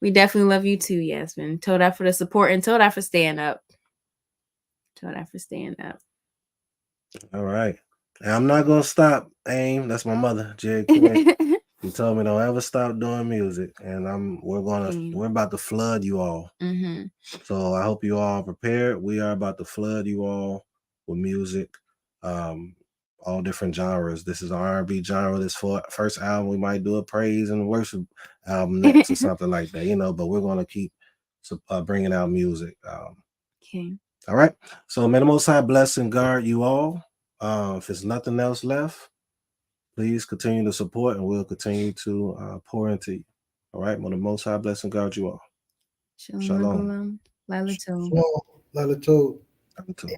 We definitely love you too, Yasmin. Toda for the support, and Toda for staying up. All right. And I'm not gonna stop. AIM, that's my mother, Jerry Quinn. He told me don't ever stop doing music, and we're about to flood you all. So I hope you all are prepared. We are about to flood you all with music, all different genres. This is R&B genre. This first album, we might do a praise and worship album next or something like that, but we're gonna keep bringing out music. Okay. All right. So may the Most High bless and guard you all. If there's nothing else left, please continue to support, and we'll continue to pour into you. All right. May the Most High bless and guard you all. Shalom. Lila too. Shalom. Lila Toad. Too.